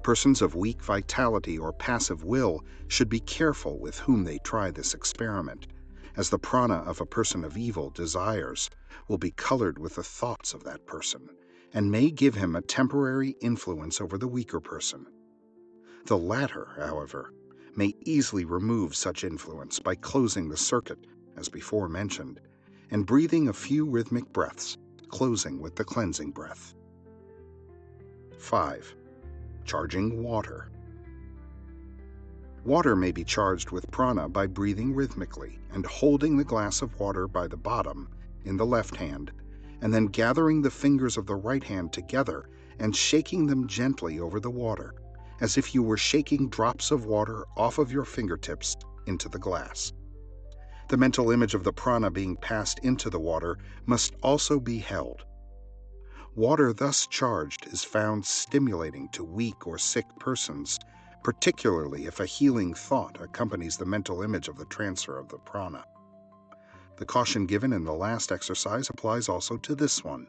[SPEAKER 1] Persons of weak vitality or passive will should be careful with whom they try this experiment, as the prana of a person of evil desires will be colored with the thoughts of that person, and may give him a temporary influence over the weaker person. The latter, however, may easily remove such influence by closing the circuit, as before mentioned, and breathing a few rhythmic breaths, closing with the cleansing breath. 5. Charging water. Water may be charged with prana by breathing rhythmically and holding the glass of water by the bottom in the left hand, and then gathering the fingers of the right hand together and shaking them gently over the water, as if you were shaking drops of water off of your fingertips into the glass. The mental image of the prana being passed into the water must also be held. Water thus charged is found stimulating to weak or sick persons, particularly if a healing thought accompanies the mental image of the transfer of the prana. The caution given in the last exercise applies also to this one,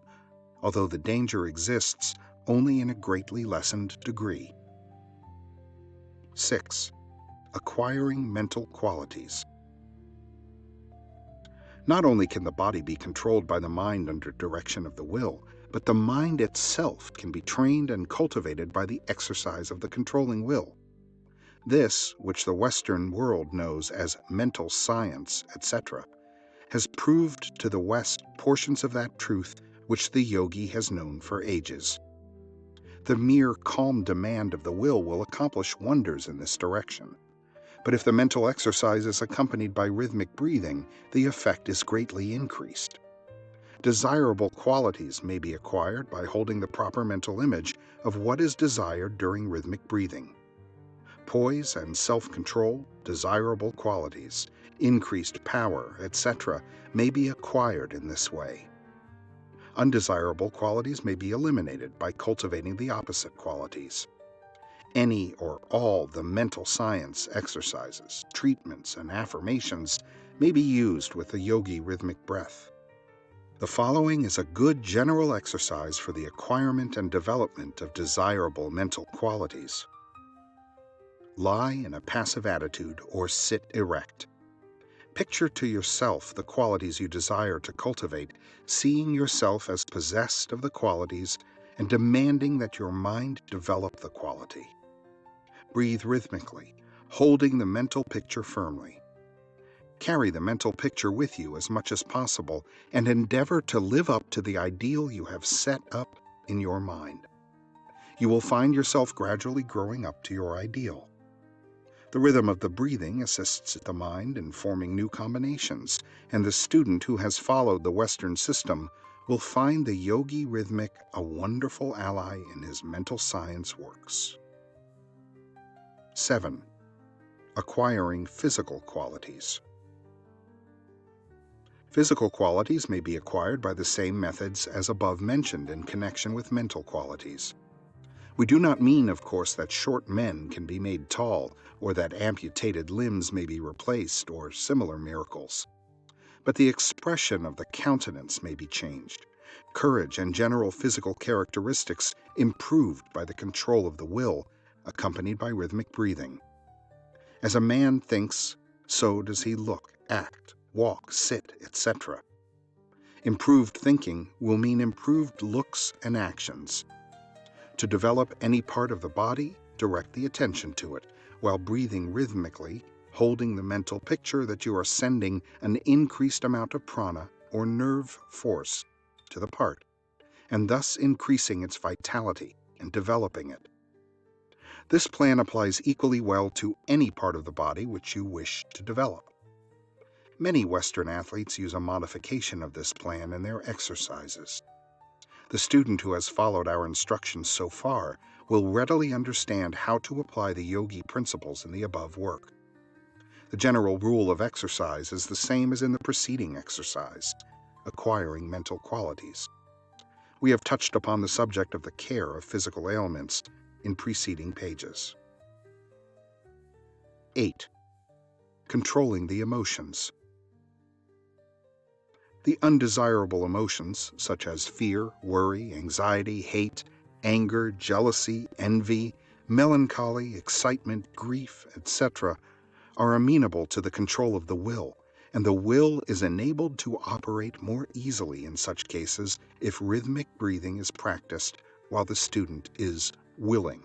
[SPEAKER 1] although the danger exists only in a greatly lessened degree. 6. Acquiring mental qualities. Not only can the body be controlled by the mind under direction of the will, but the mind itself can be trained and cultivated by the exercise of the controlling will. This, which the Western world knows as mental science, etc., has proved to the West portions of that truth which the yogi has known for ages. The mere calm demand of the will accomplish wonders in this direction. But if the mental exercise is accompanied by rhythmic breathing, the effect is greatly increased. Desirable qualities may be acquired by holding the proper mental image of what is desired during rhythmic breathing. Poise and self-control, desirable qualities, increased power, etc., may be acquired in this way. Undesirable qualities may be eliminated by cultivating the opposite qualities. Any or all the mental science exercises, treatments, and affirmations may be used with the yogi rhythmic breath. The following is a good general exercise for the acquirement and development of desirable mental qualities. Lie in a passive attitude or sit erect. Picture to yourself the qualities you desire to cultivate, seeing yourself as possessed of the qualities and demanding that your mind develop the quality. Breathe rhythmically, holding the mental picture firmly. Carry the mental picture with you as much as possible and endeavor to live up to the ideal you have set up in your mind. You will find yourself gradually growing up to your ideal. The rhythm of the breathing assists the mind in forming new combinations, and the student who has followed the Western system will find the Yogi Rhythmic a wonderful ally in his mental science works. 7. Acquiring physical qualities. Physical qualities may be acquired by the same methods as above mentioned in connection with mental qualities. We do not mean, of course, that short men can be made tall, or that amputated limbs may be replaced, or similar miracles. But the expression of the countenance may be changed, courage and general physical characteristics improved by the control of the will, accompanied by rhythmic breathing. As a man thinks, so does he look, act, walk, sit, etc. Improved thinking will mean improved looks and actions. To develop any part of the body, direct the attention to it, while breathing rhythmically, holding the mental picture that you are sending an increased amount of prana or nerve force to the part, and thus increasing its vitality and developing it. This plan applies equally well to any part of the body which you wish to develop. Many Western athletes use a modification of this plan in their exercises. The student who has followed our instructions so far will readily understand how to apply the yogi principles in the above work. The general rule of exercise is the same as in the preceding exercise, acquiring mental qualities. We have touched upon the subject of the care of physical ailments in preceding pages. 8. Controlling the emotions. The undesirable emotions, such as fear, worry, anxiety, hate, anger, jealousy, envy, melancholy, excitement, grief, etc., are amenable to the control of the will, and the will is enabled to operate more easily in such cases if rhythmic breathing is practiced while the student is willing.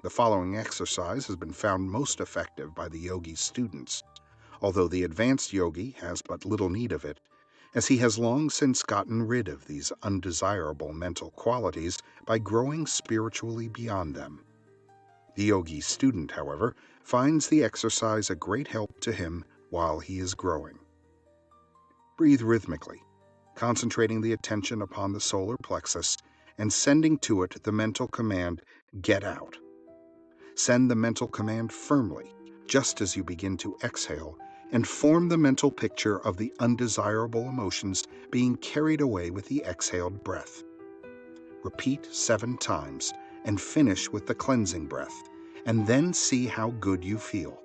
[SPEAKER 1] The following exercise has been found most effective by the yogi students, although the advanced yogi has but little need of it, as he has long since gotten rid of these undesirable mental qualities by growing spiritually beyond them. The yogi student, however, finds the exercise a great help to him while he is growing. Breathe rhythmically, concentrating the attention upon the solar plexus and sending to it the mental command, "Get out." Send the mental command firmly, just as you begin to exhale, and form the mental picture of the undesirable emotions being carried away with the exhaled breath. Repeat 7 times and finish with the cleansing breath, and then see how good you feel.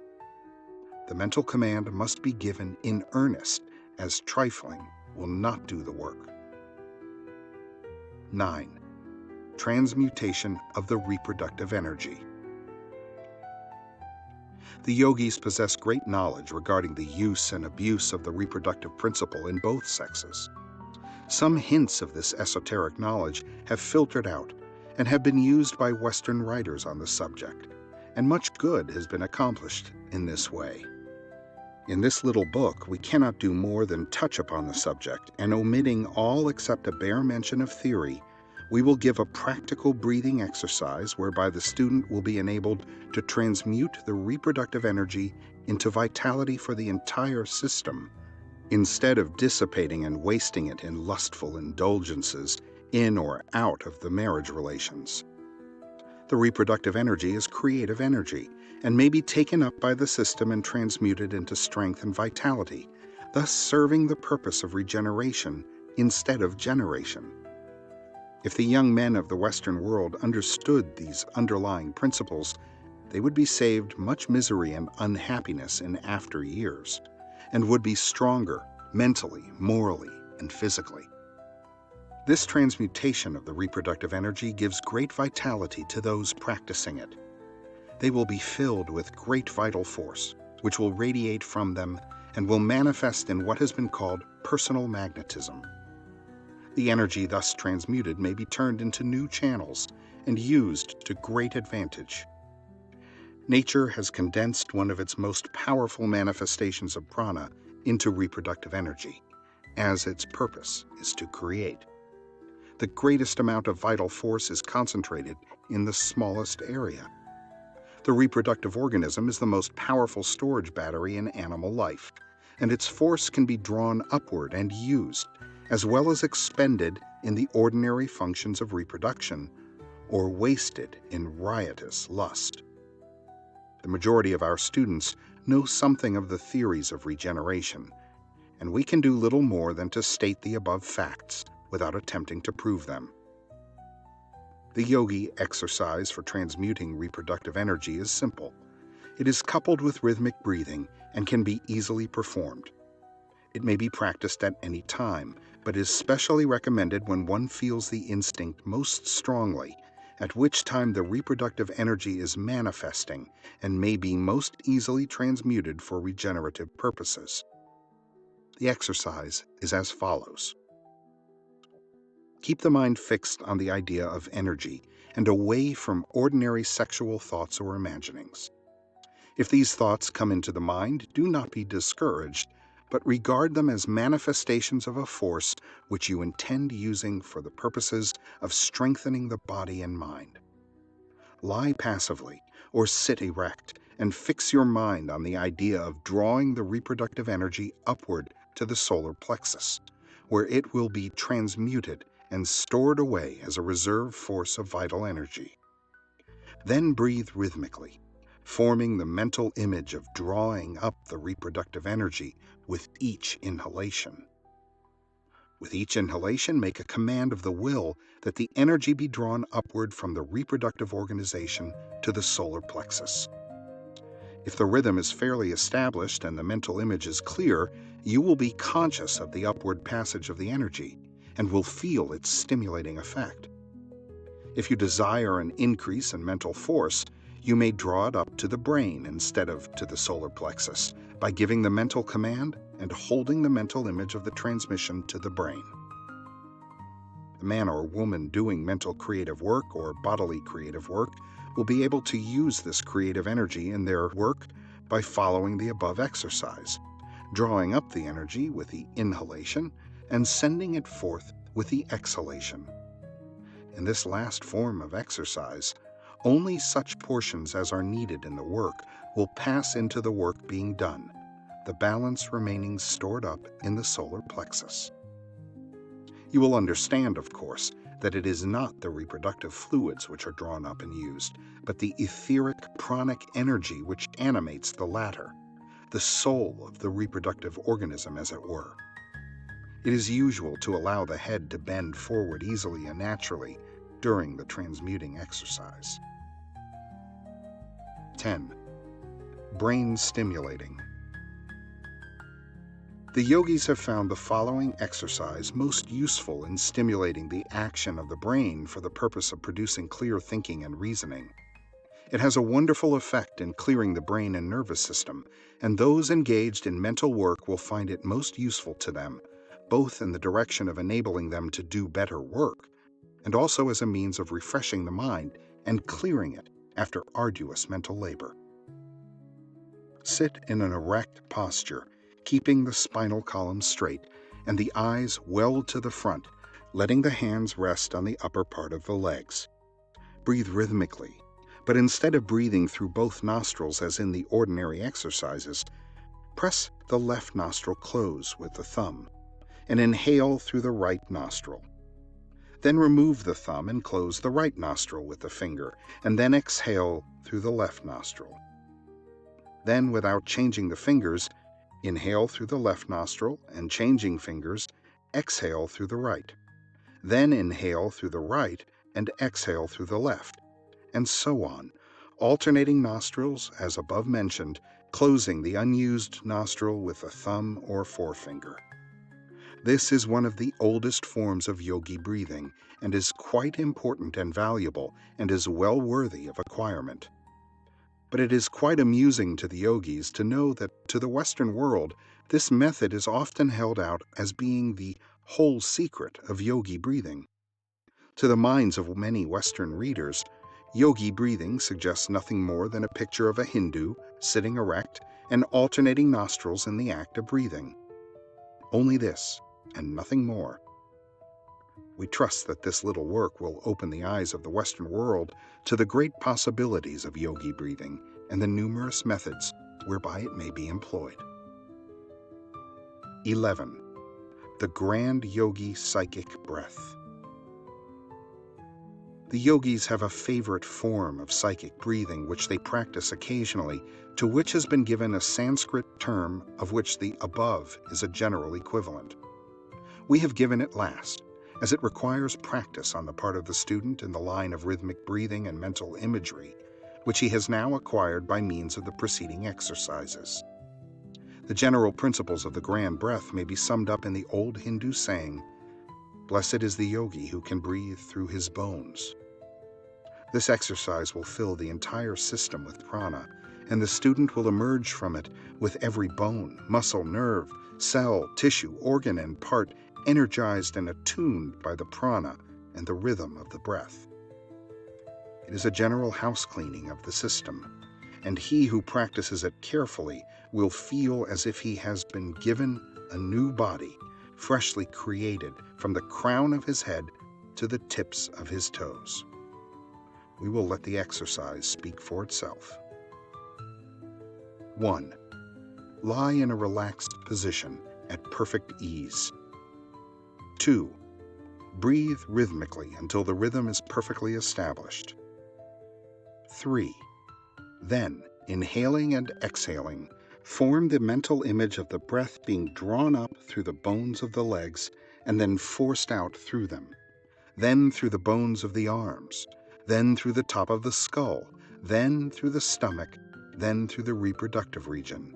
[SPEAKER 1] The mental command must be given in earnest, as trifling will not do the work. 9. Transmutation of the reproductive energy. The yogis possess great knowledge regarding the use and abuse of the reproductive principle in both sexes. Some hints of this esoteric knowledge have filtered out and have been used by Western writers on the subject, and much good has been accomplished in this way. In this little book, we cannot do more than touch upon the subject, and omitting all except a bare mention of theory, we will give a practical breathing exercise whereby the student will be enabled to transmute the reproductive energy into vitality for the entire system, instead of dissipating and wasting it in lustful indulgences in or out of the marriage relations. The reproductive energy is creative energy and may be taken up by the system and transmuted into strength and vitality, thus serving the purpose of regeneration instead of generation. If the young men of the Western world understood these underlying principles, they would be saved much misery and unhappiness in after years, and would be stronger mentally, morally, and physically. This transmutation of the reproductive energy gives great vitality to those practicing it. They will be filled with great vital force, which will radiate from them and will manifest in what has been called personal magnetism. The energy thus transmuted may be turned into new channels and used to great advantage. Nature has condensed one of its most powerful manifestations of prana into reproductive energy, as its purpose is to create. The greatest amount of vital force is concentrated in the smallest area. The reproductive organism is the most powerful storage battery in animal life, and its force can be drawn upward and used, as well as expended in the ordinary functions of reproduction, or wasted in riotous lust. The majority of our students know something of the theories of regeneration, and we can do little more than to state the above facts without attempting to prove them. The yogi exercise for transmuting reproductive energy is simple. It is coupled with rhythmic breathing and can be easily performed. It may be practiced at any time, but is specially recommended when one feels the instinct most strongly, at which time the reproductive energy is manifesting and may be most easily transmuted for regenerative purposes. The exercise is as follows. Keep the mind fixed on the idea of energy and away from ordinary sexual thoughts or imaginings. If these thoughts come into the mind, do not be discouraged, but regard them as manifestations of a force which you intend using for the purposes of strengthening the body and mind. Lie passively or sit erect and fix your mind on the idea of drawing the reproductive energy upward to the solar plexus, where it will be transmuted and stored away as a reserve force of vital energy. Then breathe rhythmically, forming the mental image of drawing up the reproductive energy with each inhalation. With each inhalation, make a command of the will that the energy be drawn upward from the reproductive organization to the solar plexus. If the rhythm is fairly established and the mental image is clear, you will be conscious of the upward passage of the energy and will feel its stimulating effect. If you desire an increase in mental force, you may draw it up to the brain instead of to the solar plexus by giving the mental command and holding the mental image of the transmission to the brain. The man or woman doing mental creative work or bodily creative work will be able to use this creative energy in their work by following the above exercise, drawing up the energy with the inhalation and sending it forth with the exhalation. In this last form of exercise, only such portions as are needed in the work will pass into the work being done, the balance remaining stored up in the solar plexus. You will understand, of course, that it is not the reproductive fluids which are drawn up and used, but the etheric pranic energy which animates the latter, the soul of the reproductive organism, as it were. It is usual to allow the head to bend forward easily and naturally during the transmuting exercise. 10. Brain stimulating. The yogis have found the following exercise most useful in stimulating the action of the brain for the purpose of producing clear thinking and reasoning. It has a wonderful effect in clearing the brain and nervous system, and those engaged in mental work will find it most useful to them, both in the direction of enabling them to do better work, and also as a means of refreshing the mind and clearing it after arduous mental labor. Sit in an erect posture, keeping the spinal column straight and the eyes well to the front, letting the hands rest on the upper part of the legs. Breathe rhythmically, but instead of breathing through both nostrils as in the ordinary exercises, press the left nostril close with the thumb and inhale through the right nostril. Then remove the thumb and close the right nostril with the finger, and then exhale through the left nostril. Then, without changing the fingers, inhale through the left nostril and, changing fingers, exhale through the right. Then inhale through the right and exhale through the left, and so on, alternating nostrils as above mentioned, closing the unused nostril with the thumb or forefinger. This is one of the oldest forms of yogi breathing and is quite important and valuable and is well worthy of acquirement. But it is quite amusing to the yogis to know that to the Western world, this method is often held out as being the whole secret of yogi breathing. To the minds of many Western readers, Yogi breathing suggests nothing more than a picture of a Hindu sitting erect and alternating nostrils in the act of breathing. Only this, and nothing more. We trust that this little work will open the eyes of the Western world to the great possibilities of yogi breathing and the numerous methods whereby it may be employed. 11. The Grand Yogi Psychic Breath. The yogis have a favorite form of psychic breathing which they practice occasionally, to which has been given a Sanskrit term of which the above is a general equivalent. We have given it last, as it requires practice on the part of the student in the line of rhythmic breathing and mental imagery, which he has now acquired by means of the preceding exercises. The general principles of the grand breath may be summed up in the old Hindu saying, "Blessed is the yogi who can breathe through his bones." This exercise will fill the entire system with prana, and the student will emerge from it with every bone, muscle, nerve, cell, tissue, organ, and part energized and attuned by the prana and the rhythm of the breath. It is a general house cleaning of the system, and he who practices it carefully will feel as if he has been given a new body, freshly created from the crown of his head to the tips of his toes. We will let the exercise speak for itself. 1. Lie in a relaxed position at perfect ease. 2. Breathe rhythmically until the rhythm is perfectly established. 3. Then, inhaling and exhaling, form the mental image of the breath being drawn up through the bones of the legs and then forced out through them, then through the bones of the arms, then through the top of the skull, then through the stomach, then through the reproductive region.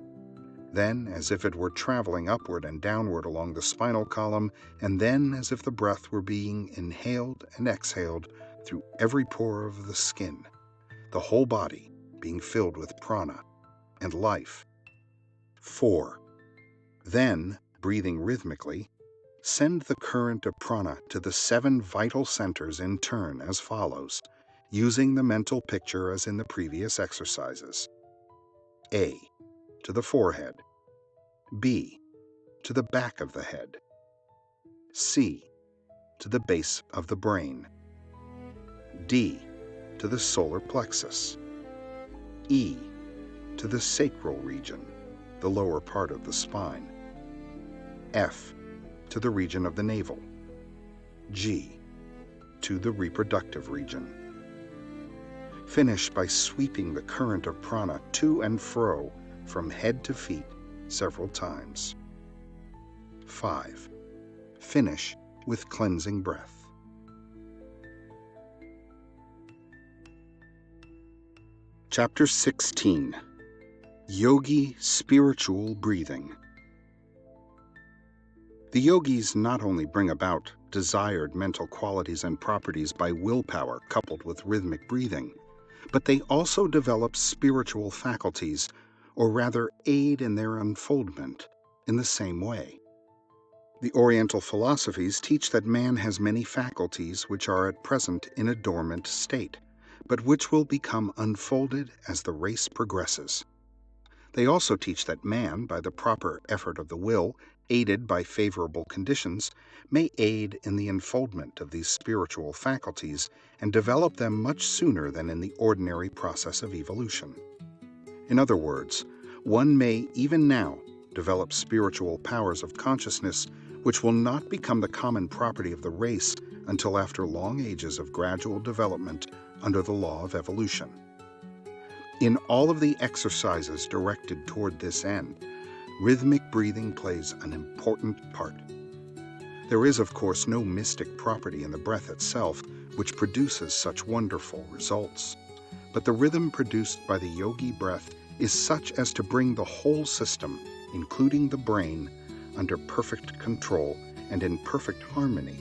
[SPEAKER 1] Then, as if it were traveling upward and downward along the spinal column, and then as if the breath were being inhaled and exhaled through every pore of the skin, the whole body being filled with prana and life. 4. Then, breathing rhythmically, send the current of prana to the 7 vital centers in turn as follows, using the mental picture as in the previous exercises. A. To the forehead. B. To the back of the head. C. To the base of the brain. D. To the solar plexus. E. To the sacral region, the lower part of the spine. F. To the region of the navel. G. To the reproductive region. Finish by sweeping the current of prana to and fro from head to feet several times. 5. Finish with cleansing breath. Chapter 16. Yogi Spiritual Breathing. The yogis not only bring about desired mental qualities and properties by willpower coupled with rhythmic breathing, but they also develop spiritual faculties, or rather aid in their unfoldment, in the same way. The Oriental philosophies teach that man has many faculties which are at present in a dormant state, but which will become unfolded as the race progresses. They also teach that man, by the proper effort of the will, aided by favorable conditions, may aid in the unfoldment of these spiritual faculties and develop them much sooner than in the ordinary process of evolution. In other words, one may even now develop spiritual powers of consciousness which will not become the common property of the race until after long ages of gradual development under the law of evolution. In all of the exercises directed toward this end, rhythmic breathing plays an important part. There is, of course, no mystic property in the breath itself which produces such wonderful results, but the rhythm produced by the yogi breath is such as to bring the whole system, including the brain, under perfect control and in perfect harmony,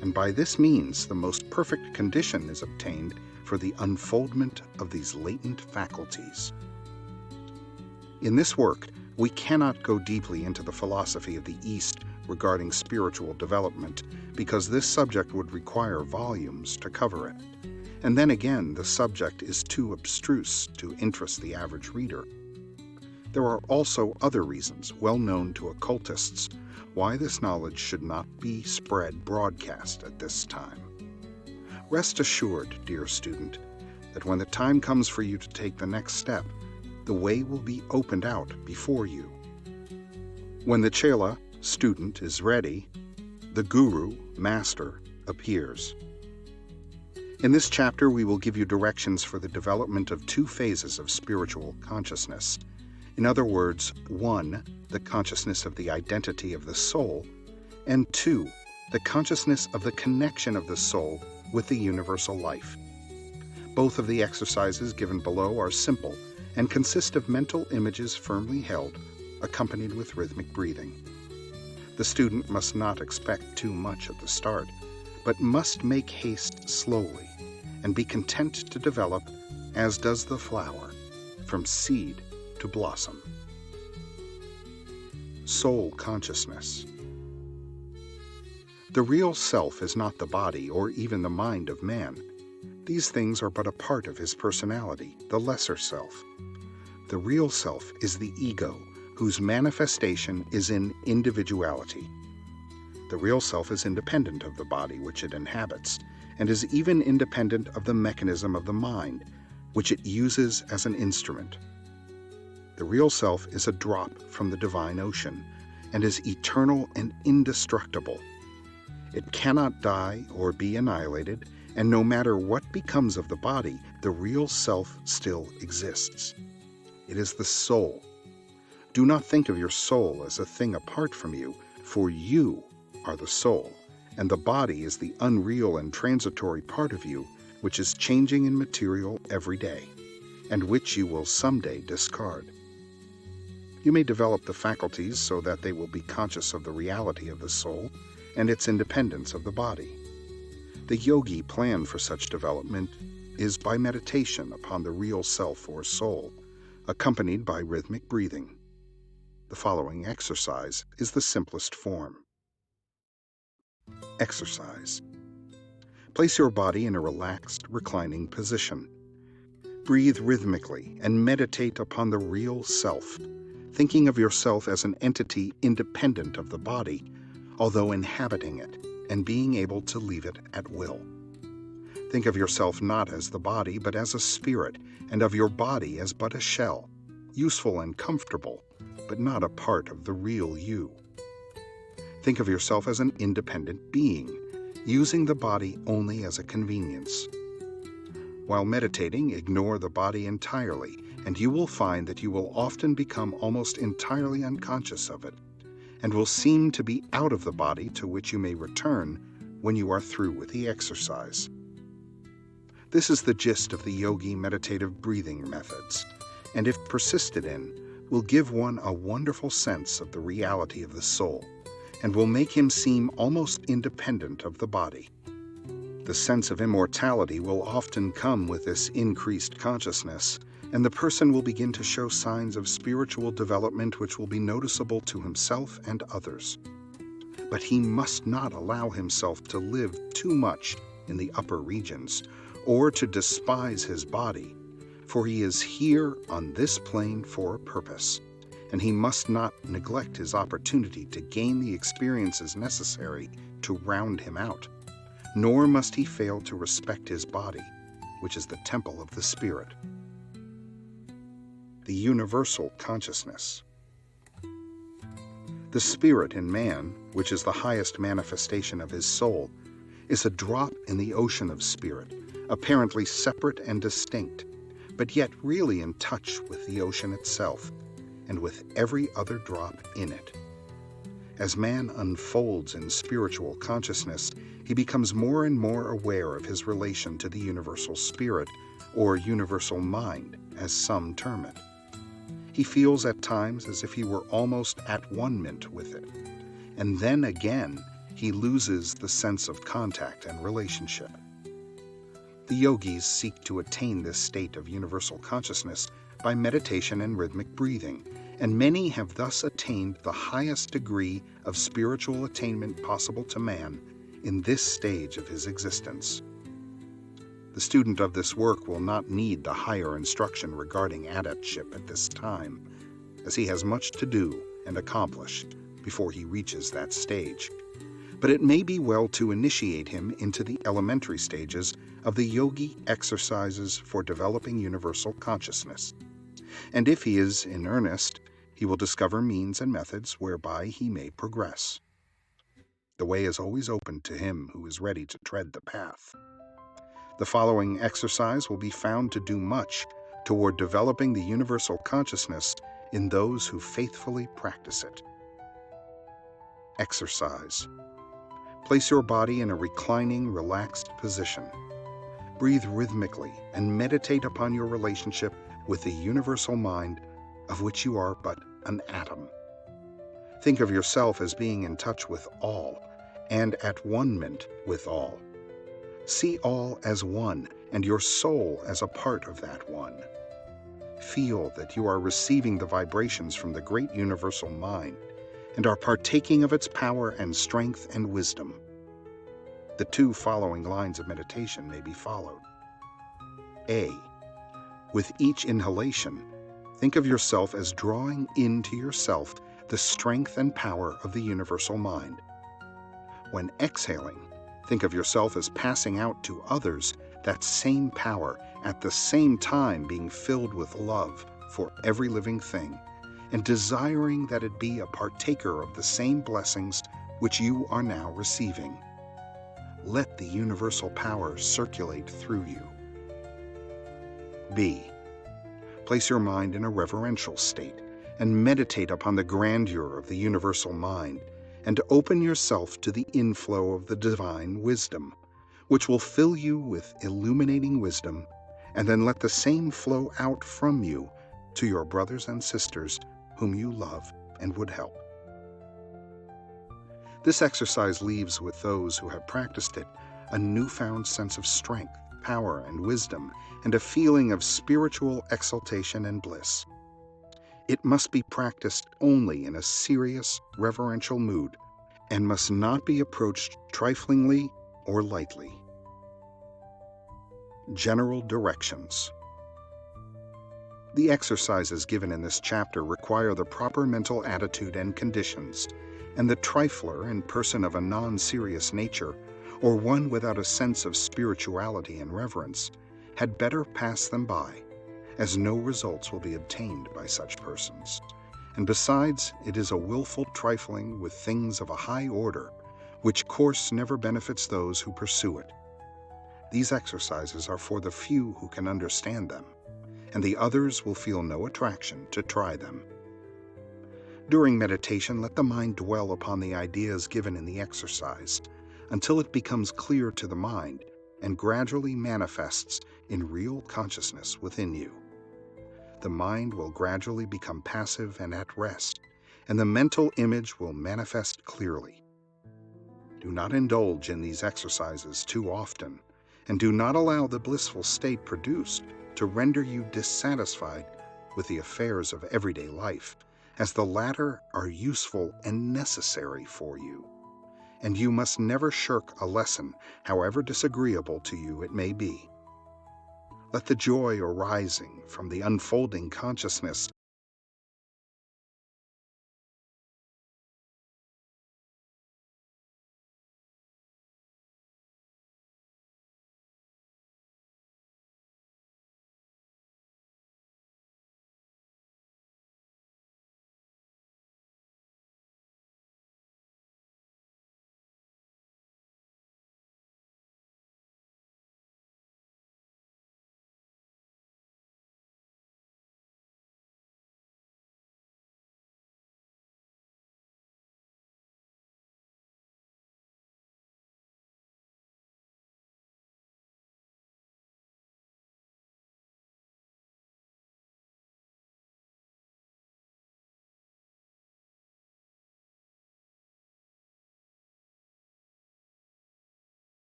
[SPEAKER 1] and by this means the most perfect condition is obtained for the unfoldment of these latent faculties. In this work, we cannot go deeply into the philosophy of the East regarding spiritual development, because this subject would require volumes to cover it, and then again the subject is too abstruse to interest the average reader. There are also other reasons, well known to occultists, why this knowledge should not be spread broadcast at this time. Rest assured, dear student, that when the time comes for you to take the next step, the way will be opened out before you. When the chela, student, is ready, the guru, master, appears. In this chapter, we will give you directions for the development of two phases of spiritual consciousness. In other words, 1, the consciousness of the identity of the soul, and 2, the consciousness of the connection of the soul with the universal life. Both of the exercises given below are simple and consist of mental images firmly held, accompanied with rhythmic breathing. The student must not expect too much at the start, but must make haste slowly and be content to develop, as does the flower, from seed to blossom. Soul consciousness. The real self is not the body or even the mind of man. These things are but a part of his personality, the lesser self. The real self is the ego, whose manifestation is in individuality. The real self is independent of the body which it inhabits, and is even independent of the mechanism of the mind, which it uses as an instrument. The real self is a drop from the divine ocean, and is eternal and indestructible. It cannot die or be annihilated, and no matter what becomes of the body, the real self still exists. It is the soul. Do not think of your soul as a thing apart from you, for you are the soul, and the body is the unreal and transitory part of you, which is changing in material every day, and which you will someday discard. You may develop the faculties so that they will be conscious of the reality of the soul and its independence of the body. The yogi plan for such development is by meditation upon the real self or soul, accompanied by rhythmic breathing. The following exercise is the simplest form. Exercise. Place your body in a relaxed, reclining position. Breathe rhythmically and meditate upon the real self, thinking of yourself as an entity independent of the body, although inhabiting it and being able to leave it at will. Think of yourself not as the body, but as a spirit, and of your body as but a shell, useful and comfortable, but not a part of the real you. Think of yourself as an independent being, using the body only as a convenience. While meditating, ignore the body entirely, and you will find that you will often become almost entirely unconscious of it, and will seem to be out of the body, to which you may return when you are through with the exercise. This is the gist of the yogi meditative breathing methods, and if persisted in, will give one a wonderful sense of the reality of the soul, and will make him seem almost independent of the body. The sense of immortality will often come with this increased consciousness, and the person will begin to show signs of spiritual development which will be noticeable to himself and others. But he must not allow himself to live too much in the upper regions, or to despise his body, for he is here on this plane for a purpose, and he must not neglect his opportunity to gain the experiences necessary to round him out, nor must he fail to respect his body, which is the temple of the spirit. The universal consciousness. The spirit in man, which is the highest manifestation of his soul, is a drop in the ocean of spirit, apparently separate and distinct, but yet really in touch with the ocean itself, and with every other drop in it. As man unfolds in spiritual consciousness, he becomes more and more aware of his relation to the universal spirit, or universal mind, as some term it. He feels at times as if he were almost at one-ment with it, and then again he loses the sense of contact and relationship. The yogis seek to attain this state of universal consciousness by meditation and rhythmic breathing, and many have thus attained the highest degree of spiritual attainment possible to man in this stage of his existence. The student of this work will not need the higher instruction regarding adeptship at this time, as he has much to do and accomplish before he reaches that stage. But it may be well to initiate him into the elementary stages of the yogi exercises for developing universal consciousness. And if he is in earnest, he will discover means and methods whereby he may progress. The way is always open to him who is ready to tread the path. The following exercise will be found to do much toward developing the universal consciousness in those who faithfully practice it. Exercise. Place your body in a reclining, relaxed position. Breathe rhythmically and meditate upon your relationship with the universal mind, of which you are but an atom. Think of yourself as being in touch with all and at one-ment with all. See all as one and your soul as a part of that one. Feel that you are receiving the vibrations from the great universal mind and are partaking of its power and strength and wisdom. The two following lines of meditation may be followed. A. With each inhalation, think of yourself as drawing into yourself the strength and power of the universal mind. When exhaling, think of yourself as passing out to others that same power, at the same time being filled with love for every living thing, and desiring that it be a partaker of the same blessings which you are now receiving. Let the universal power circulate through you. B. Place your mind in a reverential state and meditate upon the grandeur of the universal mind, and open yourself to the inflow of the divine wisdom, which will fill you with illuminating wisdom, and then let the same flow out from you to your brothers and sisters whom you love and would help. This exercise leaves with those who have practiced it a newfound sense of strength, power, and wisdom, and a feeling of spiritual exaltation and bliss. It must be practiced only in a serious, reverential mood, and must not be approached triflingly or lightly. General directions. The exercises given in this chapter require the proper mental attitude and conditions, and the trifler in person of a non-serious nature, or one without a sense of spirituality and reverence, had better pass them by, as no results will be obtained by such persons. And besides, it is a willful trifling with things of a high order, which course never benefits those who pursue it. These exercises are for the few who can understand them, and the others will feel no attraction to try them. During meditation, let the mind dwell upon the ideas given in the exercise, until it becomes clear to the mind and gradually manifests in real consciousness within you. The mind will gradually become passive and at rest, and the mental image will manifest clearly. Do not indulge in these exercises too often, and do not allow the blissful state produced to render you dissatisfied with the affairs of everyday life, as the latter are useful and necessary for you, and you must never shirk a lesson, however disagreeable to you it may be. Let the joy arising from the unfolding consciousness